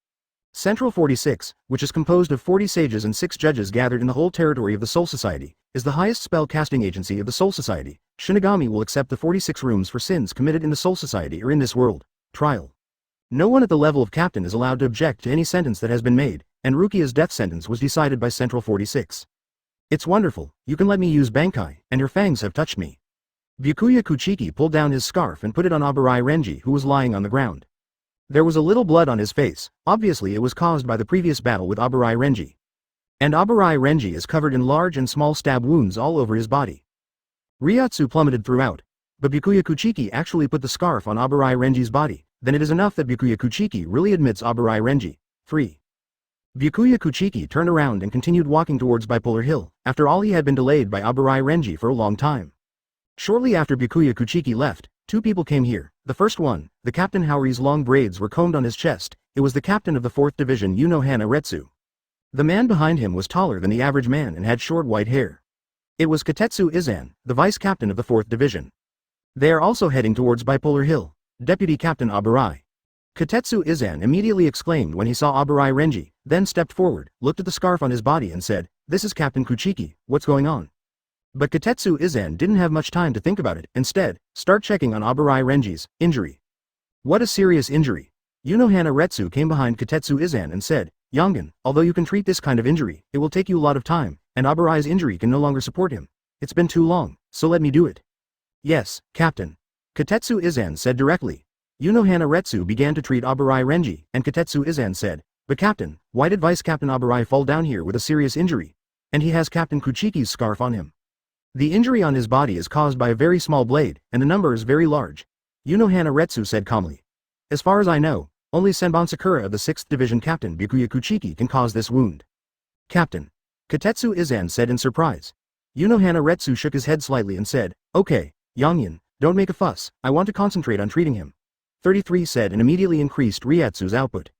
Central 46, which is composed of 40 sages and 6 judges gathered in the whole territory of the Soul Society, is the highest spell casting agency of the Soul Society. Shinigami will accept the 46 rooms for sins committed in the Soul Society or in this world. Trial. No one at the level of captain is allowed to object to any sentence that has been made, and Rukia's death sentence was decided by Central 46. It's wonderful, you can let me use Bankai, and your fangs have touched me. Byakuya Kuchiki pulled down his scarf and put it on Abarai Renji, who was lying on the ground. There was a little blood on his face, obviously it was caused by the previous battle with Abarai Renji. And Abarai Renji is covered in large and small stab wounds all over his body. Ryatsu plummeted throughout, but Byakuya Kuchiki actually put the scarf on Abarai Renji's body, then it is enough that Byakuya Kuchiki really admits Abarai Renji, free. Byakuya Kuchiki turned around and continued walking towards Bipolar Hill, after all he had been delayed by Abarai Renji for a long time. Shortly after Byakuya Kuchiki left, 2 people came here. The first one, the Captain Haori's long braids were combed on his chest. It was the captain of the 4th Division Yunohana Retsu. The man behind him was taller than the average man and had short white hair. It was Katetsu Izan, the vice captain of the 4th Division. They are also heading towards Bipolar Hill. Deputy Captain Abarai. Katetsu Izan immediately exclaimed when he saw Abarai Renji, then stepped forward, looked at the scarf on his body and said, "This is Captain Kuchiki, what's going on?" But Katetsu Izan didn't have much time to think about it. Instead, start checking on Abarai Renji's injury. What a serious injury. Yunohana Retsu came behind Katetsu Izan and said, "Yongan, although you can treat this kind of injury, it will take you a lot of time, and Abarai's injury can no longer support him. It's been too long, so let me do it." "Yes, Captain." Katetsu Izan said directly. Yunohana Retsu began to treat Abarai Renji, and Katetsu Izan said, "But Captain, why did Vice Captain Abarai fall down here with a serious injury? And he has Captain Kuchiki's scarf on him." "The injury on his body is caused by a very small blade, and the number is very large," Yunohana Retsu said calmly. "As far as I know, only Senbon Sakura of the 6th Division Captain Byakuya Kuchiki can cause this wound." "Captain," Katetsu Izan said in surprise. Yunohana Retsu shook his head slightly and said, "Okay, Yongyan, don't make a fuss, I want to concentrate on treating him." 33 said and immediately increased Ryatsu's output.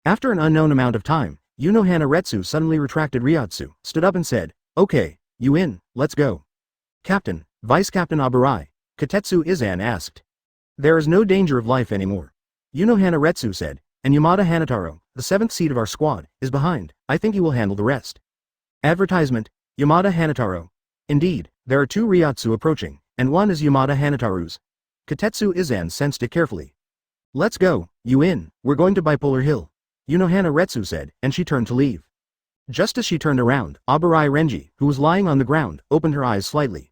After an unknown amount of time, Yunohana Retsu suddenly retracted Ryatsu, stood up and said, "Okay, you in, let's go." "Captain, Vice Captain Abarai," Katetsu Izan asked. "There is no danger of life anymore," Yunohana Retsu said, "and Yamada Hanataro, the 7th seat of our squad, is behind. I think he will handle the rest." Advertisement, Yamada Hanataro. Indeed, there are 2 Ryatsu approaching, and one is Yamada Hanataru's. Katetsu Izan sensed it carefully. "Let's go, you in, we're going to Bipolar Hill," Yunohana Retsu said, and she turned to leave. Just as she turned around, Abarai Renji, who was lying on the ground, opened her eyes slightly.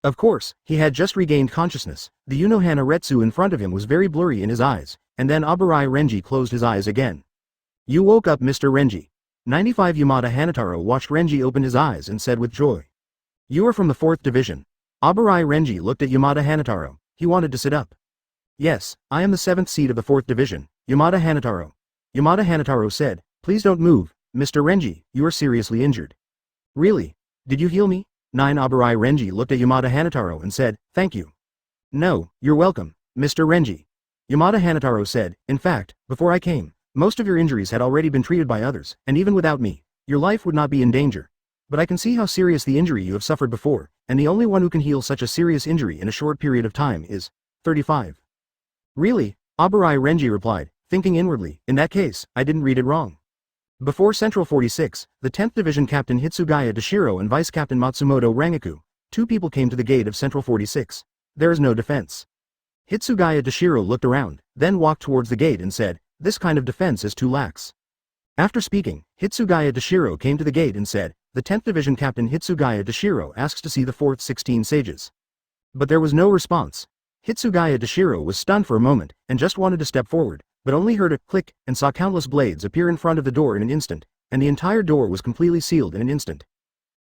Of course, he had just regained consciousness. The Yunohana Retsu in front of him was very blurry in his eyes, and then Abarai Renji closed his eyes again. "You woke up, Mr. Renji." 95 Yamada Hanataro watched Renji open his eyes and said with joy. "You are from the 4th Division." Abarai Renji looked at Yamada Hanataro. He wanted to sit up. "Yes, I am the 7th seat of the 4th Division, Yamada Hanataro." Yamada Hanataro said, "Please don't move, Mr. Renji, you are seriously injured." "Really? Did you heal me?" 9 Abarai Renji looked at Yamada Hanataro and said, "Thank you." "No, you're welcome, Mr. Renji." Yamada Hanataro said, "In fact, before I came, most of your injuries had already been treated by others, and even without me, your life would not be in danger. But I can see how serious the injury you have suffered before, and the only one who can heal such a serious injury in a short period of time is 35. "Really?" Abarai Renji replied, thinking inwardly, "In that case, I didn't read it wrong." Before Central 46, the 10th Division Captain Hitsugaya Dashiro and Vice Captain Matsumoto Rangaku, 2 people came to the gate of Central 46. There is no defense. Hitsugaya Dashiro looked around, then walked towards the gate and said, "This kind of defense is too lax." After speaking, Hitsugaya Dashiro came to the gate and said, "The 10th Division Captain Hitsugaya Dashiro asks to see the 4th 16 sages." But there was no response. Hitsugaya Dashiro was stunned for a moment, and just wanted to step forward, but only heard a click and saw countless blades appear in front of the door in an instant, and the entire door was completely sealed in an instant.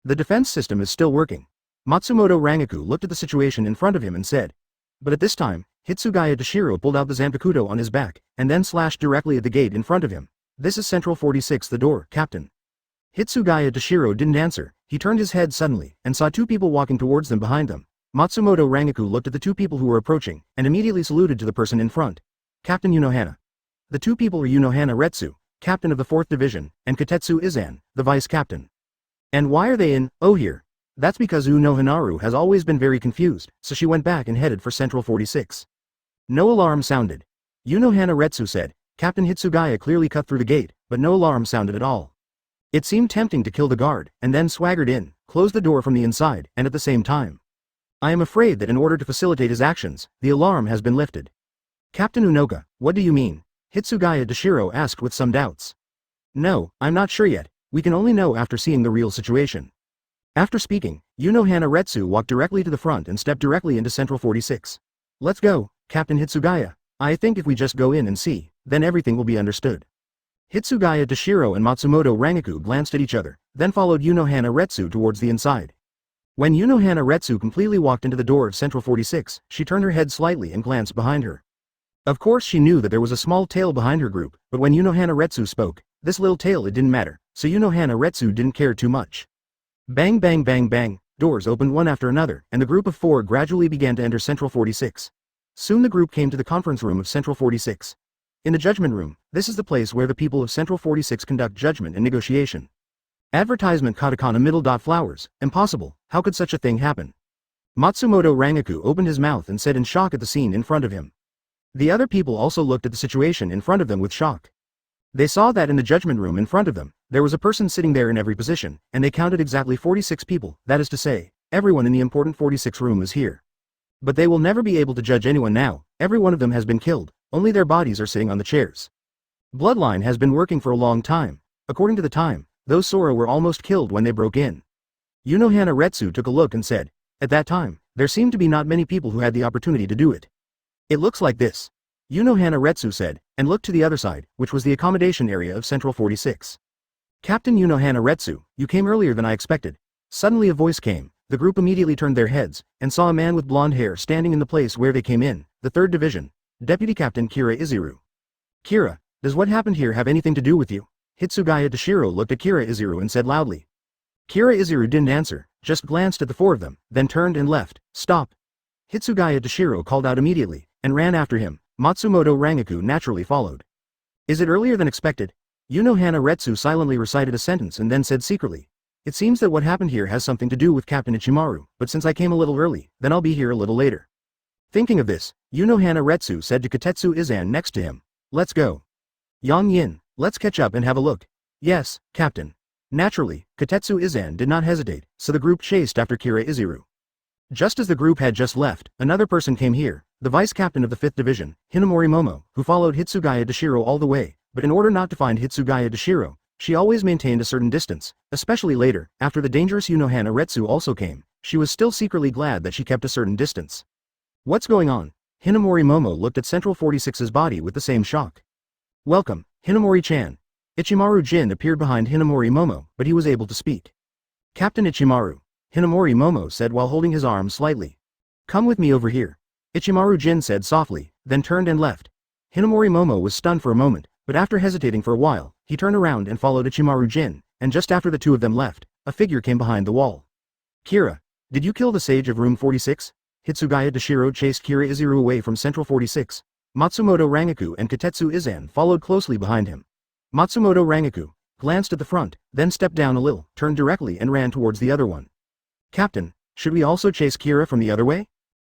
The defense system is still working. Matsumoto Rangaku looked at the situation in front of him and said. But at this time, Hitsugaya Dashiro pulled out the Zanpakuto on his back, and then slashed directly at the gate in front of him. "This is Central 46 the door, Captain." Hitsugaya Dashiro didn't answer. He turned his head suddenly, and saw two people walking towards them behind them. Matsumoto Rangaku looked at the two people who were approaching, and immediately saluted to the person in front. "Captain Unohana." The two people were Unohana Retsu, captain of the 4th Division, and Katetsu Izan, the vice captain. "And why are they in, here?" That's because Unohanaru has always been very confused, so she went back and headed for Central 46. No alarm sounded. Unohana Retsu said, "Captain Hitsugaya clearly cut through the gate, but no alarm sounded at all. It seemed tempting to kill the guard, and then swaggered in, closed the door from the inside, and at the same time. I am afraid that in order to facilitate his actions, the alarm has been lifted." "Captain Unoka, what do you mean?" Hitsugaya Dashiro asked with some doubts. "No, I'm not sure yet. We can only know after seeing the real situation." After speaking, Unohana Retsu walked directly to the front and stepped directly into Central 46. "Let's go, Captain Hitsugaya. I think if we just go in and see, then everything will be understood." Hitsugaya Dashiro and Matsumoto Rangaku glanced at each other, then followed Unohana Retsu towards the inside. When Unohana Retsu completely walked into the door of Central 46, she turned her head slightly and glanced behind her. Of course she knew that there was a small tail behind her group, but when Unohana Retsu spoke, this little tail it didn't matter, so Unohana Retsu didn't care too much. Bang bang bang bang, doors opened one after another, and the group of four gradually began to enter Central 46. Soon the group came to the conference room of Central 46. In the judgment room, this is the place where the people of Central 46 conduct judgment and negotiation. Advertisement katakana middle dot flowers, impossible, how could such a thing happen? Matsumoto Rangaku opened his mouth and said in shock at the scene in front of him. The other people also looked at the situation in front of them with shock. They saw that in the judgment room in front of them, there was a person sitting there in every position, and they counted exactly 46 people, that is to say, everyone in the important 46 room was here. But they will never be able to judge anyone now, every one of them has been killed, only their bodies are sitting on the chairs. Bloodline has been working for a long time. According to the time, those Sora were almost killed when they broke in. Unohana Retsu took a look and said, "At that time, there seemed to be not many people who had the opportunity to do it. It looks like this." Unohana Retsu said, and looked to the other side, which was the accommodation area of Central 46. "Captain Unohana Retsu, you came earlier than I expected." Suddenly a voice came. The group immediately turned their heads, and saw a man with blonde hair standing in the place where they came in, the 3rd Division, Deputy Captain Kira Izuru. "Kira, does what happened here have anything to do with you?" Hitsugaya Dashiro looked at Kira Izuru and said loudly. Kira Izuru didn't answer, just glanced at the four of them, then turned and left. "Stop!" Hitsugaya Dashiro called out immediately, and ran after him. Matsumoto Rangaku naturally followed. "Is it earlier than expected?" Unohana Retsu silently recited a sentence and then said secretly. "It seems that what happened here has something to do with Captain Ichimaru, but since I came a little early, then I'll be here a little later." Thinking of this, Unohana Retsu said to Katetsu Izan next to him, "Let's go. Yang Yin, let's catch up and have a look." "Yes, Captain." Naturally, Katetsu Izan did not hesitate, so the group chased after Kira Izuru. Just as the group had just left, another person came here, the vice captain of the 5th Division, Hinamori Momo, who followed Hitsugaya Dashiro all the way, but in order not to find Hitsugaya Dashiro, she always maintained a certain distance, especially later, after the dangerous Unohana Retsu also came, she was still secretly glad that she kept a certain distance. "What's going on?" Hinamori Momo looked at Central 46's body with the same shock. "Welcome, Hinamori-chan." Ichimaru Jin appeared behind Hinamori Momo, but he was able to speak. "Captain Ichimaru," Hinamori Momo said while holding his arm slightly. "Come with me over here." Ichimaru Jin said softly, then turned and left. Hinamori Momo was stunned for a moment, but after hesitating for a while, he turned around and followed Ichimaru Jin, and just after the two of them left, a figure came behind the wall. "Kira, did you kill the sage of room 46? Hitsugaya Dashiro chased Kira Izuru away from Central 46. Matsumoto Rangaku and Katetsu Izan followed closely behind him. Matsumoto Rangaku glanced at the front, then stepped down a little, turned directly and ran towards the other one. "Captain, should we also chase Kira from the other way?"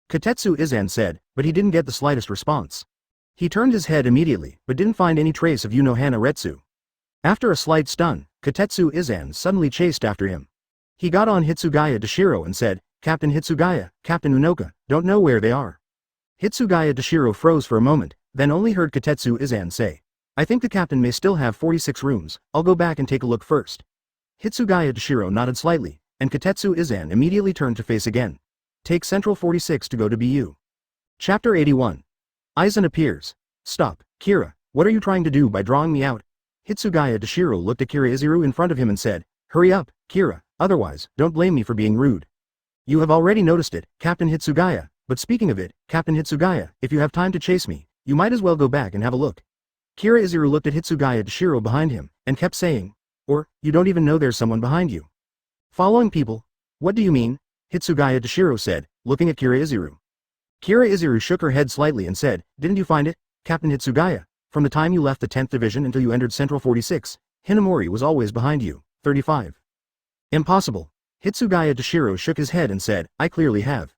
Katetsu Izan said, but he didn't get the slightest response. He turned his head immediately, but didn't find any trace of Unohana Retsu. After a slight stun, Katetsu Izan suddenly chased after him. He got on Hitsugaya Dashiro and said, "Captain Hitsugaya, Captain Unoka, don't know where they are." Hitsugaya Dashiro froze for a moment, then only heard Katetsu Izan say, I think the captain may still have 46 rooms, I'll go back and take a look first. Hitsugaya Toshiro nodded slightly, and Katetsu Izan immediately turned to face again. Take Central 46 to go to BU. Chapter 81. Aizen appears. Stop, Kira, what are you trying to do by drawing me out? Hitsugaya Toshiro looked at Kira Izuru in front of him and said, hurry up, Kira, otherwise, don't blame me for being rude. You have already noticed it, Captain Hitsugaya, but speaking of it, Captain Hitsugaya, if you have time to chase me, you might as well go back and have a look. Kira Izuru looked at Hitsugaya Toshiro behind him, and kept saying, or, you don't even know there's someone behind you. Following people? What do you mean? Hitsugaya Toshiro said, looking at Kira Izuru. Kira Izuru shook her head slightly and said, didn't you find it, Captain Hitsugaya? From the time you left the 10th Division until you entered Central 46, Hinamori was always behind you. 35. Impossible. Hitsugaya Toshiro shook his head and said, I clearly have.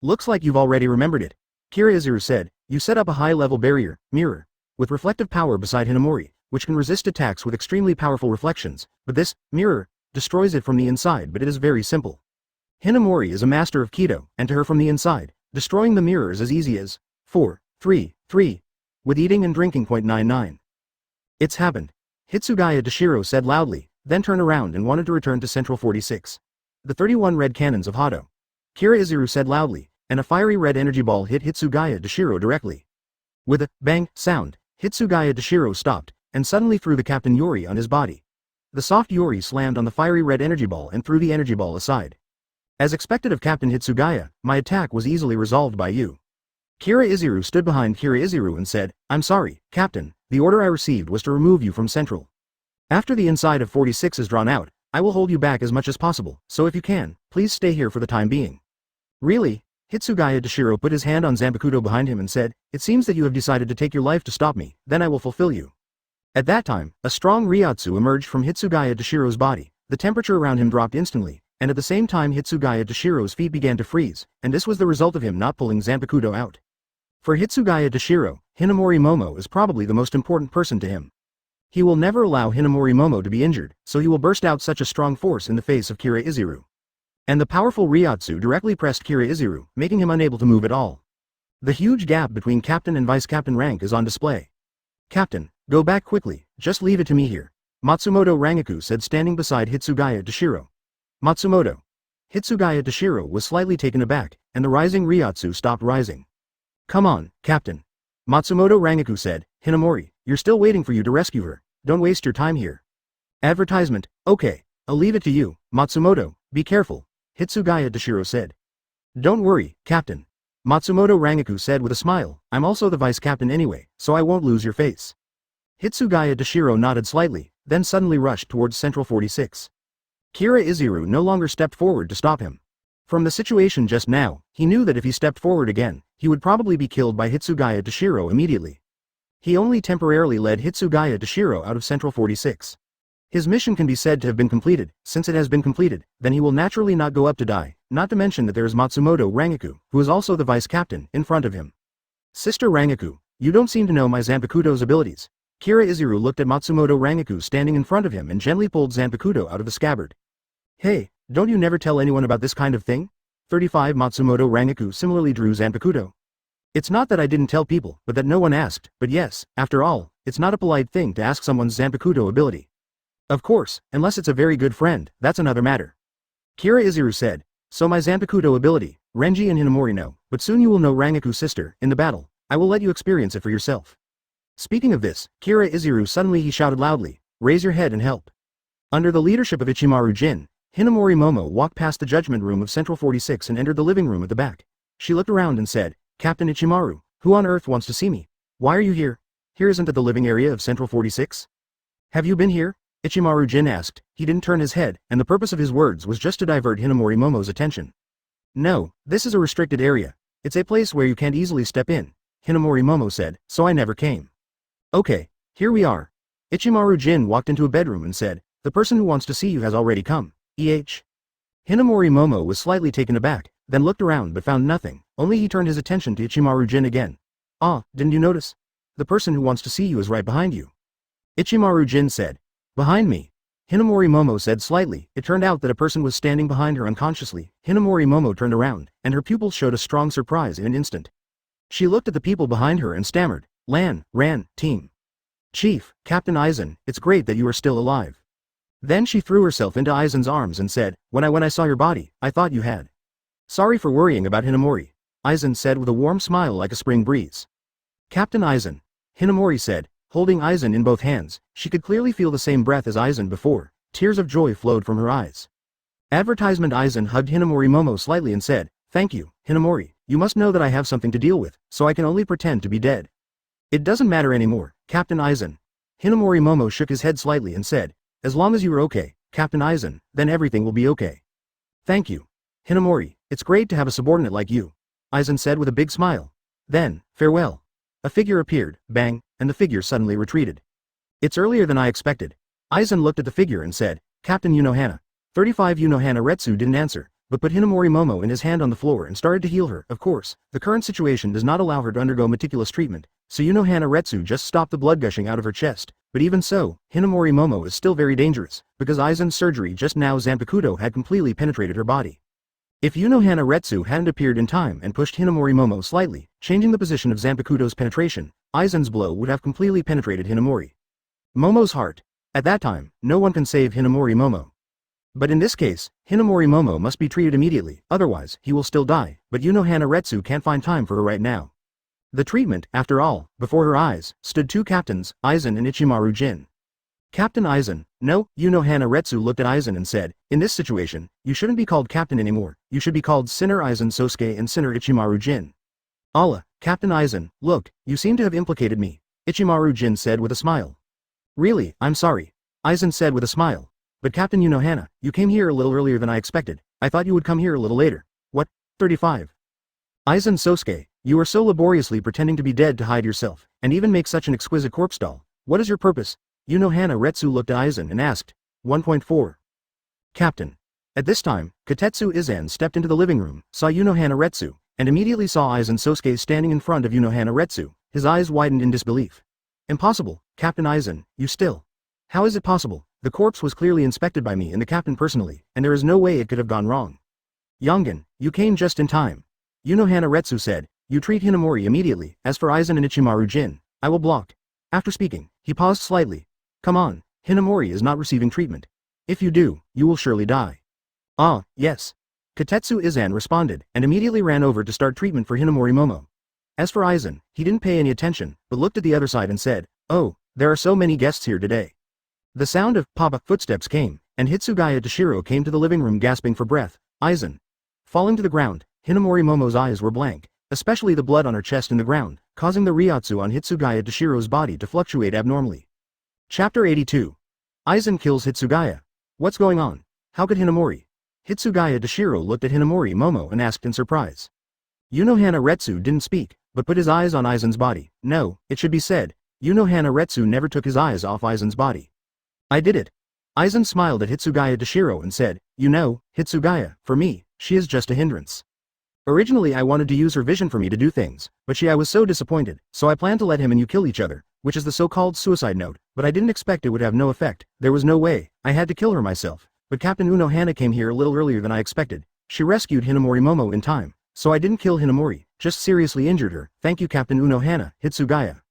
Looks like you've already remembered it. Kira Izuru said, you set up a high-level barrier, mirror, with reflective power beside Hinamori, which can resist attacks with extremely powerful reflections, but this mirror destroys it from the inside, but it is very simple. Hinamori is a master of Kido, and to her from the inside, destroying the mirror is as easy as 4, 3, 3, with eating and drinking. 99. It's happened. Hitsugaya Toshiro said loudly, then turned around and wanted to return to Central 46. The 31 red cannons of Hado. Kira Izuru said loudly, and a fiery red energy ball hit Hitsugaya Toshiro directly. With a bang sound, Hitsugaya Toshiro stopped, and suddenly threw the Captain Yori on his body. The soft Yori slammed on the fiery red energy ball and threw the energy ball aside. As expected of Captain Hitsugaya, my attack was easily resolved by you. Kira Izuru stood behind Kira Izuru and said, I'm sorry, Captain, the order I received was to remove you from Central. After the inside of 46 is drawn out, I will hold you back as much as possible, so if you can, please stay here for the time being. Really? Hitsugaya Toshiro put his hand on Zanpakuto behind him and said, it seems that you have decided to take your life to stop me, then I will fulfill you. At that time, a strong Ryotsu emerged from Hitsugaya Toshiro's body, the temperature around him dropped instantly, and at the same time Hitsugaya Toshiro's feet began to freeze, and this was the result of him not pulling Zanpakuto out. For Hitsugaya Toshiro, Hinamori Momo is probably the most important person to him. He will never allow Hinamori Momo to be injured, so he will burst out such a strong force in the face of Kira Izuru. And the powerful Ryotsu directly pressed Kira Izuru, making him unable to move at all. The huge gap between captain and vice-captain rank is on display. Captain, go back quickly, just leave it to me here. Matsumoto Rangaku said standing beside Hitsugaya Toshiro. Matsumoto. Hitsugaya Toshiro was slightly taken aback, and the rising Ryotsu stopped rising. Come on, Captain. Matsumoto Rangaku said, Hinamori, you're still waiting for you to rescue her, don't waste your time here. Advertisement, okay, I'll leave it to you, Matsumoto, be careful, Hitsugaya Toshiro said. Don't worry, Captain. Matsumoto Rangaku said with a smile, I'm also the vice-captain anyway, so I won't lose your face. Hitsugaya Toshiro nodded slightly, then suddenly rushed towards Central 46. Kira Izuru no longer stepped forward to stop him. From the situation just now, he knew that if he stepped forward again, he would probably be killed by Hitsugaya Toshiro immediately. He only temporarily led Hitsugaya Toshiro out of Central 46. His mission can be said to have been completed. Since it has been completed, then he will naturally not go up to die, not to mention that there is Matsumoto Rangaku, who is also the vice-captain, in front of him. Sister Rangaku, you don't seem to know my Zanpakuto's abilities. Kira Izuru looked at Matsumoto Rangaku standing in front of him and gently pulled Zanpakuto out of the scabbard. Hey, don't you never tell anyone about this kind of thing? 35 Matsumoto Rangaku similarly drew Zanpakuto. It's not that I didn't tell people, but that no one asked, but yes, after all, it's not a polite thing to ask someone's Zanpakuto ability. Of course, unless it's a very good friend, that's another matter. Kira Izuru said, so my Zanpakuto ability, Renji and Hinamori know, but soon you will know Rangaku's sister, in the battle, I will let you experience it for yourself. Speaking of this, Kira Izuru suddenly he shouted loudly, raise your head and help. Under the leadership of Ichimaru Jin, Hinamori Momo walked past the judgment room of Central 46 and entered the living room at the back. She looked around and said, Captain Ichimaru, who on earth wants to see me? Why are you here? Here isn't it the living area of Central 46? Have you been here? Ichimaru Jin asked. He didn't turn his head, and the purpose of his words was just to divert Hinamori Momo's attention. No, this is a restricted area. It's a place where you can't easily step in, Hinamori Momo said, so I never came. Okay, here we are. Ichimaru Jin walked into a bedroom and said, the person who wants to see you has already come. Hinamori Momo was slightly taken aback, then looked around but found nothing, only he turned his attention to Ichimaru Jin again. Ah, didn't you notice? The person who wants to see you is right behind you. Ichimaru Jin said. Behind me. Hinamori Momo said slightly. It turned out that a person was standing behind her unconsciously. Hinamori Momo turned around, and her pupils showed a strong surprise in an instant. She looked at the people behind her and stammered, Ran, team. Chief, Captain Aizen, it's great that you are still alive. Then she threw herself into Aizen's arms and said, when I saw your body, I thought you had. Sorry for worrying about Hinamori, Aizen said with a warm smile like a spring breeze. Captain Aizen, Hinamori said, holding Aizen in both hands. She could clearly feel the same breath as Aizen before. Tears of joy flowed from her eyes. Advertisement Aizen hugged Hinamori Momo slightly and said, thank you, Hinamori, you must know that I have something to deal with, so I can only pretend to be dead. It doesn't matter anymore, Captain Aizen. Hinamori Momo shook his head slightly and said, as long as you are okay, Captain Aizen, then everything will be okay. Thank you. Hinamori, it's great to have a subordinate like you, Aizen said with a big smile. Then, farewell. A figure appeared, bang, and the figure suddenly retreated. It's earlier than I expected. Aizen looked at the figure and said, Captain Unohana. 35 Unohana Retsu didn't answer, but put Hinamori Momo in his hand on the floor and started to heal her. Of course, the current situation does not allow her to undergo meticulous treatment, so Unohana Retsu just stopped the blood gushing out of her chest. But even so, Hinamori Momo is still very dangerous, because Aizen's surgery just now Zanpakuto had completely penetrated her body. If Unohana Retsu hadn't appeared in time and pushed Hinamori Momo slightly, changing the position of Zanpakuto's penetration, Aizen's blow would have completely penetrated Hinamori Momo's heart. At that time, no one can save Hinamori Momo. But in this case, Hinamori Momo must be treated immediately, otherwise, he will still die, but Unohana Retsu can't find time for her right now. The treatment, after all, before her eyes, stood two captains, Aizen and Ichimaru Jin. Captain Aizen, no, Unohana Retsu looked at Aizen and said, in this situation, you shouldn't be called captain anymore, you should be called Sinner Aizen Sosuke and Sinner Ichimaru Jin. Allah, Captain Aizen, look, you seem to have implicated me, Ichimaru Jin said with a smile. Really, I'm sorry, Aizen said with a smile. But Captain Unohana, you came here a little earlier than I expected. I thought you would come here a little later. What? 35. Aizen Sosuke, you are so laboriously pretending to be dead to hide yourself, and even make such an exquisite corpse doll. What is your purpose? Unohana Retsu looked at Aizen and asked. 1.4. Captain. At this time, Kotetsu Izan stepped into the living room, saw Unohana Retsu, and immediately saw Aizen Sosuke standing in front of Unohana Retsu. His eyes widened in disbelief. Impossible, Captain Aizen, you still. How is it possible? The corpse was clearly inspected by me and the captain personally, and there is no way it could have gone wrong. Yongen, you came just in time. Unohana Retsu said, you treat Hinamori immediately. As for Aizen and Ichimaru Jin, I will block. After speaking, he paused slightly. Come on, Hinamori is not receiving treatment. If you do, you will surely die. Ah, yes. Kotetsu Izan responded, and immediately ran over to start treatment for Hinamori Momo. As for Aizen, he didn't pay any attention, but looked at the other side and said, oh, there are so many guests here today. The sound of Papa footsteps came, and Hitsugaya Toshiro came to the living room gasping for breath. Aizen. Falling to the ground, Hinamori Momo's eyes were blank, especially the blood on her chest and the ground, causing the Ryotsu on Hitsugaya Toshiro's body to fluctuate abnormally. Chapter 82. Aizen kills Hitsugaya. What's going on? How could Hinamori? Hitsugaya Toshiro looked at Hinamori Momo and asked in surprise. Unohana Retsu didn't speak, but put his eyes on Aizen's body. No, it should be said, Unohana Retsu never took his eyes off Aizen's body. I did it. Aizen smiled at Hitsugaya Toshiro and said, you know, Hitsugaya, for me, she is just a hindrance. Originally I wanted to use her vision for me to do things, but I was so disappointed, so I planned to let him and you kill each other, which is the so-called suicide note, but I didn't expect it would have no effect. There was no way, I had to kill her myself, but Captain Unohana came here a little earlier than I expected. She rescued Hinamori Momo in time, so I didn't kill Hinamori, just seriously injured her. Thank you Captain Unohana, Hitsugaya.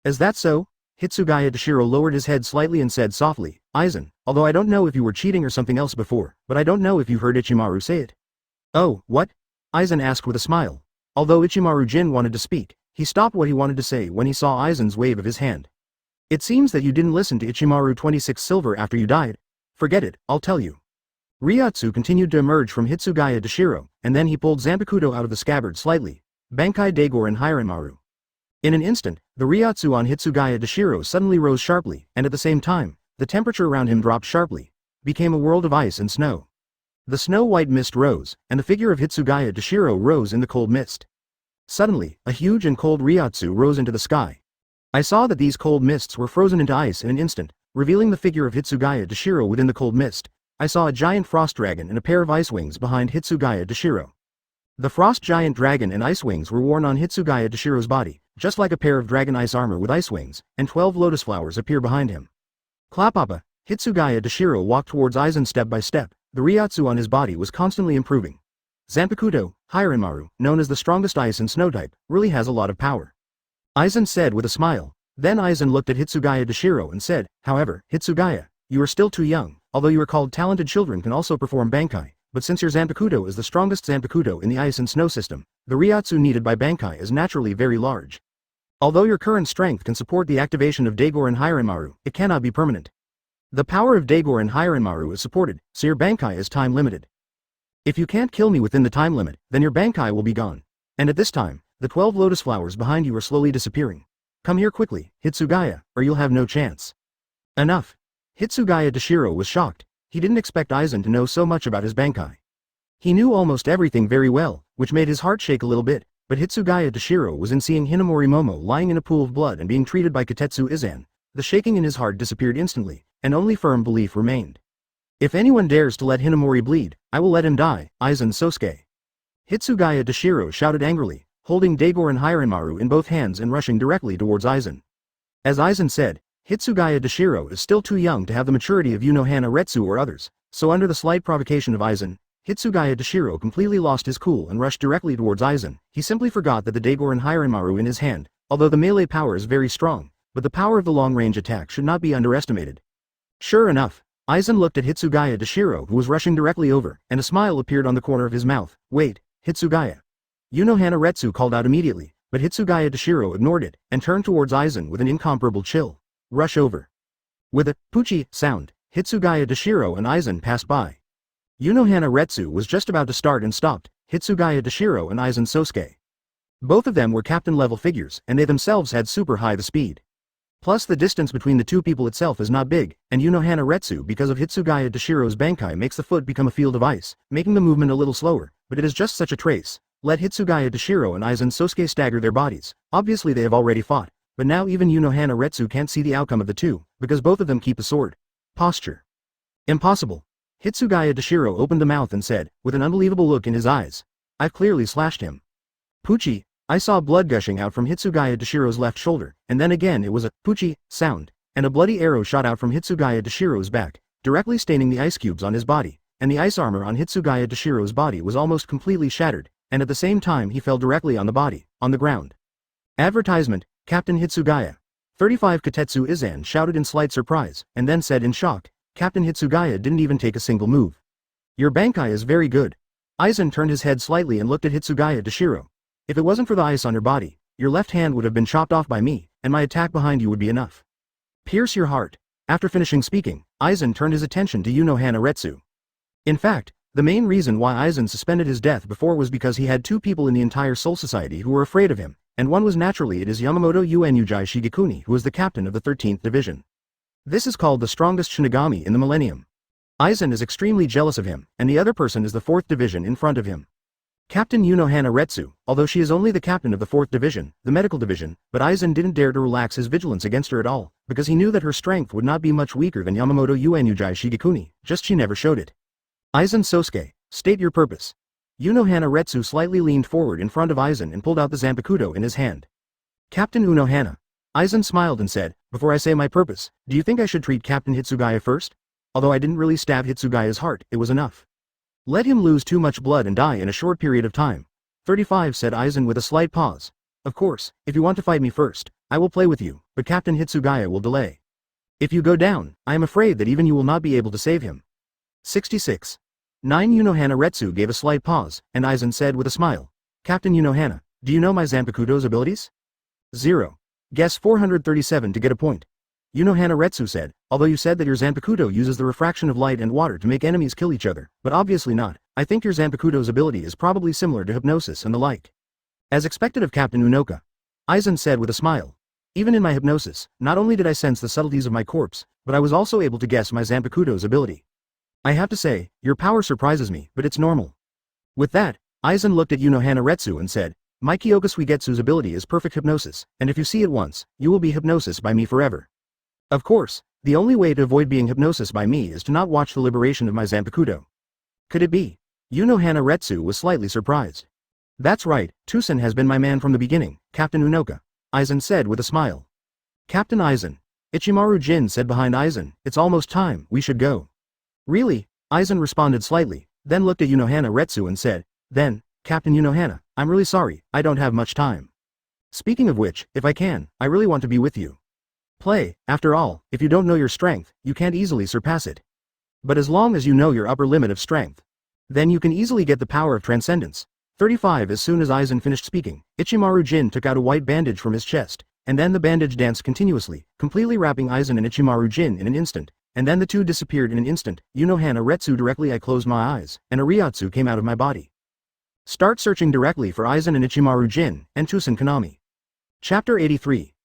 Is that so? Hitsugaya Toshiro lowered his head slightly and said softly, Aizen, although I don't know if you were cheating or something else before, but I don't know if you heard Ichimaru say it. Oh, what? Aizen asked with a smile. Although Ichimaru Jin wanted to speak, he stopped what he wanted to say when he saw Aizen's wave of his hand. It seems that you didn't listen to Ichimaru 26 Silver after you died. Forget it, I'll tell you. Ryotsu continued to emerge from Hitsugaya Toshiro, and then he pulled Zanpakuto out of the scabbard slightly. Bankai Daigor and Hiranmaru. In an instant, the Ryotsu on Hitsugaya Toshiro suddenly rose sharply, and at the same time, the temperature around him dropped sharply. Became a world of ice and snow. The snow-white mist rose, and the figure of Hitsugaya Toshiro rose in the cold mist. Suddenly, a huge and cold Ryotsu rose into the sky. I saw that these cold mists were frozen into ice in an instant, revealing the figure of Hitsugaya Toshiro within the cold mist. I saw a giant frost dragon and a pair of ice wings behind Hitsugaya Toshiro. The frost giant dragon and ice wings were worn on Hitsugaya Toshiro's body, just like a pair of dragon ice armor with ice wings, and 12 lotus flowers appear behind him. Klapapa, Hitsugaya Toshiro walked towards Aizen step by step. The Ryotsu on his body was constantly improving. Zanpakuto, Hiranmaru, known as the strongest ice and snow type, really has a lot of power. Aizen said with a smile. Then Aizen looked at Hitsugaya Dashiro and said, however, Hitsugaya, you are still too young, although you are called talented children can also perform Bankai, but since your Zanpakuto is the strongest Zanpakuto in the ice and snow system, the Ryatsu needed by Bankai is naturally very large. Although your current strength can support the activation of Daigor and Hirenmaru, it cannot be permanent. The power of Daigor and Hirenmaru is supported, so your Bankai is time limited. If you can't kill me within the time limit, then your Bankai will be gone. And at this time, the 12 lotus flowers behind you are slowly disappearing. Come here quickly, Hitsugaya, or you'll have no chance. Enough. Hitsugaya Dashiro was shocked. He didn't expect Aizen to know so much about his Bankai. He knew almost everything very well, which made his heart shake a little bit, but Hitsugaya Dashiro was in seeing Hinamori Momo lying in a pool of blood and being treated by Katetsu Izan. The shaking in his heart disappeared instantly, and only firm belief remained. If anyone dares to let Hinamori bleed, I will let him die, Aizen Sosuke. Hitsugaya Dashiro shouted angrily, holding Daigor and Hirenmaru in both hands and rushing directly towards Aizen. As Aizen said, Hitsugaya Dashiro is still too young to have the maturity of Unohana Retsu or others, so under the slight provocation of Aizen, Hitsugaya Dashiro completely lost his cool and rushed directly towards Aizen. He simply forgot that the Daigor and Hirenmaru in his hand, although the melee power is very strong, but the power of the long-range attack should not be underestimated. Sure enough, Aizen looked at Hitsugaya Dashiro who was rushing directly over, and a smile appeared on the corner of his mouth. Wait, Hitsugaya. Unohana Retsu called out immediately, but Hitsugaya Dashiro ignored it, and turned towards Aizen with an incomparable chill. Rush over. With a "Puchi" sound, Hitsugaya Dashiro and Aizen passed by. Unohana Retsu was just about to start and stopped, Hitsugaya Dashiro and Aizen Sosuke. Both of them were captain-level figures, and they themselves had super high the speed. Plus the distance between the two people itself is not big, and Unohana Retsu because of Hitsugaya Dashiro's Bankai makes the foot become a field of ice, making the movement a little slower, but it is just such a trace. Let Hitsugaya Dashiro and Aizen Sosuke stagger their bodies. Obviously they have already fought, but now even Unohana Retsu can't see the outcome of the two, because both of them keep a sword. Posture. Impossible. Hitsugaya Dashiro opened the mouth and said, with an unbelievable look in his eyes. I've clearly slashed him. Puchi. I saw blood gushing out from Hitsugaya Dashiro's left shoulder, and then again it was a "Puchi" sound, and a bloody arrow shot out from Hitsugaya Dashiro's back, directly staining the ice cubes on his body, and the ice armor on Hitsugaya Dashiro's body was almost completely shattered, and at the same time he fell directly on the body, on the ground. Advertisement, Captain Hitsugaya. 35 Katetsu Izan shouted in slight surprise, and then said in shock, Captain Hitsugaya didn't even take a single move. Your Bankai is very good. Aizen turned his head slightly and looked at Hitsugaya Dashiro. If it wasn't for the ice on your body, your left hand would have been chopped off by me, and my attack behind you would be enough. Pierce your heart. After finishing speaking, Aizen turned his attention to Unohana Retsu. In fact, the main reason why Aizen suspended his death before was because he had two people in the entire Soul Society who were afraid of him, and one was naturally it is Yamamoto Uenujai Shigekuni who was the captain of the 13th Division. This is called the strongest Shinigami in the Millennium. Aizen is extremely jealous of him, and the other person is the 4th Division in front of him. Captain Unohana Retsu, although she is only the captain of the 4th Division, the medical division, but Aizen didn't dare to relax his vigilance against her at all, because he knew that her strength would not be much weaker than Yamamoto Uenujai Shigekuni, just she never showed it. Aizen Sosuke, state your purpose. Unohana Retsu slightly leaned forward in front of Aizen and pulled out the Zanpakuto in his hand. Captain Unohana. Aizen smiled and said, before I say my purpose, do you think I should treat Captain Hitsugaya first? Although I didn't really stab Hitsugaya's heart, it was enough. Let him lose too much blood and die in a short period of time. 35 said Aizen with a slight pause. Of course, if you want to fight me first, I will play with you, but Captain Hitsugaya will delay. If you go down, I am afraid that even you will not be able to save him. 66. 9 Unohana Retsu gave a slight pause, and Aizen said with a smile. Captain Unohana, do you know my Zanpakuto's abilities? 0. Guess 437 to get a point. Unohana Retsu said, although you said that your Zanpakuto uses the refraction of light and water to make enemies kill each other, but obviously not, I think your Zanpakuto's ability is probably similar to hypnosis and the like. As expected of Captain Unoka. Aizen said with a smile. Even in my hypnosis, not only did I sense the subtleties of my corpse, but I was also able to guess my Zanpakuto's ability. I have to say, your power surprises me, but it's normal. With that, Aizen looked at Unohana Retsu and said, my Kyoga Suigetsu's ability is perfect hypnosis, and if you see it once, you will be hypnosis by me forever. Of course, the only way to avoid being hypnosis by me is to not watch the liberation of my Zanpakuto. Could it be? Unohana Retsu was slightly surprised. That's right, Tusen has been my man from the beginning, Captain Unoka. Aizen said with a smile. Captain Aizen. Ichimaru Jin said behind Aizen, it's almost time, we should go. Really? Aizen responded slightly, then looked at Unohana Retsu and said, then, Captain Unohana, I'm really sorry, I don't have much time. Speaking of which, if I can, I really want to be with you. play, after all, if you don't know your strength, you can't easily surpass it. But as long as you know your upper limit of strength, then you can easily get the power of transcendence. 35 As soon as Aizen finished speaking, Ichimaru Jin took out a white bandage from his chest, and then the bandage danced continuously, completely wrapping Aizen and Ichimaru Jin in an instant, and then the two disappeared in an instant. Yunohana Retsu directly I closed my eyes, and a Ryotsu came out of my body. Start searching directly for Aizen and Ichimaru Jin, and Tusen Kanami. Chapter 83.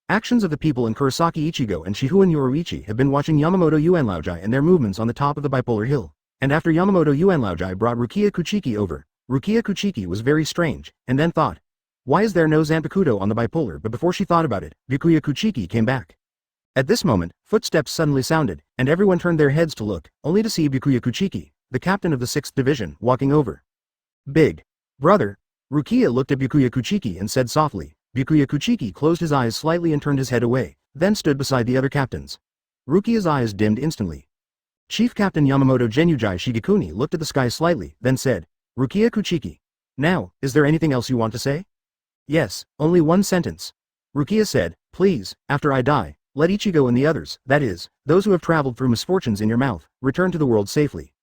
Actions of the people in Kurosaki Ichigo and Shihouin Yoruichi have been watching Yamamoto Uenlaojai and their movements on the top of the bipolar hill, and after Yamamoto Uenlaojai brought Rukia Kuchiki over, Rukia Kuchiki was very strange, and then thought, why is there no Zanpakuto on the bipolar? But before she thought about it, Byakuya Kuchiki came back. At this moment, footsteps suddenly sounded, and everyone turned their heads to look, only to see Byakuya Kuchiki, the captain of the 6th Division, walking over. Big brother. Rukia looked at Byakuya Kuchiki and said softly. Byakuya Kuchiki closed his eyes slightly and turned his head away, then stood beside the other captains. Rukia's eyes dimmed instantly. Chief Captain Yamamoto Genujai Shigekuni looked at the sky slightly, then said, Rukia Kuchiki. Now, is there anything else you want to say? Yes, only one sentence. Rukia said, please, after I die, let Ichigo and the others, that is, those who have traveled through misfortunes in your mouth, return to the world safely.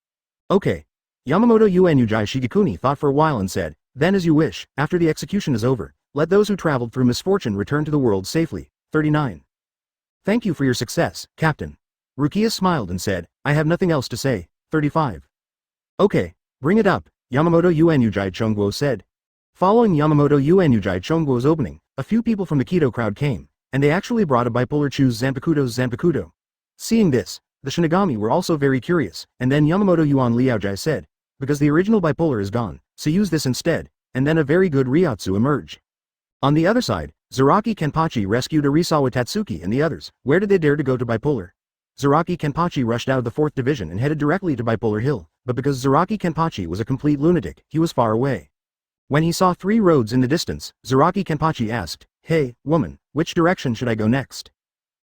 Okay. Yamamoto Uenujai Shigekuni thought for a while and said, then as you wish, after the execution is over, let those who traveled through misfortune return to the world safely. 39. Thank you for your success, Captain. Rukia smiled and said, I have nothing else to say. 35. Okay, bring it up, Yamamoto Uenujai Chongguo said. Following Yamamoto Uenujai Chongguo's opening, a few people from the Kido crowd came, and they actually brought a bipolar choose Zanpakuto's Zanpakuto. Seeing this, the Shinigami were also very curious, and then Yamamoto Yuan Liaojai said, because the original bipolar is gone, so use this instead, and then a very good Ryotsu emerged. On the other side, Zaraki Kenpachi rescued Arisawa Tatsuki and the others. Where did they dare to go to bipolar? Zaraki Kenpachi rushed out of the 4th Division and headed directly to Bipolar Hill, but because Zaraki Kenpachi was a complete lunatic, he was far away. When he saw 3 roads in the distance, Zaraki Kenpachi asked, hey, woman, which direction should I go next?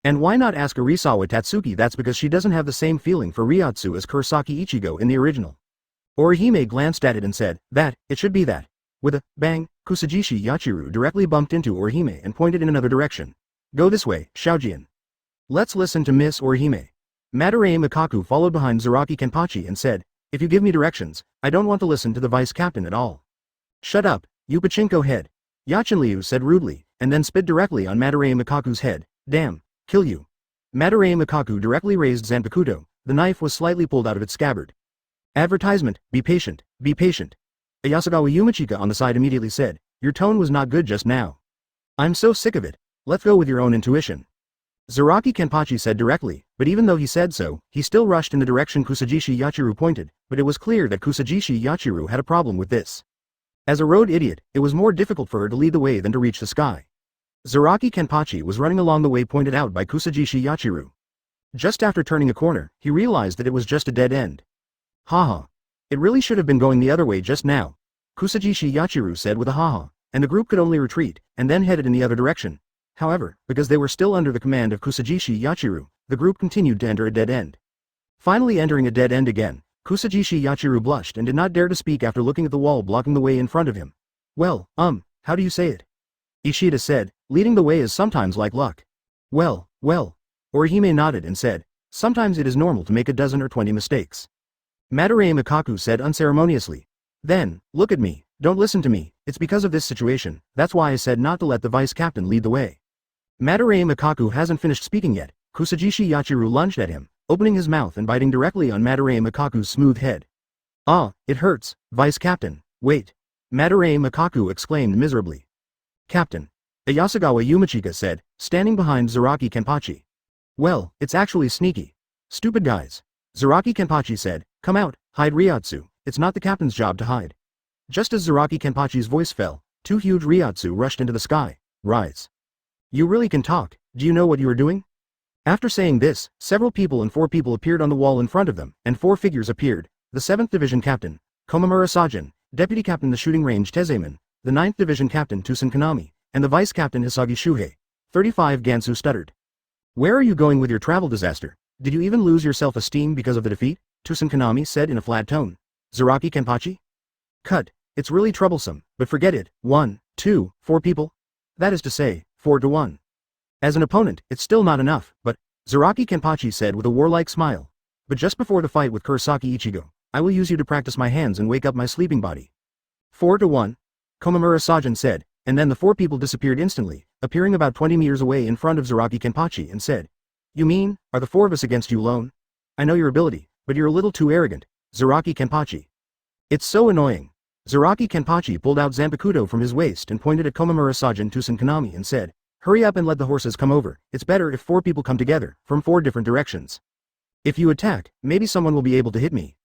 And why not ask Arisawa Tatsuki? That's because she doesn't have the same feeling for Ryotsu as Kurosaki Ichigo in the original. Orihime glanced at it and said, it should be that. With a bang, Kusajishi Yachiru directly bumped into Orihime and pointed in another direction. Go this way, Shaojian. Let's listen to Miss Orihime. Madarei Mikaku followed behind Zaraki Kenpachi and said, if you give me directions, I don't want to listen to the vice captain at all. Shut up, you pachinko head. Yachinryu said rudely, and then spit directly on Madarei Mikaku's head. Damn, kill you. Madarei Mikaku directly raised Zanpakuto. The knife was slightly pulled out of its scabbard. Advertisement, be patient, be patient. Ayasagawa Yumachika on the side immediately said, your tone was not good just now. I'm so sick of it, let's go with your own intuition. Zaraki Kenpachi said directly, but even though he said so, he still rushed in the direction Kusajishi Yachiru pointed, but it was clear that Kusajishi Yachiru had a problem with this. As a road idiot, it was more difficult for her to lead the way than to reach the sky. Zaraki Kenpachi was running along the way pointed out by Kusajishi Yachiru. Just after turning a corner, he realized that it was just a dead end. Haha. It really should have been going the other way just now, Kusajishi Yachiru said with a haha, and the group could only retreat, and then headed in the other direction. However, because they were still under the command of Kusajishi Yachiru, the group continued to enter a dead end. Finally entering a dead end again, Kusajishi Yachiru blushed and did not dare to speak after looking at the wall blocking the way in front of him. Well, how do you say it? Ishida said, leading the way is sometimes like luck. Well. Orihime nodded and said, sometimes it is normal to make a dozen or 20 mistakes. Madarei Mikaku said unceremoniously. Then, look at me, don't listen to me, it's because of this situation, that's why I said not to let the vice captain lead the way. Madarei Mikaku hasn't finished speaking yet, Kusajishi Yachiru lunged at him, opening his mouth and biting directly on Madarei Mikaku's smooth head. Ah, it hurts, vice captain, wait. Madarei Mikaku exclaimed miserably. Captain. Ayasagawa Yumachika said, standing behind Zaraki Kenpachi. Well, it's actually sneaky. Stupid guys. Zaraki Kenpachi said, come out, hide Ryotsu, it's not the captain's job to hide. Just as Zaraki Kenpachi's voice fell, 2 huge Ryotsu rushed into the sky. Rise. You really can talk, do you know what you are doing? After saying this, several people and 4 people appeared on the wall in front of them, and 4 figures appeared, the 7th Division Captain, Komamura Sajin, Deputy Captain the Shooting Range Tezeman, the 9th Division Captain Tusen Kanami, and the Vice Captain Hisagi Shuhei. 35 Gansu stuttered. Where are you going with your travel disaster? Did you even lose your self-esteem because of the defeat? Tusen Kanami said in a flat tone. Zaraki Kenpachi? Cut, it's really troublesome, but forget it, 1, 2, 4 people? That is to say, 4 to 1. As an opponent, it's still not enough, but, Zaraki Kenpachi said with a warlike smile. But just before the fight with Kurosaki Ichigo, I will use you to practice my hands and wake up my sleeping body. 4-1. Komamura Sajin said, and then the four people disappeared instantly, appearing about 20 meters away in front of Zaraki Kenpachi and said, You mean, are the four of us against you alone? I know your ability, but you're a little too arrogant, Zaraki Kenpachi. It's so annoying. Zaraki Kenpachi pulled out Zanpakuto from his waist and pointed at Komamura Sajin Tusen Kanami and said, Hurry up and let the horses come over, it's better if four people come together, from four different directions. If you attack, maybe someone will be able to hit me.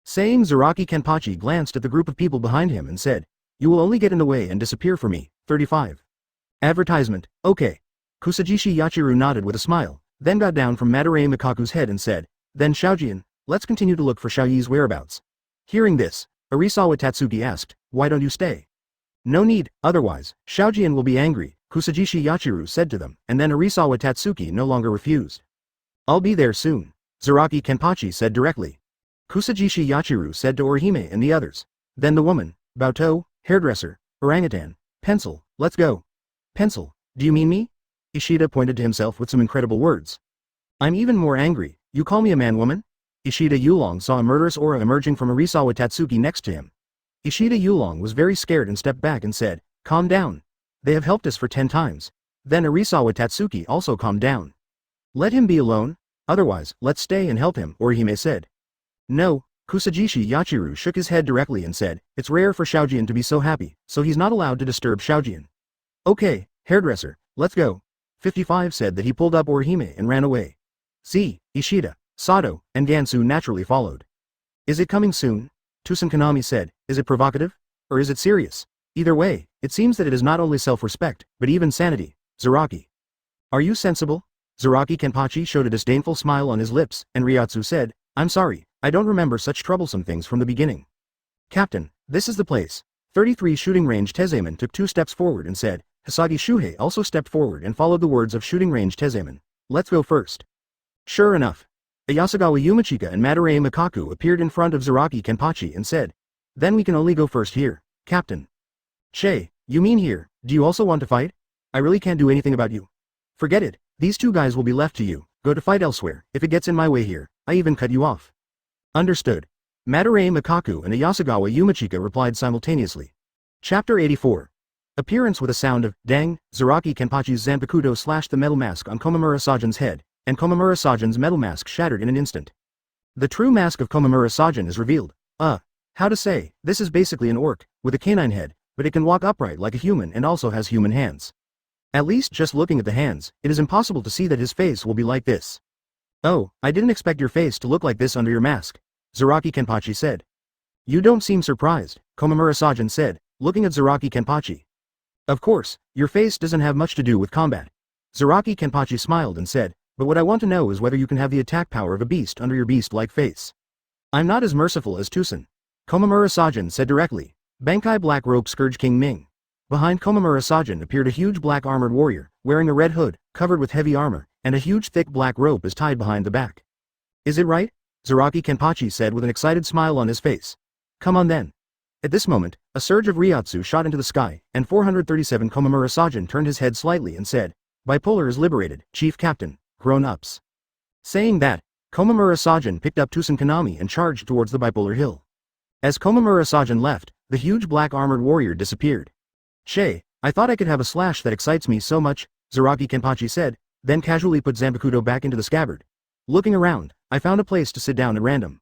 Saying, Zaraki Kenpachi glanced at the group of people behind him and said, You will only get in the way and disappear for me. 35. Advertisement, okay. Kusajishi Yachiru nodded with a smile, then got down from Madarame Mikaku's head and said, Then Xiaojian, let's continue to look for Xiaoyi's whereabouts. Hearing this, Arisawa Tatsuki asked, Why don't you stay? No need, otherwise, Xiaojian will be angry, Kusajishi Yachiru said to them, and then Arisawa Tatsuki no longer refused. I'll be there soon, Zaraki Kenpachi said directly. Kusajishi Yachiru said to Orihime and the others. Then the woman, Baoto, hairdresser, orangutan, pencil, let's go. Pencil, do you mean me? Ishida pointed to himself with some incredible words. I'm even more angry, you call me a man-woman? Ishida Yulong saw a murderous aura emerging from Arisawa Tatsuki next to him. Ishida Yulong was very scared and stepped back and said, Calm down. They have helped us for 10 times. Then Arisawa Tatsuki also calmed down. Let him be alone, otherwise, let's stay and help him, Orihime said. No, Kusajishi Yachiru shook his head directly and said, It's rare for Xiaojian to be so happy, so he's not allowed to disturb Xiaojian. Okay, hairdresser, let's go. 55 said that he pulled up Orihime and ran away. Z, Ishida, Sato, and Gansu naturally followed. Is it coming soon? Tusen Kanami said, Is it provocative? Or is it serious? Either way, it seems that it is not only self-respect, but even sanity, Zaraki. Are you sensible? Zaraki Kenpachi showed a disdainful smile on his lips, and Ryatsu said, I'm sorry, I don't remember such troublesome things from the beginning. Captain, this is the place. 33 Shooting Range Tezeman took 2 steps forward and said, Hisagi Shuhei also stepped forward and followed the words of Shooting Range Tezeman. Let's go first. Sure enough. Ayasagawa Yumachika and Madarame Mikaku appeared in front of Zaraki Kenpachi and said, Then we can only go first here, Captain. Che, you mean here, do you also want to fight? I really can't do anything about you. Forget it, these 2 guys will be left to you, go to fight elsewhere, if it gets in my way here, I even cut you off. Understood. Madarame Mikaku and Ayasagawa Yumachika replied simultaneously. Chapter 84. Appearance with a sound of, dang, Zaraki Kenpachi's Zanpakuto slashed the metal mask on Komamura Sajin's head, and Komamura Sajin's metal mask shattered in an instant. The true mask of Komamura Sajin is revealed. How to say, this is basically an orc, with a canine head, but it can walk upright like a human and also has human hands. At least just looking at the hands, it is impossible to see that his face will be like this. Oh, I didn't expect your face to look like this under your mask, Zaraki Kenpachi said. You don't seem surprised, Komamura Sajin said, looking at Zaraki Kenpachi. Of course, your face doesn't have much to do with combat. Zaraki Kenpachi smiled and said, but what I want to know is whether you can have the attack power of a beast under your beast-like face. I'm not as merciful as Tusen. Komamura Sajin said directly. Bankai Black Rope Scourge King Ming. Behind Komamura Sajin appeared a huge black armored warrior, wearing a red hood, covered with heavy armor, and a huge thick black rope is tied behind the back. Is it right? Zaraki Kenpachi said with an excited smile on his face. Come on then. At this moment, a surge of Ryatsu shot into the sky, and 437 Komamura Sajin turned his head slightly and said, Bipolar is liberated, Chief Captain, grown-ups. Saying that, Komamura Sajin picked up Tusen Kanami and charged towards the Bipolar Hill. As Komamura Sajin left, the huge black armored warrior disappeared. Che, I thought I could have a slash that excites me so much, Zaraki Kenpachi said, then casually put Zanpakuto back into the scabbard. Looking around, I found a place to sit down at random.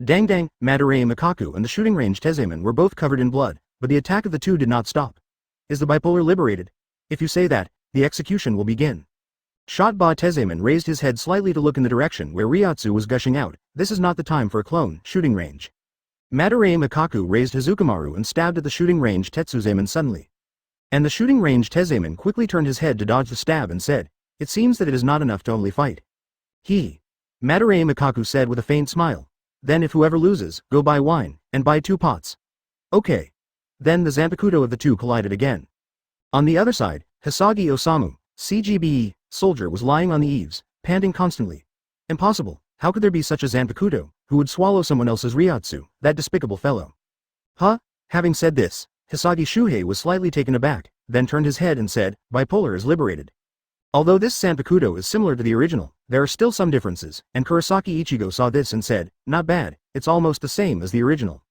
Dang, Madarame Mikaku and the Shooting Range Tezeman were both covered in blood, but the attack of the 2 did not stop. Is the Bipolar liberated? If you say that, the execution will begin. Shotba Tezeman raised his head slightly to look in the direction where Ryatsu was gushing out. This is not the time for a clone, Shooting Range. Madarame Mikaku raised Hazukimaru and stabbed at the Shooting Range Tetsuzeman suddenly. And the Shooting Range Tezeman quickly turned his head to dodge the stab and said, It seems that it is not enough to only fight. Madarame Mikaku said with a faint smile. Then if whoever loses, go buy wine, and buy 2 pots. Okay. Then the Zanpakuto of the 2 collided again. On the other side, Hisagi Osamu, CGBE, soldier was lying on the eaves, panting constantly. Impossible, how could there be such a Zanpakuto, who would swallow someone else's Ryatsu, that despicable fellow? Huh? Having said this, Hisagi Shuhei was slightly taken aback, then turned his head and said, Bipolar is liberated. Although this Zanpakuto is similar to the original, there are still some differences, and Kurosaki Ichigo saw this and said, not bad, it's almost the same as the original.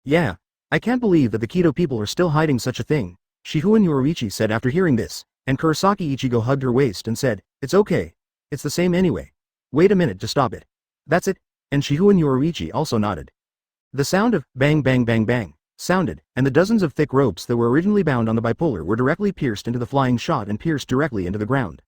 Yeah. I can't believe that the Kido people are still hiding such a thing, Shihouin Yoruichi said after hearing this, and Kurosaki Ichigo hugged her waist and said, it's okay. It's the same anyway. Wait a minute to stop it. That's it, and Shihouin Yoruichi also nodded. The sound of bang bang bang bang sounded, and the dozens of thick ropes that were originally bound on the bipolar were directly pierced into the flying shot and pierced directly into the ground.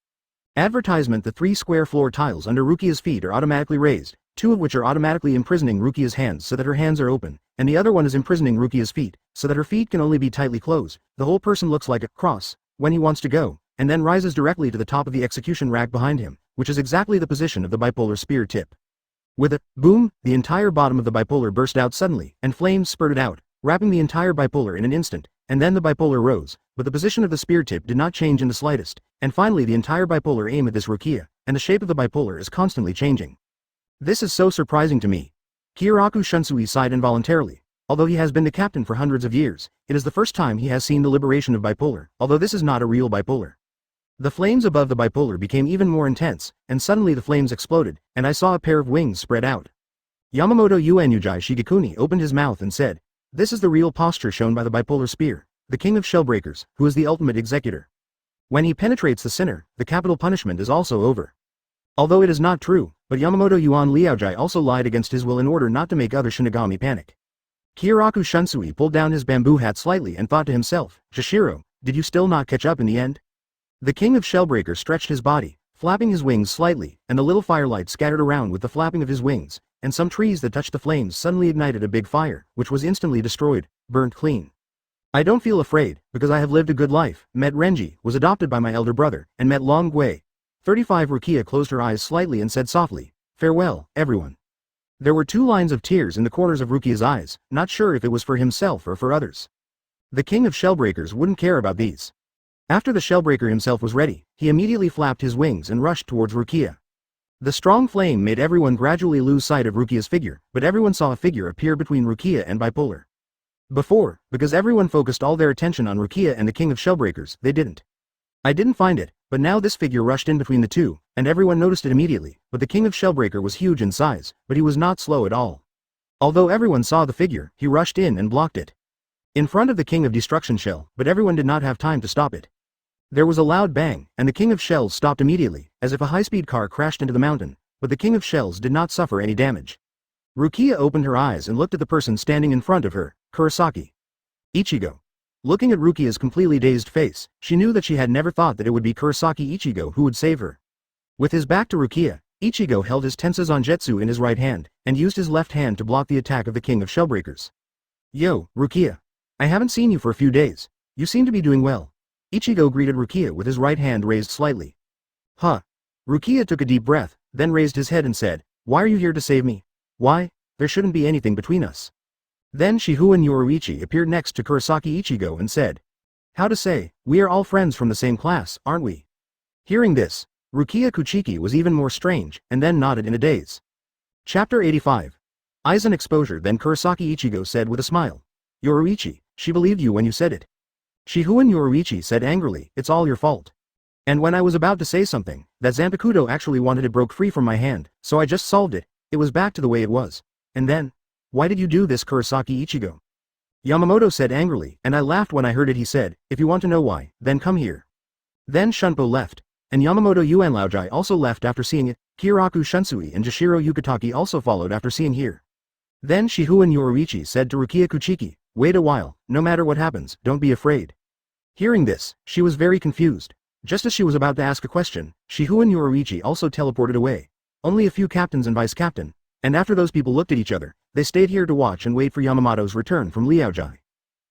Advertisement: the 3 square floor tiles under Rukia's feet are automatically raised, 2 of which are automatically imprisoning Rukia's hands so that her hands are open, and the other one is imprisoning Rukia's feet, so that her feet can only be tightly closed. The whole person looks like a cross when he wants to go, and then rises directly to the top of the execution rack behind him, which is exactly the position of the bipolar spear tip. With a boom, the entire bottom of the bipolar burst out suddenly, and flames spurted out, wrapping the entire bipolar in an instant, and then the bipolar rose, but the position of the spear tip did not change in the slightest, and finally the entire bipolar aim at this Rukia, and the shape of the bipolar is constantly changing. This is so surprising to me. Kyoraku Shunsui sighed involuntarily. Although he has been the captain for hundreds of years, it is the first time he has seen the liberation of bipolar, although this is not a real bipolar. The flames above the bipolar became even more intense, and suddenly the flames exploded, and I saw a pair of wings spread out. Yamamoto Uenujai Shigekuni opened his mouth and said, this is the real posture shown by the bipolar spear, the king of shellbreakers, who is the ultimate executor. When he penetrates the sinner, the capital punishment is also over. Although it is not true, but Yamamoto Yuan Liaojai also lied against his will in order not to make other Shinigami panic. Kyoraku Shunsui pulled down his bamboo hat slightly and thought to himself, Shishiro, did you still not catch up in the end? The king of shellbreakers stretched his body, flapping his wings slightly, and the little firelight scattered around with the flapping of his wings, and some trees that touched the flames suddenly ignited a big fire, which was instantly destroyed, burnt clean. I don't feel afraid, because I have lived a good life, met Renji, was adopted by my elder brother, and met Long Gui. 35 Rukia closed her eyes slightly and said softly, farewell, everyone. There were 2 lines of tears in the corners of Rukia's eyes, not sure if it was for himself or for others. The king of shellbreakers wouldn't care about these. After the shellbreaker himself was ready, he immediately flapped his wings and rushed towards Rukia. The strong flame made everyone gradually lose sight of Rukia's figure, but everyone saw a figure appear between Rukia and bipolar. Before, because everyone focused all their attention on Rukia and the king of shellbreakers, they didn't. I didn't find it, but now this figure rushed in between the two, and everyone noticed it immediately, but the king of shellbreaker was huge in size, but he was not slow at all. Although everyone saw the figure, he rushed in and blocked it. In front of the king of destruction shell, but everyone did not have time to stop it. There was a loud bang, and the king of shells stopped immediately, as if a high-speed car crashed into the mountain, but the king of shells did not suffer any damage. Rukia opened her eyes and looked at the person standing in front of her, Kurosaki Ichigo. Looking at Rukia's completely dazed face, she knew that she had never thought that it would be Kurosaki Ichigo who would save her. With his back to Rukia, Ichigo held his Tensei-Zanjetsu in his right hand, and used his left hand to block the attack of the king of shellbreakers. Yo, Rukia. I haven't seen you for a few days. You seem to be doing well. Ichigo greeted Rukia with his right hand raised slightly. Huh. Rukia took a deep breath, then raised his head and said, why are you here to save me? Why? There shouldn't be anything between us. Then Shihouin Yoruichi appeared next to Kurosaki Ichigo and said, how to say, we are all friends from the same class, aren't we? Hearing this, Rukia Kuchiki was even more strange, and then nodded in a daze. Chapter 85. Aizen exposure. Then Kurosaki Ichigo said with a smile. Yoruichi, she believed you when you said it. Shihouin Yoruichi said angrily, it's all your fault. And when I was about to say something, that Zanpakuto actually wanted it broke free from my hand, so I just solved it, it was back to the way it was. And then, why did you do this, Kurosaki Ichigo? Yamamoto said angrily, and I laughed when I heard it. He said, if you want to know why, then come here. Then Shunpo left, and Yamamoto Uenlaojai also left after seeing it. Kyoraku Shunsui and Jashiro Yukitaki also followed after seeing here. Then Shihouin Yoruichi said to Rukia Kuchiki, wait a while, no matter what happens, don't be afraid. Hearing this, she was very confused. Just as she was about to ask a question, Shihouin Yoruichi also teleported away. Only a few captains and vice-captain, and after those people looked at each other, they stayed here to watch and wait for Yamamoto's return from Liaojai.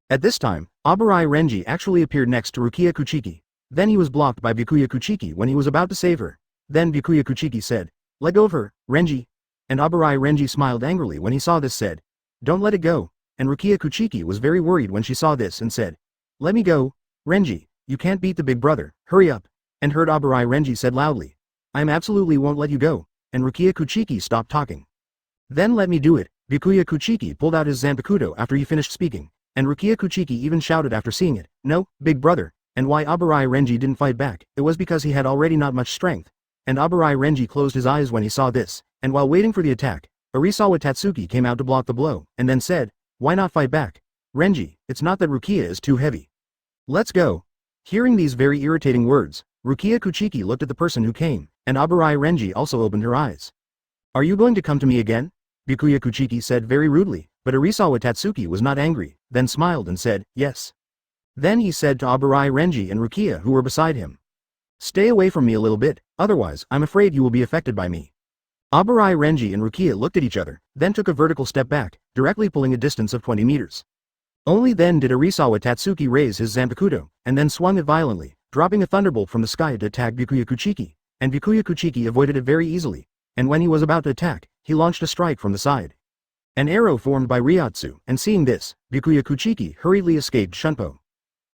At this time, Abarai Renji actually appeared next to Rukia Kuchiki. Then he was blocked by Byakuya Kuchiki when he was about to save her. Then Byakuya Kuchiki said, let go of her, Renji. And Abarai Renji smiled angrily when he saw this, said, don't let it go. And Rukia Kuchiki was very worried when she saw this and said, let me go, Renji, you can't beat the big brother, hurry up. And heard Abarai Renji said loudly, I absolutely won't let you go. And Rukia Kuchiki stopped talking. Then let me do it. Byakuya Kuchiki pulled out his Zanpakuto after he finished speaking, and Rukia Kuchiki even shouted after seeing it, no, big brother, and why Abarai Renji didn't fight back, it was because he had already not much strength. And Abarai Renji closed his eyes when he saw this, and while waiting for the attack, Arisawa Tatsuki came out to block the blow, and then said, "Why not fight back? Renji, it's not that Rukia is too heavy. Let's go." Hearing these very irritating words, Rukia Kuchiki looked at the person who came, and Abarai Renji also opened her eyes. "Are you going to come to me again?" Byakuya Kuchiki said very rudely, but Arisawa Tatsuki was not angry, then smiled and said, "Yes." Then he said to Abarai Renji and Rukia who were beside him, "Stay away from me a little bit, otherwise I'm afraid you will be affected by me." Abarai Renji and Rukia looked at each other, then took a vertical step back, directly pulling a distance of 20 meters. Only then did Arisawa Tatsuki raise his Zanpakuto, and then swung it violently, dropping a thunderbolt from the sky to attack Byakuya Kuchiki, and Byakuya Kuchiki avoided it very easily, and when he was about to attack, he launched a strike from the side. An arrow formed by Ryotsu, and seeing this, Byakuya Kuchiki hurriedly escaped Shunpo.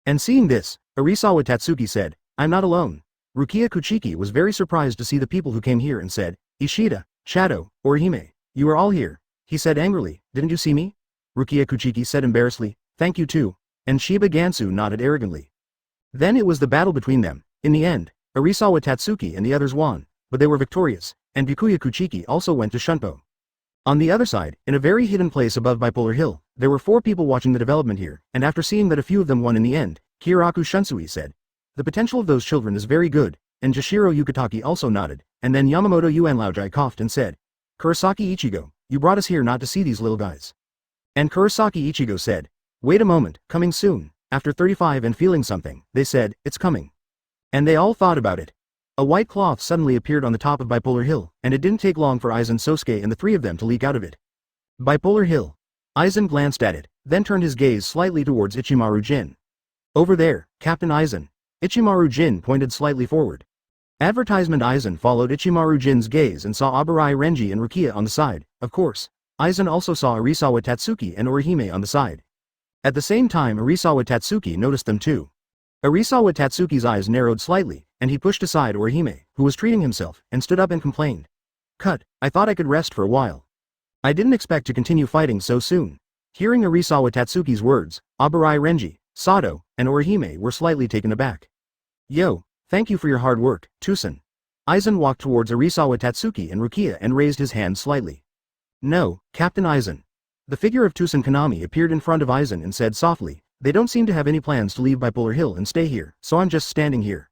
And seeing this, Arisawa Tatsuki said, "I'm not alone." Rukia Kuchiki was very surprised to see the people who came here and said, "Ishida, Shadow, Orihime, you are all here." He said angrily, "Didn't you see me?" Rukia Kuchiki said embarrassedly, "Thank you too." And Shiba Gansu nodded arrogantly. Then it was the battle between them. In the end, Arisawa Tatsuki and the others won, but they were victorious, and Byakuya Kuchiki also went to Shunpo. On the other side, in a very hidden place above Bipolar Hill, there were 4 people watching the development here, and after seeing that a few of them won in the end, Kiraku Shunsui said, "The potential of those children is very good," and Jashiro Yukitaki also nodded, and then Yamamoto Yuanlaojai coughed and said, "Kurosaki Ichigo, you brought us here not to see these little guys." And Kurosaki Ichigo said, "Wait a moment, coming soon." After 35 and feeling something, they said, "It's coming." And they all thought about it. A white cloth suddenly appeared on the top of Bipolar Hill, and it didn't take long for Aizen, Sosuke and the 3 of them to leak out of it. Bipolar Hill. Aizen glanced at it, then turned his gaze slightly towards Ichimaru Jin. "Over there, Captain Aizen." Ichimaru Jin pointed slightly forward. Advertisement Aizen followed Ichimaru Jin's gaze and saw Abarai Renji and Rukia on the side. Of course, Aizen also saw Arisawa Tatsuki and Orihime on the side. At the same time Arisawa Tatsuki noticed them too. Arisawa Tatsuki's eyes narrowed slightly, and he pushed aside Orihime, who was treating himself, and stood up and complained. "Cut, I thought I could rest for a while. I didn't expect to continue fighting so soon." Hearing Arisawa Tatsuki's words, Abarai Renji, Sato, and Orihime were slightly taken aback. "Yo, thank you for your hard work, Tusen." Aizen walked towards Arisawa Tatsuki and Rukia and raised his hand slightly. "No, Captain Aizen." The figure of Tusen Kanami appeared in front of Aizen and said softly, "They don't seem to have any plans to leave Bipolar Hill and stay here, so I'm just standing here."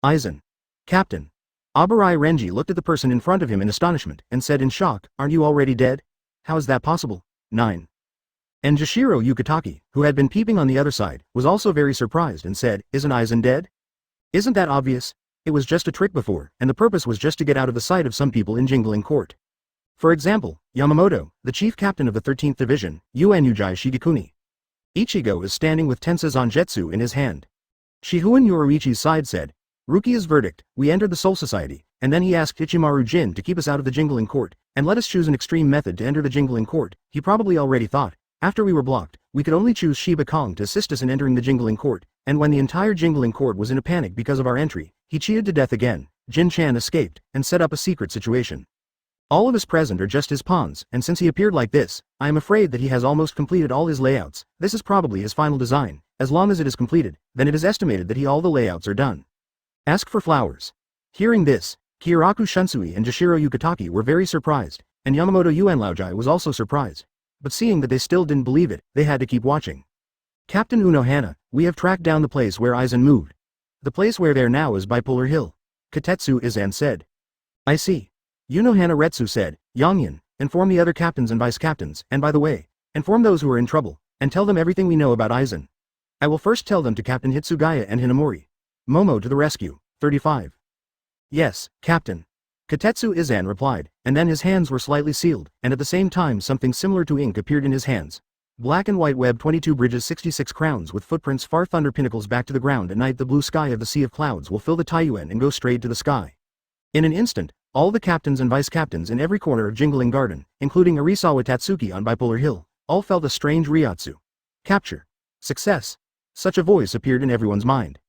Aizen. "Captain." Abarai Renji looked at the person in front of him in astonishment and said in shock, "Aren't you already dead? How is that possible?" 9. And Jashiro Yukitaki, who had been peeping on the other side, was also very surprised and said, "Isn't Aizen dead? Isn't that obvious? It was just a trick before, and the purpose was just to get out of the sight of some people in Jingling Court. For example, Yamamoto, the chief captain of the 13th Division, Uenujai Shigekuni. Ichigo is standing with Tensa Zanjetsu in his hand. Shihouin Yoruichi's side said, "Rukia's verdict, we entered the Soul Society," and then he asked Ichimaru Jin to keep us out of the Jingling Court, and let us choose an extreme method to enter the Jingling Court. He probably already thought, after we were blocked, we could only choose Shiba Kong to assist us in entering the Jingling Court, and when the entire Jingling Court was in a panic because of our entry, he cheated to death again. Jin Chan escaped, and set up a secret situation. All of us present are just his pawns, and since he appeared like this, I am afraid that he has almost completed all his layouts. This is probably his final design. As long as it is completed, then it is estimated that all the layouts are done. Ask for flowers." Hearing this, Kiraku Shunsui and Jashiro Yukitaki were very surprised, and Yamamoto Yuanlaojai was also surprised. But seeing that they still didn't believe it, they had to keep watching. "Captain Unohana, we have tracked down the place where Aizen moved. The place where there now is Bipolar Hill." Katetsu Izan said. "I see." Unohana Retsu said, "Yongyan, inform the other captains and vice-captains, and by the way, inform those who are in trouble, and tell them everything we know about Aizen. I will first tell them to Captain Hitsugaya and Hinamori. Momo to the rescue." 35. "Yes, Captain." Katetsu Izan replied, and then his hands were slightly sealed, and at the same time something similar to ink appeared in his hands. Black and white web 22 bridges 66 crowns with footprints far thunder pinnacles back to the ground. At night the blue sky of the sea of clouds will fill the Taiyuan and go straight to the sky. In an instant, all the captains and vice-captains in every corner of Jingling Garden, including Arisawa Tatsuki on Bipolar Hill, all felt a strange Ryotsu. Capture. Success. Such a voice appeared in everyone's mind.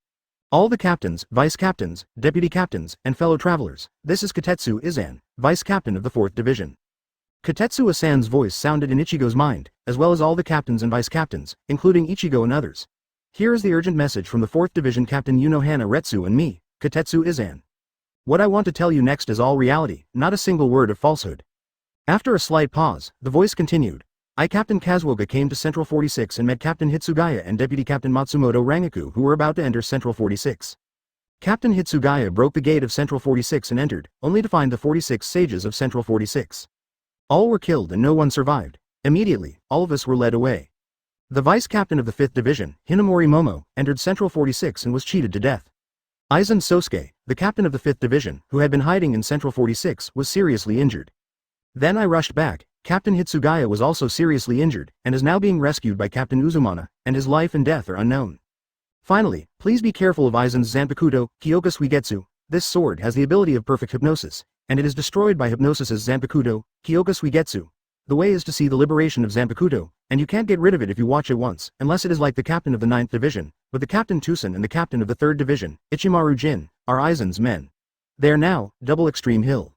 All the captains, vice-captains, deputy captains, and fellow travelers, this is Katetsu Izan, vice-captain of the 4th Division. Katetsu Izan's voice sounded in Ichigo's mind, as well as all the captains and vice-captains, including Ichigo and others. Here is the urgent message from the 4th Division Captain Yunohana Retsu and me, Katetsu Izan. What I want to tell you next is all reality, not a single word of falsehood. After a slight pause, the voice continued. I, Captain Kazuoka, came to Central 46 and met Captain Hitsugaya and Deputy Captain Matsumoto Rangaku, who were about to enter Central 46. Captain Hitsugaya broke the gate of Central 46 and entered, only to find the 46 sages of Central 46. All were killed and no one survived. Immediately, all of us were led away. The vice captain of the 5th Division, Hinamori Momo, entered Central 46 and was cheated to death. Aizen Sosuke, the captain of the 5th Division, who had been hiding in Central 46, was seriously injured. Then I rushed back. Captain Hitsugaya was also seriously injured, and is now being rescued by Captain Uzumana, and his life and death are unknown. Finally, please be careful of Aizen's Zanpakuto, Kyoka Suigetsu. This sword has the ability of perfect hypnosis, and it is destroyed by hypnosis's Zanpakuto, Kyoka Suigetsu. The way is to see the liberation of Zanpakuto, and you can't get rid of it if you watch it once, unless it is like the captain of the 9th Division, but the Captain Tusen and the captain of the 3rd Division, Ichimaru Jin, are Aizen's men. They are now, double Extreme Hill.